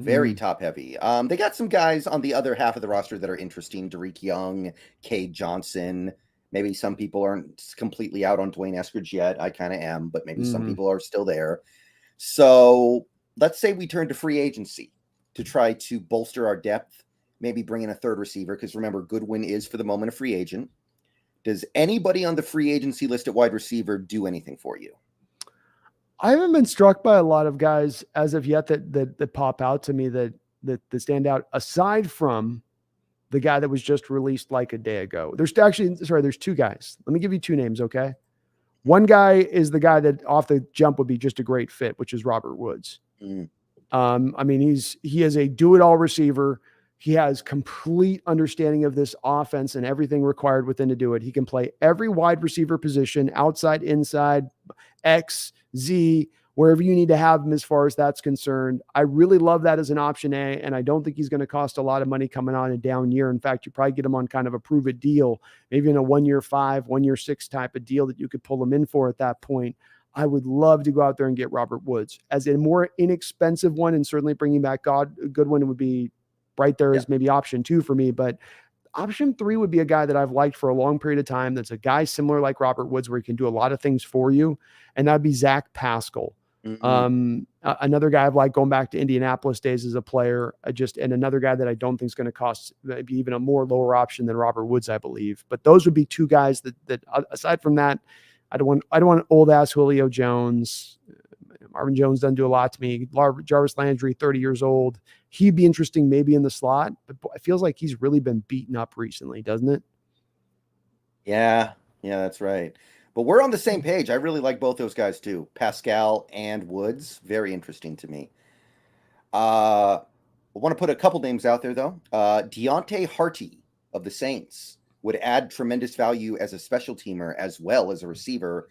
Very top heavy. They got some guys on the other half of the roster that are interesting. Derek Young, Cade Johnson. Maybe some people aren't completely out on Dwayne Eskridge yet. I kind of am, but maybe some people are still there. So let's say we turn to free agency to try to bolster our depth, maybe bring in a third receiver, because remember, Goodwin is for the moment a free agent. Does anybody on the free agency list at wide receiver do anything for you? I haven't been struck by a lot of guys as of yet that pop out to me that stand out, aside from the guy that was just released like a day ago. There's two guys. Let me give you two names, okay? One guy is the guy that off the jump would be just a great fit, which is Robert Woods. I mean, he is a do-it-all receiver. He has complete understanding of this offense and everything required within to do it. He can play every wide receiver position, outside, inside, X, Z, wherever you need to have him as far as that's concerned. I really love that as an option A, and I don't think he's going to cost a lot of money coming on a down year. In fact, you probably get him on kind of a prove-it deal, maybe in a 1 year 5, 1 year 6 type of deal that you could pull him in for at that point. I would love to go out there and get Robert Woods as a more inexpensive one, and certainly bringing back Goodwin would be right there as maybe option 2 for me. But option 3 would be a guy that I've liked for a long period of time. That's a guy similar like Robert Woods, where he can do a lot of things for you. And that'd be Zach Pascal. Another guy I've liked going back to Indianapolis days as a player, and another guy that I don't think is going to cost maybe even a more lower option than Robert Woods, I believe. But those would be two guys that aside from that, I don't want old ass Julio Jones. Marvin Jones doesn't do a lot to me. Jarvis Landry, 30 years old. He'd be interesting maybe in the slot, but it feels like he's really been beaten up recently, doesn't it? Yeah, that's right. But we're on the same page. I really like both those guys too. Pascal and Woods. Very interesting to me. I want to put a couple names out there though. Deontay Harty of the Saints would add tremendous value as a special teamer as well as a receiver.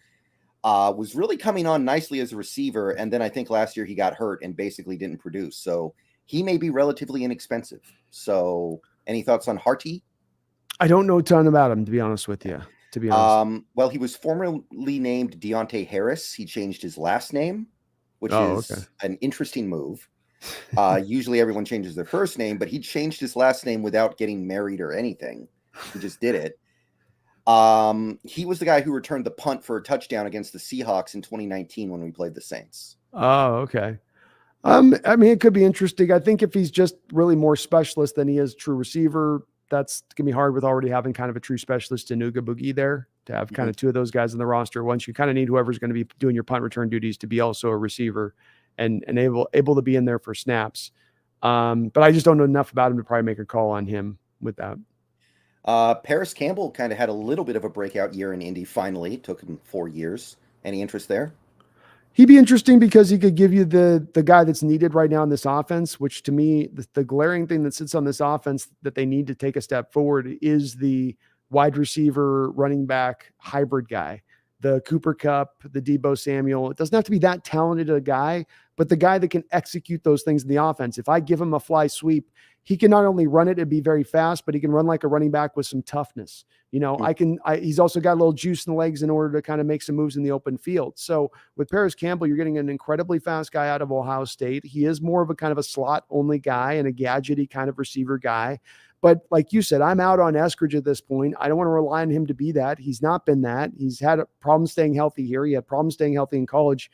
Was really coming on nicely as a receiver, and then I think last year he got hurt and basically didn't produce. So he may be relatively inexpensive. So any thoughts on Harty? I don't know a ton about him, to be honest with you. Well, he was formerly named Deontay Harris. He changed his last name, which is an interesting move. Usually everyone changes their first name, but he changed his last name without getting married or anything. He just did it. He was the guy who returned the punt for a touchdown against the Seahawks in 2019 when we played the Saints. Oh, okay. I mean, it could be interesting. I think if he's just really more specialist than he is true receiver, that's gonna be hard with already having kind of a true specialist in Uga Boogie there to have kind of two of those guys in the roster. Once you kind of need whoever's going to be doing your punt return duties to be also a receiver and able to be in there for snaps. But I just don't know enough about him to probably make a call on him with that. Paris Campbell kind of had a little bit of a breakout year in Indy. Finally, it took him 4 years. Any interest there? He'd be interesting because he could give you the guy that's needed right now in this offense, which to me, the glaring thing that sits on this offense that they need to take a step forward is the wide receiver, running back, hybrid guy, the Cooper Kupp, the Deebo Samuel. It doesn't have to be that talented a guy, but the guy that can execute those things in the offense. If I give him a fly sweep, he can not only run it and be very fast, but he can run like a running back with some toughness. You know, he's also got a little juice in the legs in order to kind of make some moves in the open field. So with Paris Campbell, you're getting an incredibly fast guy out of Ohio State. He is more of a kind of a slot only guy and a gadgety kind of receiver guy. But like you said, I'm out on Eskridge at this point. I don't want to rely on him to be that. He's not been that. He's had a problem staying healthy here. He had problems staying healthy in college.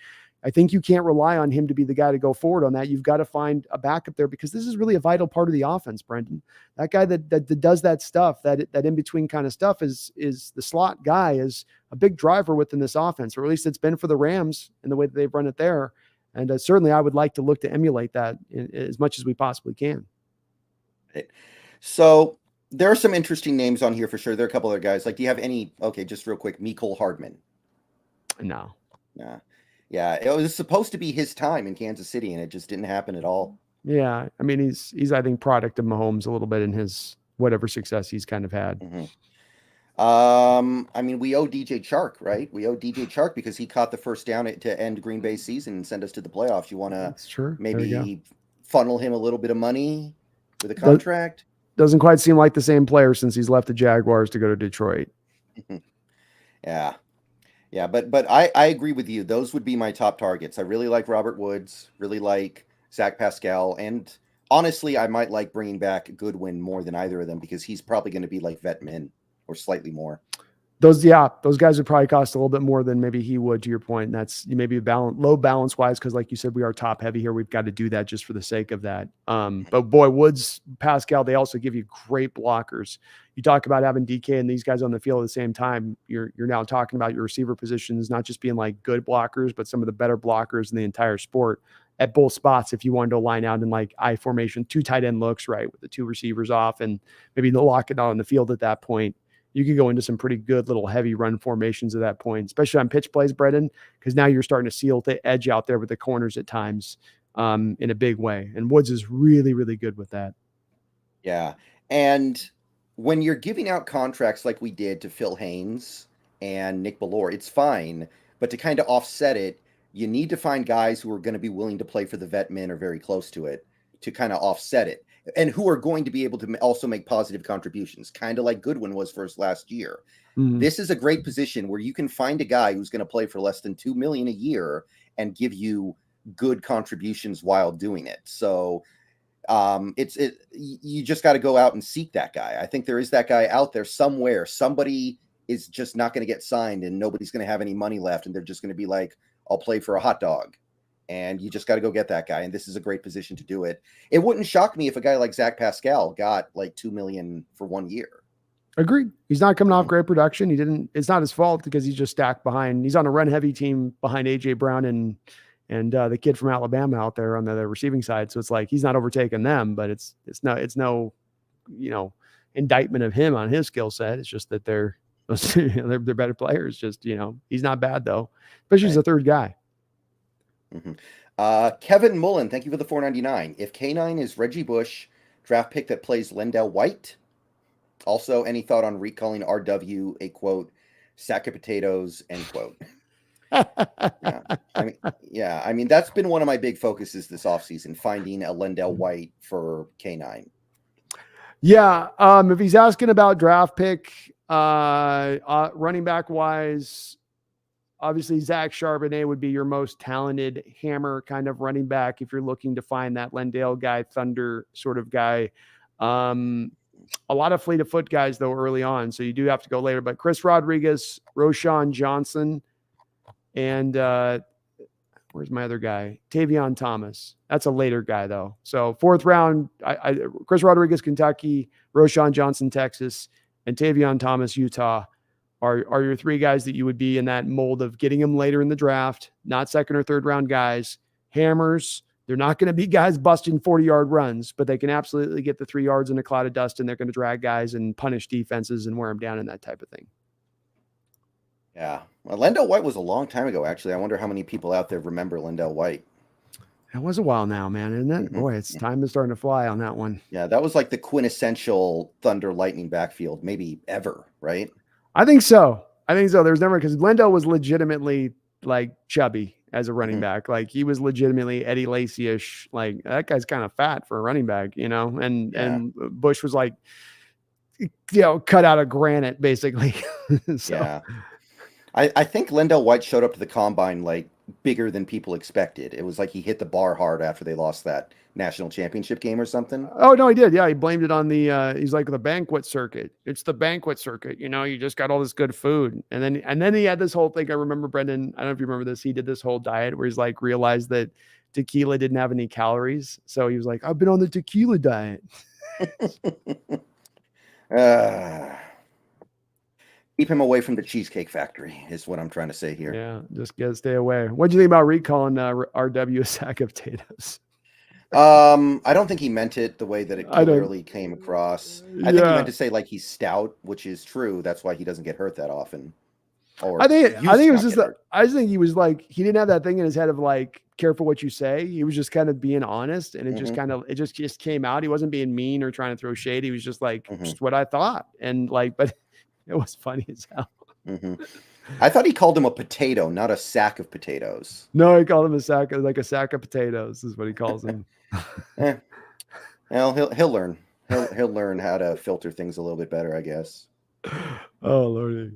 I think you can't rely on him to be the guy to go forward on that. You've got to find a backup there because this is really a vital part of the offense, Brendan. That guy that does that stuff, that in-between kind of stuff is the slot guy, is a big driver within this offense, or at least it's been for the Rams in the way that they've run it there. And certainly I would like to look to emulate that as much as we possibly can. So there are some interesting names on here for sure. There are a couple other guys. Like, do you have any, just real quick, Mecole Hardman? No. Nah. Yeah, it was supposed to be his time in Kansas City, and it just didn't happen at all. Yeah, I mean, he's I think product of Mahomes a little bit in his whatever success he's kind of had. I mean, we owe DJ Chark, right? We owe DJ Chark because he caught the first down to end Green Bay's season and send us to the playoffs. You want to maybe funnel him a little bit of money with a contract? Doesn't quite seem like the same player since he's left the Jaguars to go to Detroit. Yeah, but I agree with you. Those would be my top targets. I really like Robert Woods, really like Zach Pascal, and honestly, I might like bringing back Goodwin more than either of them because he's probably going to be like vet min or slightly more. Those guys would probably cost a little bit more than maybe he would, to your point. And that's maybe low balance wise, because like you said, we are top heavy here. We've got to do that just for the sake of that. But boy, Woods, Pascal, they also give you great blockers. You talk about having DK and these guys on the field at the same time. You're now talking about your receiver positions, not just being like good blockers, but some of the better blockers in the entire sport at both spots. If you wanted to line out in like I formation, 2 tight end looks, right, with the 2 receivers off and maybe lock it out on the field at that point, you could go into some pretty good little heavy run formations at that point, especially on pitch plays, Brendan, because now you're starting to seal the edge out there with the corners at times in a big way. And Woods is really, really good with that. Yeah. And when you're giving out contracts like we did to Phil Haynes and Nick Bellore, it's fine. But to kind of offset it, you need to find guys who are going to be willing to play for the vet min or very close to it to kind of offset it, and who are going to be able to also make positive contributions, kind of like Goodwin was for us last year. This is a great position where you can find a guy who's going to play for less than $2 million a year and give you good contributions while doing it. So you just got to go out and seek that guy. I think there is that guy out there somewhere. Somebody is just not going to get signed and nobody's going to have any money left. And they're just going to be like, I'll play for a hot dog. And you just got to go get that guy. And this is a great position to do it. It wouldn't shock me if a guy like Zach Pascal got like $2 million for 1 year. Agreed. He's not coming off great production. It's not his fault because he's just stacked behind. He's on a run heavy team behind AJ Brown and the kid from Alabama out there on the receiving side. So it's like, he's not overtaking them, but it's no, indictment of him on his skill set. It's just that they're better players. Just, he's not bad though, especially as a third guy. Kevin Mullen, thank you for the $4.99. If K9 is Reggie Bush, draft pick that plays Lendell White. Also, any thought on recalling RW a quote sack of potatoes end quote? I mean that's been one of my big focuses this offseason, finding a Lendell White for K9. Yeah, if he's asking about draft pick, running back wise. Obviously, Zach Charbonnet would be your most talented hammer kind of running back if you're looking to find that Lendale guy, Thunder sort of guy. A lot of fleet of foot guys, though, early on, so you do have to go later. But Chris Rodriguez, Roshan Johnson, and where's my other guy? Tavion Thomas. That's a later guy though. So 4th round, Chris Rodriguez, Kentucky, Roshan Johnson, Texas, and Tavion Thomas, Utah are your 3 guys that you would be in that mold of getting them later in the draft, not 2nd or 3rd round guys, hammers. They're not going to be guys busting 40-yard runs, but they can absolutely get the 3 yards in a cloud of dust, and they're going to drag guys and punish defenses and wear them down and that type of thing. Yeah. Well, Lendell White was a long time ago, actually. I wonder how many people out there remember Lendell White. That was a while now, man, isn't it? Mm-hmm. Boy, it's time is starting to fly on that one. Yeah, that was like the quintessential Thunder Lightning backfield, maybe ever, right? I think so. There's never, because Lendell was legitimately like chubby as a running back. Like he was legitimately Eddie Lacy-ish. Like that guy's kind of fat for a running back, and Bush was like, cut out of granite basically. So. Yeah. I think Lendell White showed up to the combine like bigger than people expected. It was like he hit the bar hard after they lost that national championship game or something. Oh no, he did. Yeah, he blamed it on the he's like the banquet circuit. It's the banquet circuit. You just got all this good food. And then he had this whole thing. I remember Brendan, I don't know if you remember this. He did this whole diet where he's like realized that tequila didn't have any calories. So he was like, I've been on the tequila diet. Keep him away from the Cheesecake Factory is what I'm trying to say here. Yeah, just stay away. What do you think about recalling RW a sack of potatoes? I don't think he meant it the way that it clearly came across. I think he meant to say like he's stout, which is true. That's why he doesn't get hurt that often. Or I think it was just I just think he was like, he didn't have that thing in his head of like, careful what you say. He was just kind of being honest, and it just came out. He wasn't being mean or trying to throw shade. He was just like, just what I thought. And like, but it was funny as hell. I thought he called him a potato, not a sack of potatoes. No, he called him a sack of potatoes is what he calls him. Well, he'll learn. He'll learn how to filter things a little bit better, I guess. Oh Lordy.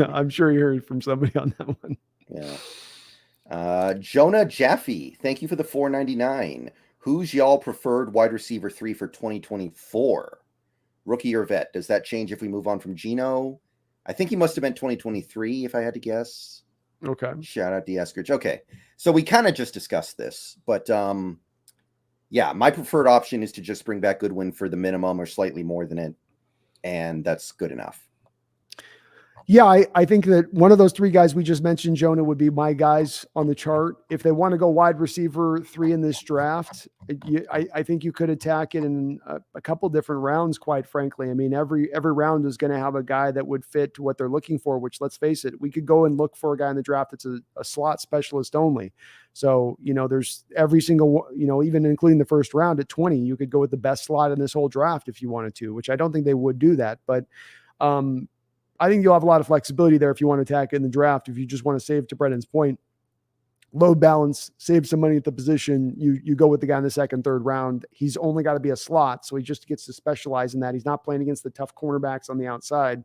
I'm sure you heard from somebody on that one. Yeah. Jonah Jaffe, thank you for the $4.99. Who's y'all preferred wide receiver 3 for 2024? Rookie or vet? Does that change if we move on from Geno? I think he must have been 2023 if I had to guess. Okay. Shout out to Eskridge. Okay. So we kind of just discussed this, but yeah, my preferred option is to just bring back Goodwin for the minimum or slightly more than it. And that's good enough. Yeah, I think that one of those 3 guys we just mentioned, Jonah, would be my guys on the chart. If they want to go wide receiver 3 in this draft, I think you could attack it in a couple different rounds, quite frankly. I mean, every round is going to have a guy that would fit what they're looking for, which, let's face it, we could go and look for a guy in the draft that's a slot specialist only. So, there's every single, even including the first round at 20, you could go with the best slot in this whole draft if you wanted to, which I don't think they would do that. But I think you'll have a lot of flexibility there if you want to attack in the draft. If you just want to save, to Brendan's point, load balance, save some money at the position, you go with the guy in the 2nd, 3rd round. He's only got to be a slot, so he just gets to specialize in that. He's not playing against the tough cornerbacks on the outside.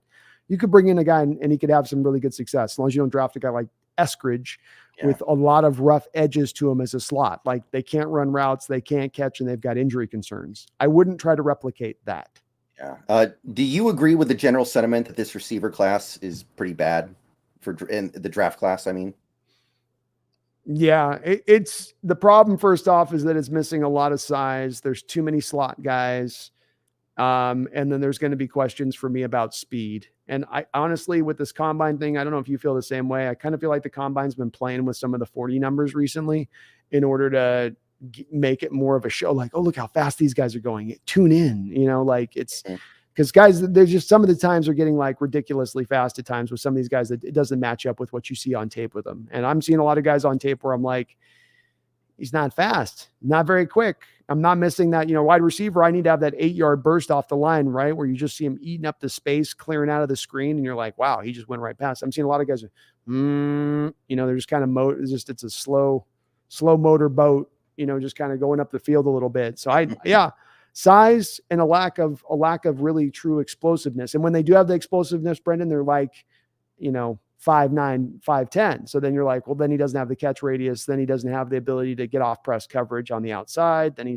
You could bring in a guy and he could have some really good success, as long as you don't draft a guy like Eskridge with a lot of rough edges to him as a slot. Like they can't run routes, they can't catch, and they've got injury concerns. I wouldn't try to replicate that. Yeah. Do you agree with the general sentiment that this receiver class is pretty bad in the draft class? I mean, yeah, it's the problem. First off, is that it's missing a lot of size. There's too many slot guys. And then there's going to be questions for me about speed. And I honestly, with this combine thing, I don't know if you feel the same way. I kind of feel like the combine's been playing with some of the 40 numbers recently in order to make it more of a show. Like, oh, look how fast these guys are going. Tune in, like it's because guys, there's just some of the times are getting like ridiculously fast at times with some of these guys that it doesn't match up with what you see on tape with them. And I'm seeing a lot of guys on tape where I'm like, he's not fast, not very quick. I'm not missing that, wide receiver. I need to have that 8-yard burst off the line, right? Where you just see him eating up the space, clearing out of the screen. And you're like, wow, he just went right past. I'm seeing a lot of guys, they're just kind of it's a slow motor boat, just kind of going up the field a little bit. So size and a lack of really true explosiveness. And when they do have the explosiveness, Brendan, they're like, 5'9", 5'10". So then you're like, well, then he doesn't have the catch radius. Then he doesn't have the ability to get off press coverage on the outside. Then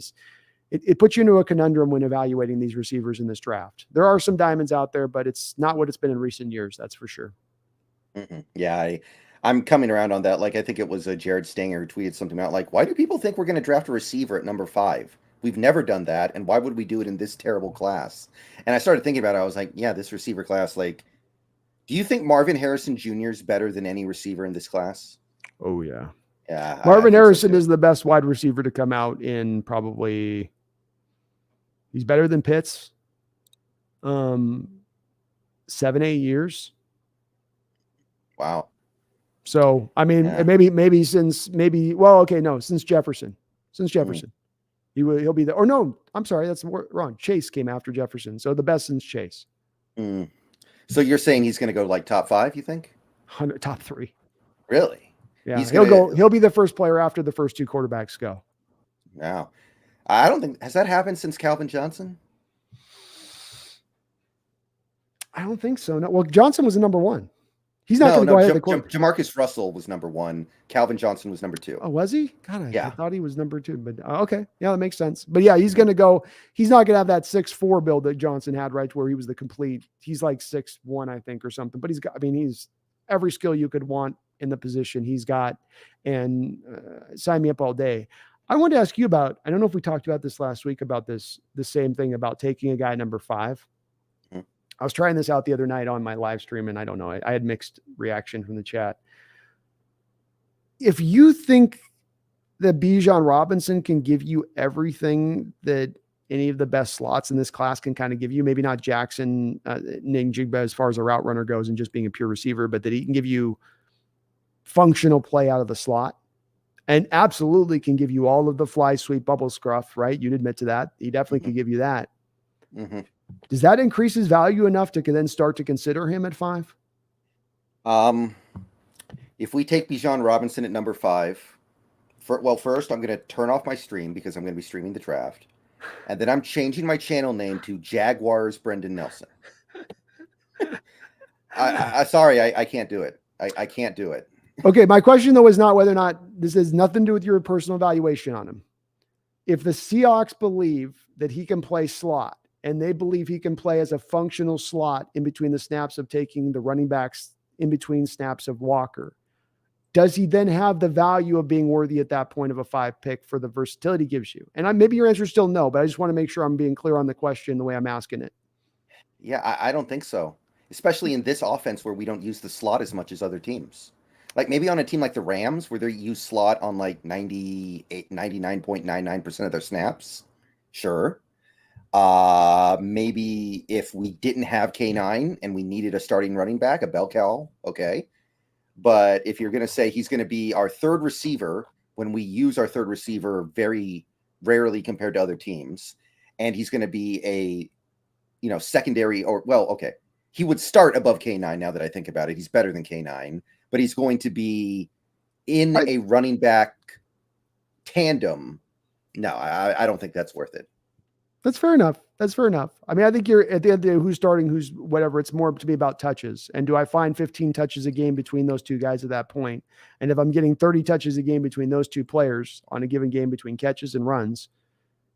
it puts you into a conundrum when evaluating these receivers in this draft. There are some diamonds out there, but it's not what it's been in recent years. That's for sure. Yeah. I'm coming around on that. Like, I think it was Jared Stanger who tweeted something out like, why do people think we're going to draft a receiver at number 5? We've never done that. And why would we do it in this terrible class? And I started thinking about it. I was like, yeah, this receiver class, like, do you think Marvin Harrison Jr. is better than any receiver in this class? Oh, yeah. Yeah. Marvin Harrison is the best wide receiver to come out in probably. He's better than Pitts. 7-8 years. Wow. So, I mean, since Jefferson. He'll be there. Or no, I'm sorry, that's wrong. Chase came after Jefferson. So the best since Chase. So you're saying he's going to go like top 5, you think? Top 3. Really? Yeah. He'll be the first player after the first 2 quarterbacks go. Wow. I don't think, has that happened since Calvin Johnson? I don't think so. No. Well, Johnson was the number 1. He's not going to go ahead of the quarterback. Jamarcus Russell was number 1. Calvin Johnson was number 2. Oh, was he? God, I thought he was number 2. But okay, yeah, that makes sense. But yeah, he's going to go. He's not going to have that 6'4" build that Johnson had, right? Where he was the complete. He's like 6'1", I think, or something. But he's got. I mean, he's every skill you could want in the position he's got. And sign me up all day. I wanted to ask you about. I don't know if we talked about this last week about this. The same thing about taking a guy number 5. I was trying this out the other night on my live stream, and I don't know. I had mixed reaction from the chat. If you think that Bijan Robinson can give you everything that any of the best slots in this class can kind of give you, maybe not Jackson, Njigba as far as a route runner goes and just being a pure receiver, but that he can give you functional play out of the slot and absolutely can give you all of the fly sweep bubble scruff, right? You'd admit to that. He definitely could give you that. Does that increase his value enough to then start to consider him at 5? If we take Bijan Robinson at number 5, first I'm going to turn off my stream because I'm going to be streaming the draft. And then I'm changing my channel name to Jaguars Brendan Nelson. Sorry, I can't do it. I can't do it. Okay, my question though is not whether or not this has nothing to do with your personal evaluation on him. If the Seahawks believe that he can play slot, and they believe he can play as a functional slot in between the snaps of taking the running backs in between snaps of Walker, does he then have the value of being worthy at that point of a 5 pick for the versatility gives you? And maybe your answer is still no, but I just want to make sure I'm being clear on the question the way I'm asking it. Yeah, I don't think so. Especially in this offense where we don't use the slot as much as other teams. Like maybe on a team like the Rams where they use slot on like 99.99% of their snaps. Sure. Maybe if we didn't have K9 and we needed a starting running back, a bell cow, okay. But if you're going to say he's going to be our third receiver when we use our third receiver very rarely compared to other teams, and he's going to be a, secondary he would start above K9 now that I think about it. He's better than K9, but he's going to be in a running back tandem. No, I don't think that's worth it. That's fair enough. I mean, I think you're at the end of the day, who's starting, who's whatever. It's more to be about touches. And do I find 15 touches a game between those two guys at that point? And if I'm getting 30 touches a game between those two players on a given game between catches and runs,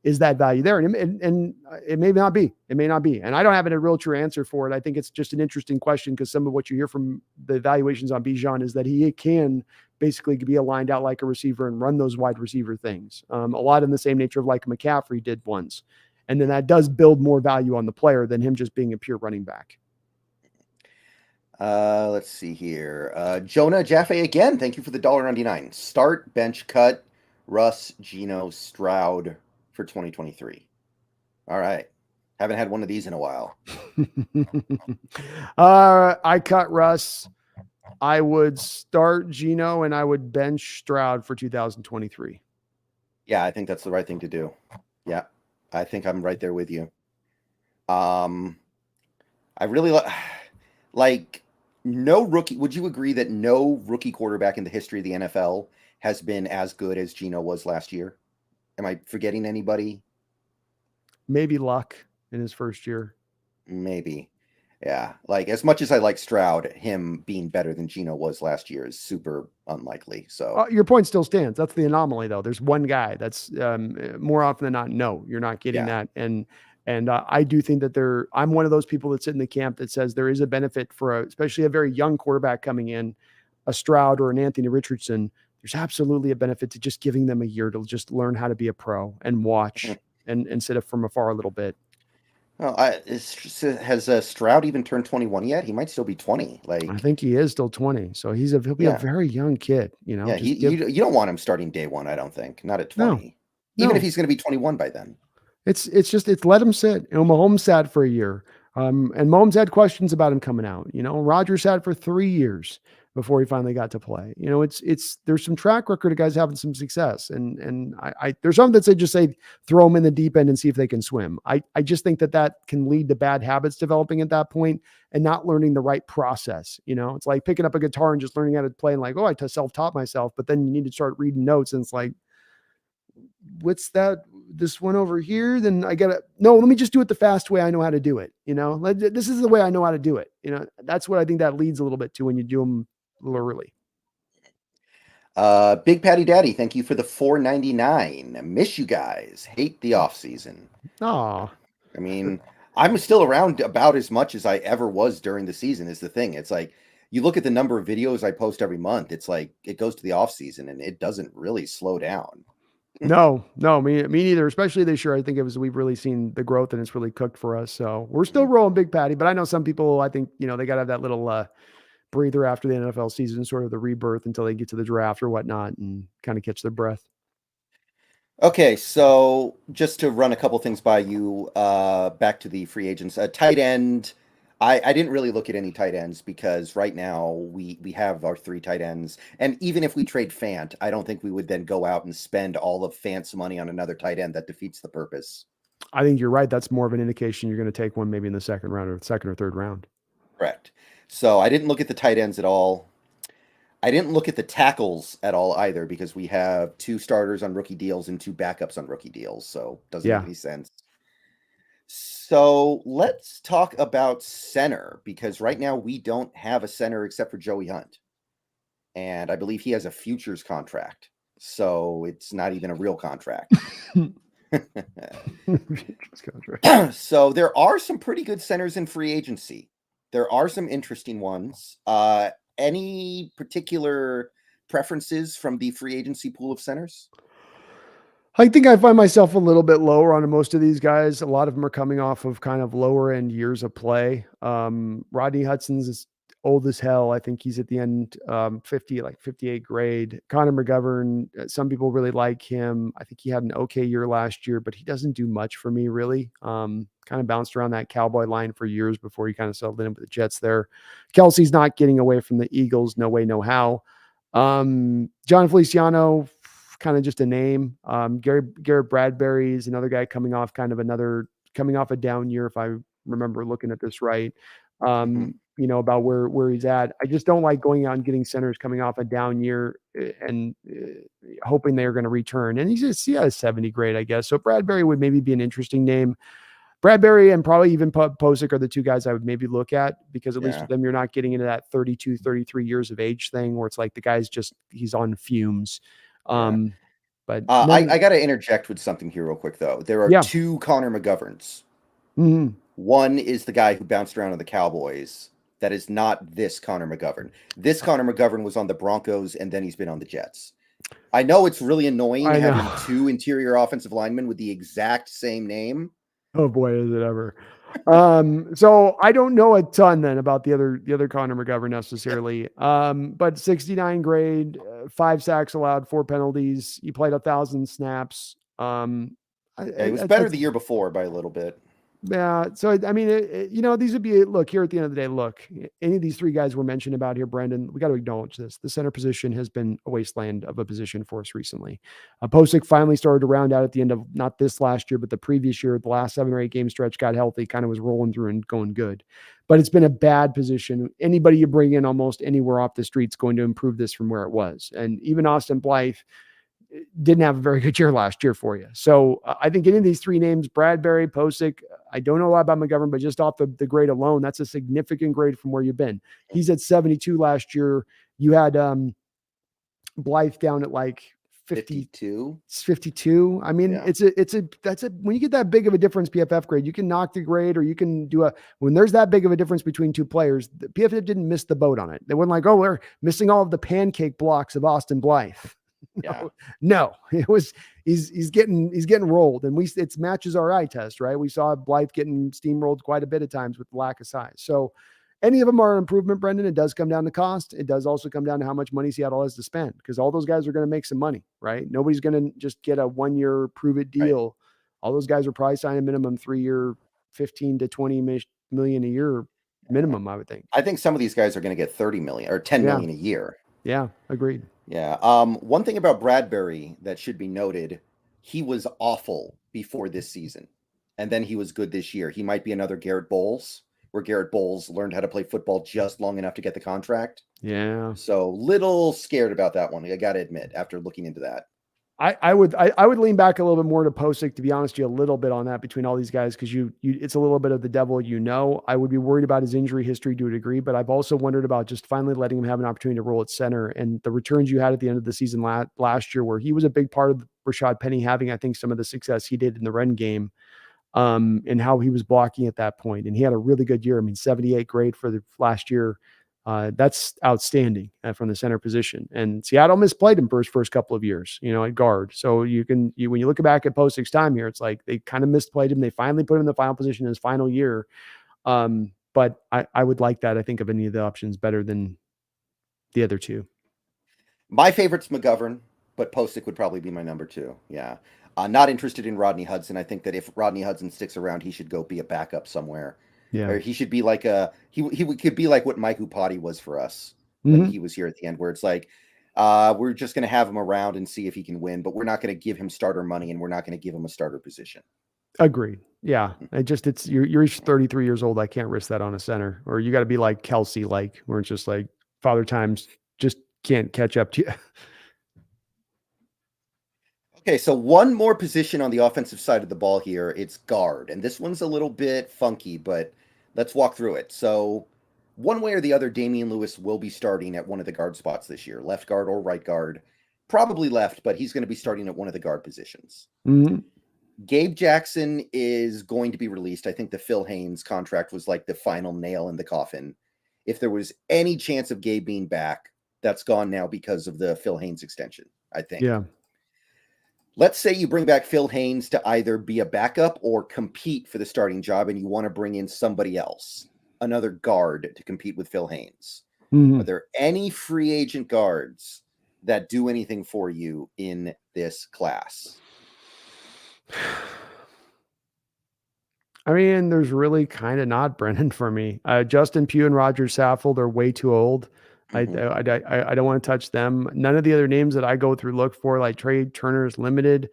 is that value there? And it may not be. It may not be. And I don't have a real true answer for it. I think it's just an interesting question because some of what you hear from the evaluations on Bijan is that he can basically be aligned out like a receiver and run those wide receiver things. A lot in the same nature of like McCaffrey did once. And then that does build more value on the player than him just being a pure running back. Let's see here. Jonah Jaffe again. Thank you for the $1.99. Start, bench, cut, Russ, Geno, Stroud for 2023. All right. Haven't had one of these in a while. I cut Russ. I would start Geno and I would bench Stroud for 2023. Yeah, I think that's the right thing to do. Yeah. I think I'm right there with you. I really like no rookie. Would you agree that no rookie quarterback in the history of the NFL has been as good as Geno was last year? Am I forgetting anybody? Maybe Luck in his first year. Maybe. Yeah. Like as much as I like Stroud, him being better than Geno was last year is super unlikely. So your point still stands. That's the anomaly though. There's one guy that's more often than not, no, you're not getting that. And I do think that I'm one of those people that sit in the camp that says there is a benefit for especially a very young quarterback coming in a Stroud or an Anthony Richardson, there's absolutely a benefit to just giving them a year to just learn how to be a pro and watch and sit up from afar a little bit. Well, has Stroud even turned 21 yet? He might still be 20. I think he is still 20, so he'll be a Yeah. very young kid. You know, Yeah, you don't want him starting day one, I don't think. Not at 20. Even if he's going to be 21 by then. It's let him sit. You know, Mahomes sat for a year. And Mahomes had questions about him coming out. You know, Rodgers sat for 3 years before he finally got to play. You know, there's some track record of guys having some success. And I there's some that just say throw them in the deep end and see if they can swim. I just think that can lead to bad habits developing at that point and not learning the right process. You know, it's like picking up a guitar and just learning how to play and like, oh, I self-taught myself, but then you need to start reading notes and it's like, what's that? This one over here, then let me just do it the fast way I know how to do it. You know, this is the way I know how to do it. You know, that's what I think that leads a little bit to when you do them a little early. Big Patty Daddy, thank you for the $4.99. Miss you guys. Hate the off season. Oh, I mean, I'm still around about as much as I ever was during the season is the thing. It's like, you look at the number of videos I post every month, it's like, it goes to the off season and it doesn't really slow down. No, me neither. Especially this year, I think we've really seen the growth and it's really cooked for us. So we're still rolling Big Patty, but I know some people, I think, you know, they got to have that little breather after the NFL season, sort of the rebirth until they get to the draft or whatnot and kind of catch their breath. Okay, so just to run a couple things by you, back to the free agents. Tight end, I didn't really look at any tight ends because right now we have our 3 tight ends, and even if we trade Fant, I don't think we would then go out and spend all of Fant's money on another tight end. That defeats the purpose. I think you're right. That's more of an indication you're going to take one maybe in the second or third round. Correct. So I didn't look at the tight ends at all. I didn't look at the tackles at all either because we have 2 starters on rookie deals and 2 backups on rookie deals, so it doesn't make any sense. So let's talk about center because right now we don't have a center except for Joey Hunt. And I believe he has a futures contract. So it's not even a real contract. So there are some pretty good centers in free agency. There are some interesting ones. Any particular preferences from the free agency pool of centers? I think I find myself a little bit lower on most of these guys. A lot of them are coming off of kind of lower end years of play. Rodney Hudson's is old as hell. I think he's at the end 58 grade. Connor McGovern, some people really like him. I think he had an okay year last year, but he doesn't do much for me really. Kind of bounced around that Cowboy line for years before he kind of settled in with the Jets there. Kelsey's not getting away from the Eagles. No way, no how. John Feliciano, kind of just a name. Garrett Bradbury is another guy coming off a down year, if I remember looking at this right. You know, about where he's at. I just don't like going out and getting centers coming off a down year and hoping they're going to return. And he has a 70 grade, I guess. So Bradbury would maybe be an interesting name. Bradbury and probably even Posick are the 2 guys I would maybe look at because at least with them, you're not getting into that 32, 33 years of age thing where it's like the guy's he's on fumes. But I got to interject with something here real quick, though. There are 2 Connor McGoverns. Mm-hmm. One is the guy who bounced around on the Cowboys. That is not this Connor McGovern. This Connor McGovern was on the Broncos, and then he's been on the Jets. I know it's really annoying having 2 interior offensive linemen with the exact same name. Oh boy, is it ever. So I don't know a ton then about the other Connor McGovern necessarily. But 69 grade, 5 sacks allowed, 4 penalties. He played 1,000 snaps. It was better the year before by a little bit. Yeah. So, I mean, these would be, look, here at the end of the day, any of these 3 guys we're mentioned about here, Brendan, we got to acknowledge this. The center position has been a wasteland of a position for us recently. Posick finally started to round out at the end of not this last year, but the previous year, the last 7 or 8 game stretch, got healthy, kind of was rolling through and going good. But it's been a bad position. Anybody you bring in almost anywhere off the street's going to improve this from where it was. And even Austin Blythe didn't have a very good year last year for you. So I think any of these 3 names, Bradbury, Posick, I don't know a lot about McGovern, but just off the grade alone, that's a significant grade from where you've been. He's at 72 last year. You had Blythe down at like 52. It's 52. I mean, Yeah. when you get that big of a difference, PFF grade, you can knock the grade, or you can when there's that big of a difference between two players, the PFF didn't miss the boat on it. They weren't like, oh, we're missing all of the pancake blocks of Austin Blythe. Yeah. No, it was, he's getting rolled, and it matches our eye test, right? We saw Blythe getting steamrolled quite a bit of times with lack of size. So any of them are an improvement, Brendan. It does come down to cost. It does also come down to how much money Seattle has to spend, because all those guys are going to make some money, right? Nobody's going to just get a 1-year prove it deal. Right. All those guys are probably signing a minimum 3-year, 15 to 20 million a year minimum, I would think. I think some of these guys are going to get 30 million or 10 million a year. Yeah, agreed. Yeah. One thing about Bradbury that should be noted, he was awful before this season, and then he was good this year. He might be another Garrett Bowles, where Garrett Bowles learned how to play football just long enough to get the contract. Yeah. So little scared about that one, I got to admit, after looking into that. I would lean back a little bit more to Posick, to be honest with you, a little bit on that between all these guys, because it's a little bit of the devil, I would be worried about his injury history to a degree, but I've also wondered about just finally letting him have an opportunity to roll at center, and the returns you had at the end of the season last year, where he was a big part of Rashad Penny having, I think, some of the success he did in the run game, and how he was blocking at that point. And he had a really good year. I mean, 78 grade for the last year. That's outstanding from the center position. And Seattle misplayed him for his first couple of years, at guard. So when you look back at Posick's time here, it's like they kind of misplayed him. They finally put him in the final position in his final year. But I would like that, I think, of any of the options better than the other two. My favorite's McGovern, but Posick would probably be my number 2. Yeah. Not interested in Rodney Hudson. I think that if Rodney Hudson sticks around, he should go be a backup somewhere. Yeah. Or he should be like he could be like what Mike Upati was for us when he was here at the end, where it's like, we're just going to have him around and see if he can win, but we're not going to give him starter money, and we're not going to give him a starter position. Agreed. Yeah. You're 33 years old. I can't risk that on a center, or you got to be like Kelsey, where it's just like Father Times just can't catch up to you. Okay, so one more position on the offensive side of the ball here. It's guard, and this one's a little bit funky, but let's walk through it. So one way or the other, Damien Lewis will be starting at one of the guard spots this year, left guard or right guard. Probably left, but he's going to be starting at one of the guard positions. Mm-hmm. Gabe Jackson is going to be released. I think the Phil Haynes contract was like the final nail in the coffin. If there was any chance of Gabe being back, that's gone now because of the Phil Haynes extension, I think. Yeah. Let's say you bring back Phil Haynes to either be a backup or compete for the starting job, and you want to bring in somebody else, another guard to compete with Phil Haynes. Mm-hmm. Are there any free agent guards that do anything for you in this class? I mean, there's really kind of not, Brendan, for me. Justin Pugh and Roger Saffold are way too old. Mm-hmm. I don't want to touch them. None of the other names that I go through look for, like Trey Turner is limited.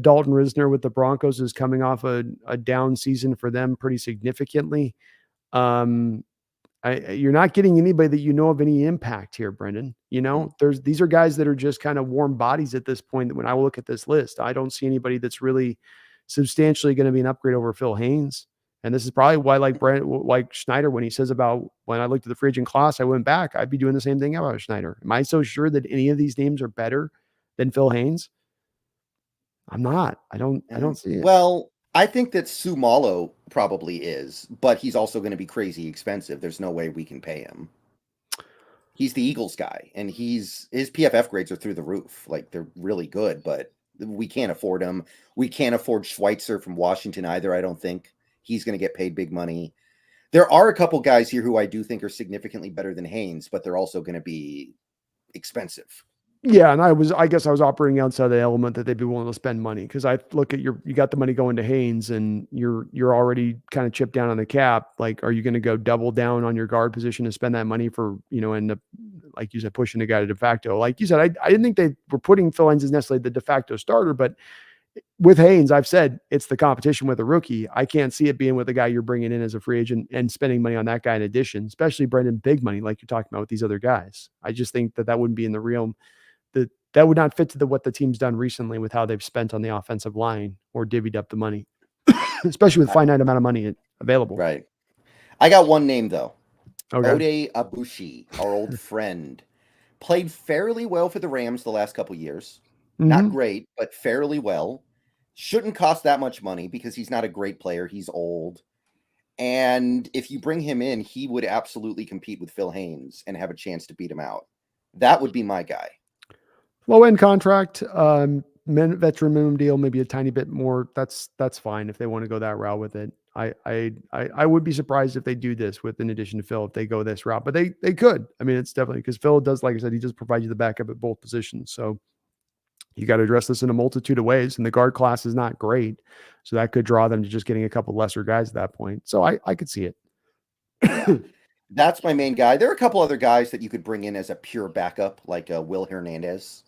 Dalton Risner with the Broncos is coming off a down season for them pretty significantly. You're not getting anybody that you know of any impact here, Brendan. These are guys that are just kind of warm bodies at this point. When I look at this list, I don't see anybody that's really substantially going to be an upgrade over Phil Haynes. And this is probably why, like Schneider, when he says about when I looked at the free agent class, I went back, I'd be doing the same thing about Schneider. Am I so sure that any of these names are better than Phil Haynes? I'm not. I don't see it. Well, I think that Sumalo probably is, but he's also going to be crazy expensive. There's no way we can pay him. He's the Eagles guy, and his PFF grades are through the roof. Like, they're really good, but we can't afford him. We can't afford Schweitzer from Washington either, I don't think. He's going to get paid big money. There are a couple guys here who I do think are significantly better than Haynes, but they're also going to be expensive. Yeah, and I guess I was operating outside the element that they'd be willing to spend money, because I look at you got the money going to Haynes, and you're already kind of chipped down on the cap. Like, are you going to go double down on your guard position and spend that money for, end up, like you said, pushing a guy to de facto? Like you said, I didn't think they were putting Phil Haynes as necessarily the de facto starter, but with Haynes, I've said it's the competition with a rookie. I can't see it being with a guy you're bringing in as a free agent and spending money on that guy in addition, especially Brendan, big money like you're talking about with these other guys. I just think that wouldn't be in the realm. That would not fit to what the team's done recently with how they've spent on the offensive line or divvied up the money, especially with finite amount of money available. Right. I got one name though. Okay. Ode Abushi, our old friend, played fairly well for the Rams the last couple years. Not Mhm. great, but fairly well. Shouldn't cost that much money because he's not a great player. He's old. And if you bring him in, he would absolutely compete with Phil Haynes and have a chance to beat him out. That would be my guy. Low end contract, veteran minimum deal, maybe a tiny bit more. That's fine if they want to go that route with it. I would be surprised if they do this with, in addition to Phil, if they go this route, but they could. I mean, it's definitely because Phil does, like I said, he does provide you the backup at both positions. So you got to address this in a multitude of ways, and the guard class is not great, so that could draw them to just getting a couple lesser guys at that point. So I could see it. Yeah. That's my main guy. There are a couple other guys that you could bring in as a pure backup, like Will Hernandez.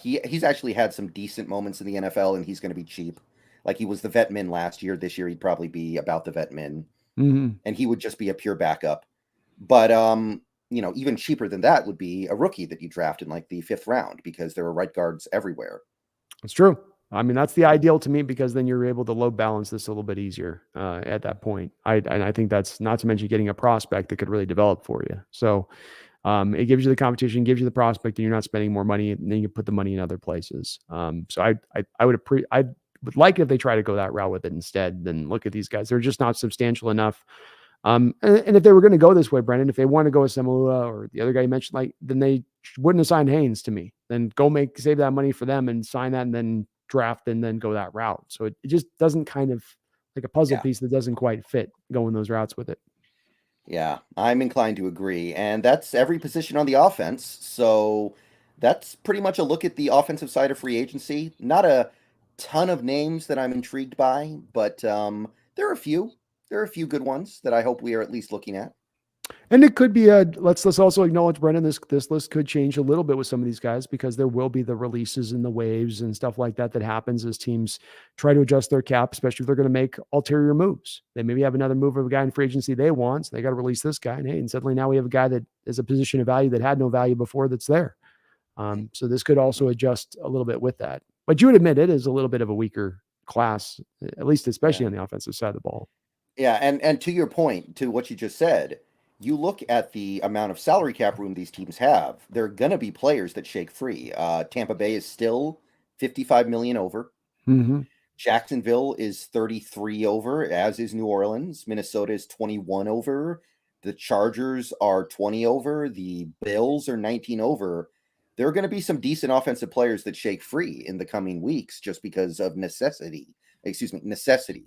He's actually had some decent moments in the NFL, and he's going to be cheap. Like he was the vet min last year. This year he'd probably be about the vet min, Mhm. and he would just be a pure backup. But even cheaper than that would be a rookie that you draft in like the 5th round because there are right guards everywhere. It's true. I mean, that's the ideal to me because then you're able to load balance this a little bit easier at that point. And I think that's not to mention getting a prospect that could really develop for you. So it gives you the competition, gives you the prospect, and you're not spending more money, and then you can put the money in other places. So I would like it if they try to go that route with it instead. Then look at these guys; they're just not substantial enough. And if they were going to go this way, Brendan, if they want to go with Samua or the other guy you mentioned, like, then they wouldn't have signed Haynes to me. Then go save that money for them and sign that, and then draft and then go that route. So it just doesn't, kind of like a puzzle Yeah. piece that doesn't quite fit going those routes with it. Yeah, I'm inclined to agree. And that's every position on the offense. So that's pretty much a look at the offensive side of free agency. Not a ton of names that I'm intrigued by, but there are a few. There are a few good ones that I hope we are at least looking at. And it could be let's also acknowledge, Brendan, this list could change a little bit with some of these guys because there will be the releases and the waves and stuff like that happens as teams try to adjust their cap, especially if they're going to make ulterior moves. They maybe have another move of a guy in free agency they want, so they got to release this guy. And hey, and suddenly now we have a guy that is a position of value that had no value before that's there. So this could also adjust a little bit with that. But you would admit it is a little bit of a weaker class, at least especially Yeah. on the offensive side of the ball. Yeah, and to your point, to what you just said, you look at the amount of salary cap room these teams have. There are going to be players that shake free. Tampa Bay is still 55 million over. Mm-hmm. Jacksonville is 33 over, as is New Orleans. Minnesota is 21 over. The Chargers are 20 over. The Bills are 19 over. There are going to be some decent offensive players that shake free in the coming weeks just because of necessity. Necessity.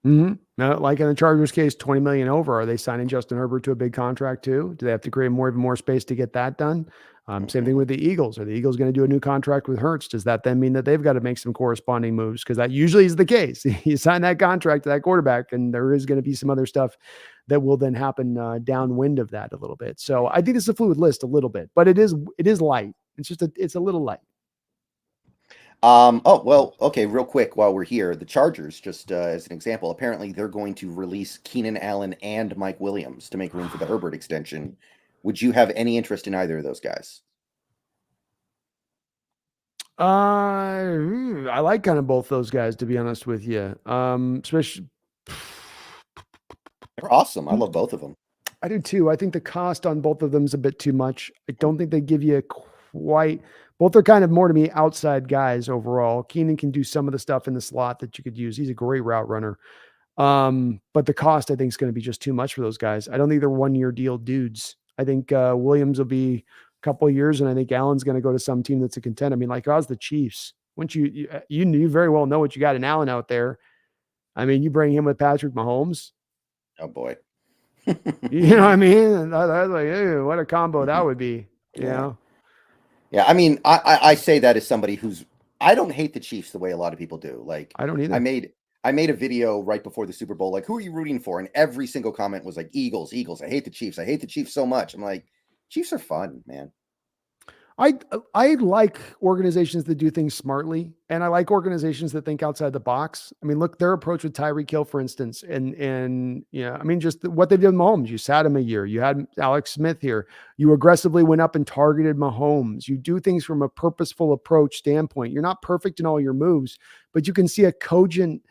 Mm-hmm. Now, like in the Chargers case, 20 million over. Are they signing Justin Herbert to a big contract too? Do they have to create more space to get that done? Same thing with the Eagles. Are the Eagles going to do a new contract with Hurts? Does that then mean that they've got to make some corresponding moves? Because that usually is the case. You sign that contract to that quarterback, and there is going to be some other stuff that will then happen downwind of that a little bit. So I think it's a fluid list a little bit, but it is light. It's a little light. Oh, well, okay, real quick while we're here, the Chargers, just as an example, apparently they're going to release Keenan Allen and Mike Williams to make room for the Herbert extension. Would you have any interest in either of those guys? I like kind of both those guys, to be honest with you. Especially, They're awesome. I love both of them. I do too. I think the cost on both of them is a bit too much. I don't think they give you quite. Both are kind of more to me outside guys overall. Keenan can do some of the stuff in the slot that you could use. He's a great route runner. But the cost, I think, is going to be just too much for those guys. I don't think they're 1-year deal dudes. I think Williams will be a couple of years, and I think Allen's going to go to some team that's a contender. I mean, like, how's the Chiefs? Once you very well know what you got in Allen out there. I mean, you bring him with Patrick Mahomes. Oh boy. You know what I mean? I was like, hey, what a combo that would be. You know? Yeah, I mean, I say that as somebody who's I don't hate the Chiefs the way a lot of people do. Like I don't either. I made a video right before the Super Bowl, like, who are you rooting for? And every single comment was like, Eagles, Eagles. I hate the Chiefs. I hate the Chiefs so much. I'm like, Chiefs are fun, man. I like organizations that do things smartly, and I like organizations that think outside the box. I mean, look, their approach with Tyreek Hill, for instance, and yeah, I mean, just what they did with Mahomes. You sat him a year. You had Alex Smith here. You aggressively went up and targeted Mahomes. You do things from a purposeful approach standpoint. You're not perfect in all your moves, but you can see a cogent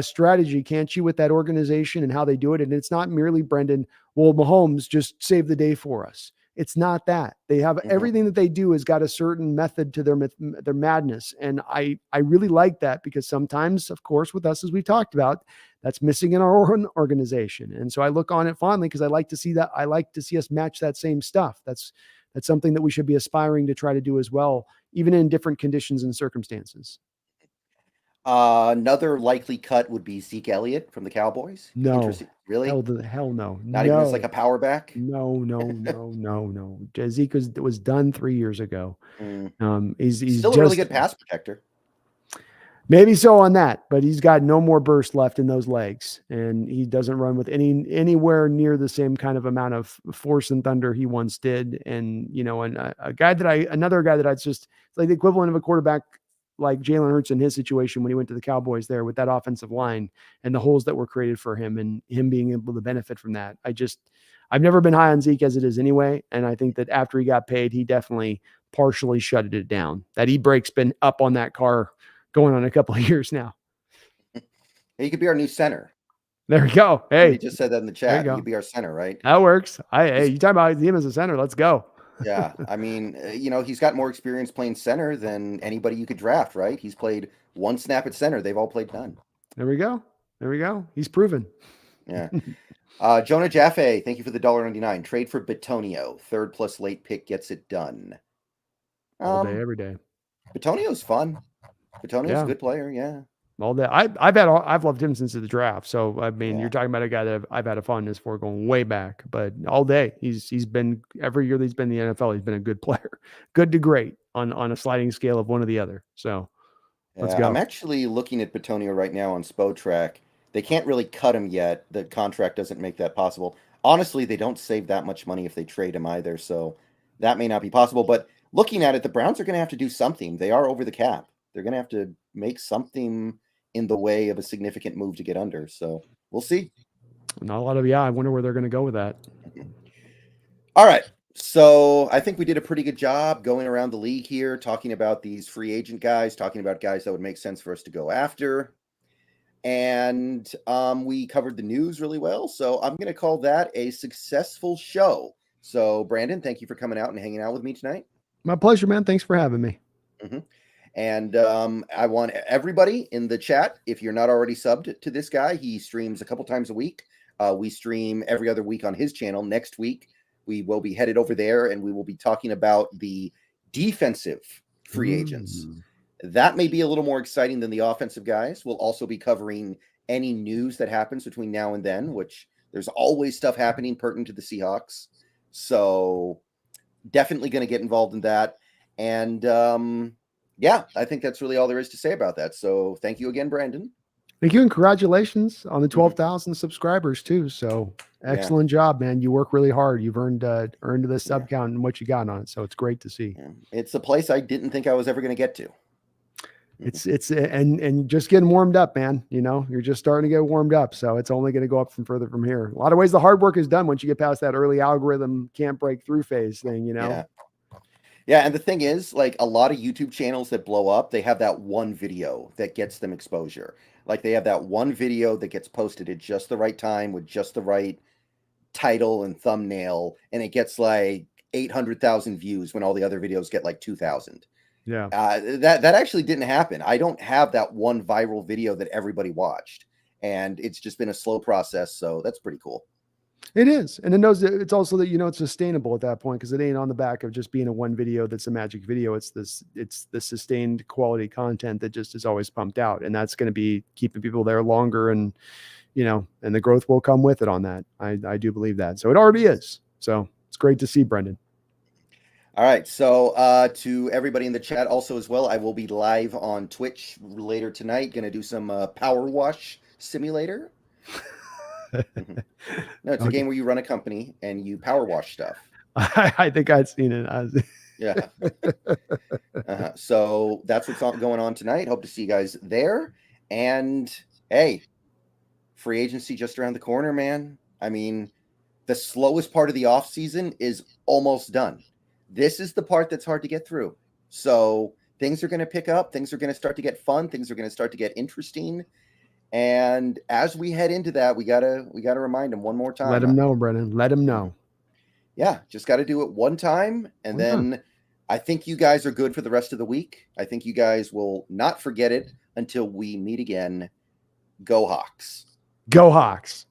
strategy, can't you, with that organization and how they do it. And it's not merely, Brendan, well, Mahomes just saved the day for us. It's not that. They have everything that they do has got a certain method to their madness. And I really like that, because sometimes, of course, with us, as we've talked about, that's missing in our own organization. And so I look on it fondly, because I like to see that. I like to see us match that same stuff. That's something that we should be aspiring to try to do as well, even in different conditions and circumstances. Another likely cut would be Zeke Elliott from the Cowboys. No, Interesting. Really? hell no, Not even as like a power back? no. Zeke was done 3 years ago. He's Still a really good pass protector. Maybe so on that, but he's got no more burst left in those legs, and he doesn't run with anywhere near the same kind of amount of force and thunder he once did. And another guy that I'd just like the equivalent of a quarterback like Jalen Hurts in his situation when he went to the Cowboys there with that offensive line and the holes that were created for him, and him being able to benefit from that. I've never been high on Zeke as it is anyway. And I think that after he got paid, he definitely partially shutted it down. That e-brake's been up on that car going on a couple of years now. He could be our new center. There we go. Hey, he just said that in the chat. He could be our center, right? That works. Hey, you talking about him as a center? Let's go. Yeah, I mean, he's got more experience playing center than anybody you could draft, right? He's played one snap at center. They've all played none. There we go. He's proven. Yeah. Jonah Jaffe, thank you for the $1.99. Trade for Bitonio. 3rd plus late pick gets it done. All day, every day. Bitonio's fun. Bitonio's a good player, yeah. All day. I've loved him since the draft. So I mean, you're talking about a guy that I've had a fondness for going way back. But all day, he's been, every year that he's been in the NFL, he's been a good player, good to great on a sliding scale of one or the other. So let's go. I'm actually looking at Bitonio right now on Spotrac. They can't really cut him yet. The contract doesn't make that possible. Honestly, they don't save that much money if they trade him either. So that may not be possible. But looking at it, the Browns are going to have to do something. They are over the cap. They're going to have to make something in the way of a significant move to get under. So we'll see. Not a lot of, I wonder where they're going to go with that. All right. So I think we did a pretty good job going around the league here, talking about these free agent guys, talking about guys that would make sense for us to go after. And we covered the news really well. So I'm going to call that a successful show. So Brandon, thank you for coming out and hanging out with me tonight. My pleasure, man. Thanks for having me. And I want everybody in the chat, if you're not already subbed to this guy, he streams a couple times a week. We stream every other week on his channel. Next week, we will be headed over there, and we will be talking about the defensive free agents. That may be a little more exciting than the offensive guys. We'll also be covering any news that happens between now and then, which there's always stuff happening pertinent to the Seahawks. So definitely going to get involved in that. And yeah, I think that's really all there is to say about that. So thank you again, Brandon. Thank you, and congratulations on the 12,000 subscribers too. So excellent job, man. You work really hard. You've earned the sub count and what you got on it. So it's great to see. It's a place I didn't think I was ever going to get to. And just getting warmed up, man. You're just starting to get warmed up. So it's only going to go up further from here. A lot of ways the hard work is done once you get past that early algorithm can't break through phase thing, Yeah, and the thing is, like a lot of YouTube channels that blow up, they have that one video that gets them exposure. Like they have that one video that gets posted at just the right time with just the right title and thumbnail, and it gets like 800,000 views when all the other videos get like 2,000. Yeah. That actually didn't happen. I don't have that one viral video that everybody watched, and it's just been a slow process. So that's pretty cool. It is. And it knows that it's also that, it's sustainable at that point, because it ain't on the back of just being a one video that's a magic video. It's the sustained quality content that just is always pumped out. And that's going to be keeping people there longer, and, and the growth will come with it on that. I do believe that. So it already is. So it's great to see, Brendan. All right. So to everybody in the chat also as well, I will be live on Twitch later tonight. Going to do some Power Wash Simulator. No, it's a game where you run a company and you power wash stuff. I think I'd seen it. Yeah. So that's what's going on tonight. Hope to see you guys there. And hey, free agency just around the corner, man. I mean, the slowest part of the offseason is almost done. This is the part that's hard to get through. So things are going to pick up. Things are going to start to get fun. Things are going to start to get interesting. And as we head into that, we gotta remind them one more time. Let them know, Brennan. Let them know. Yeah, just got to do it one time. And One time. then I think you guys are good for the rest of the week. I think you guys will not forget it until we meet again. Go Hawks. Go Hawks.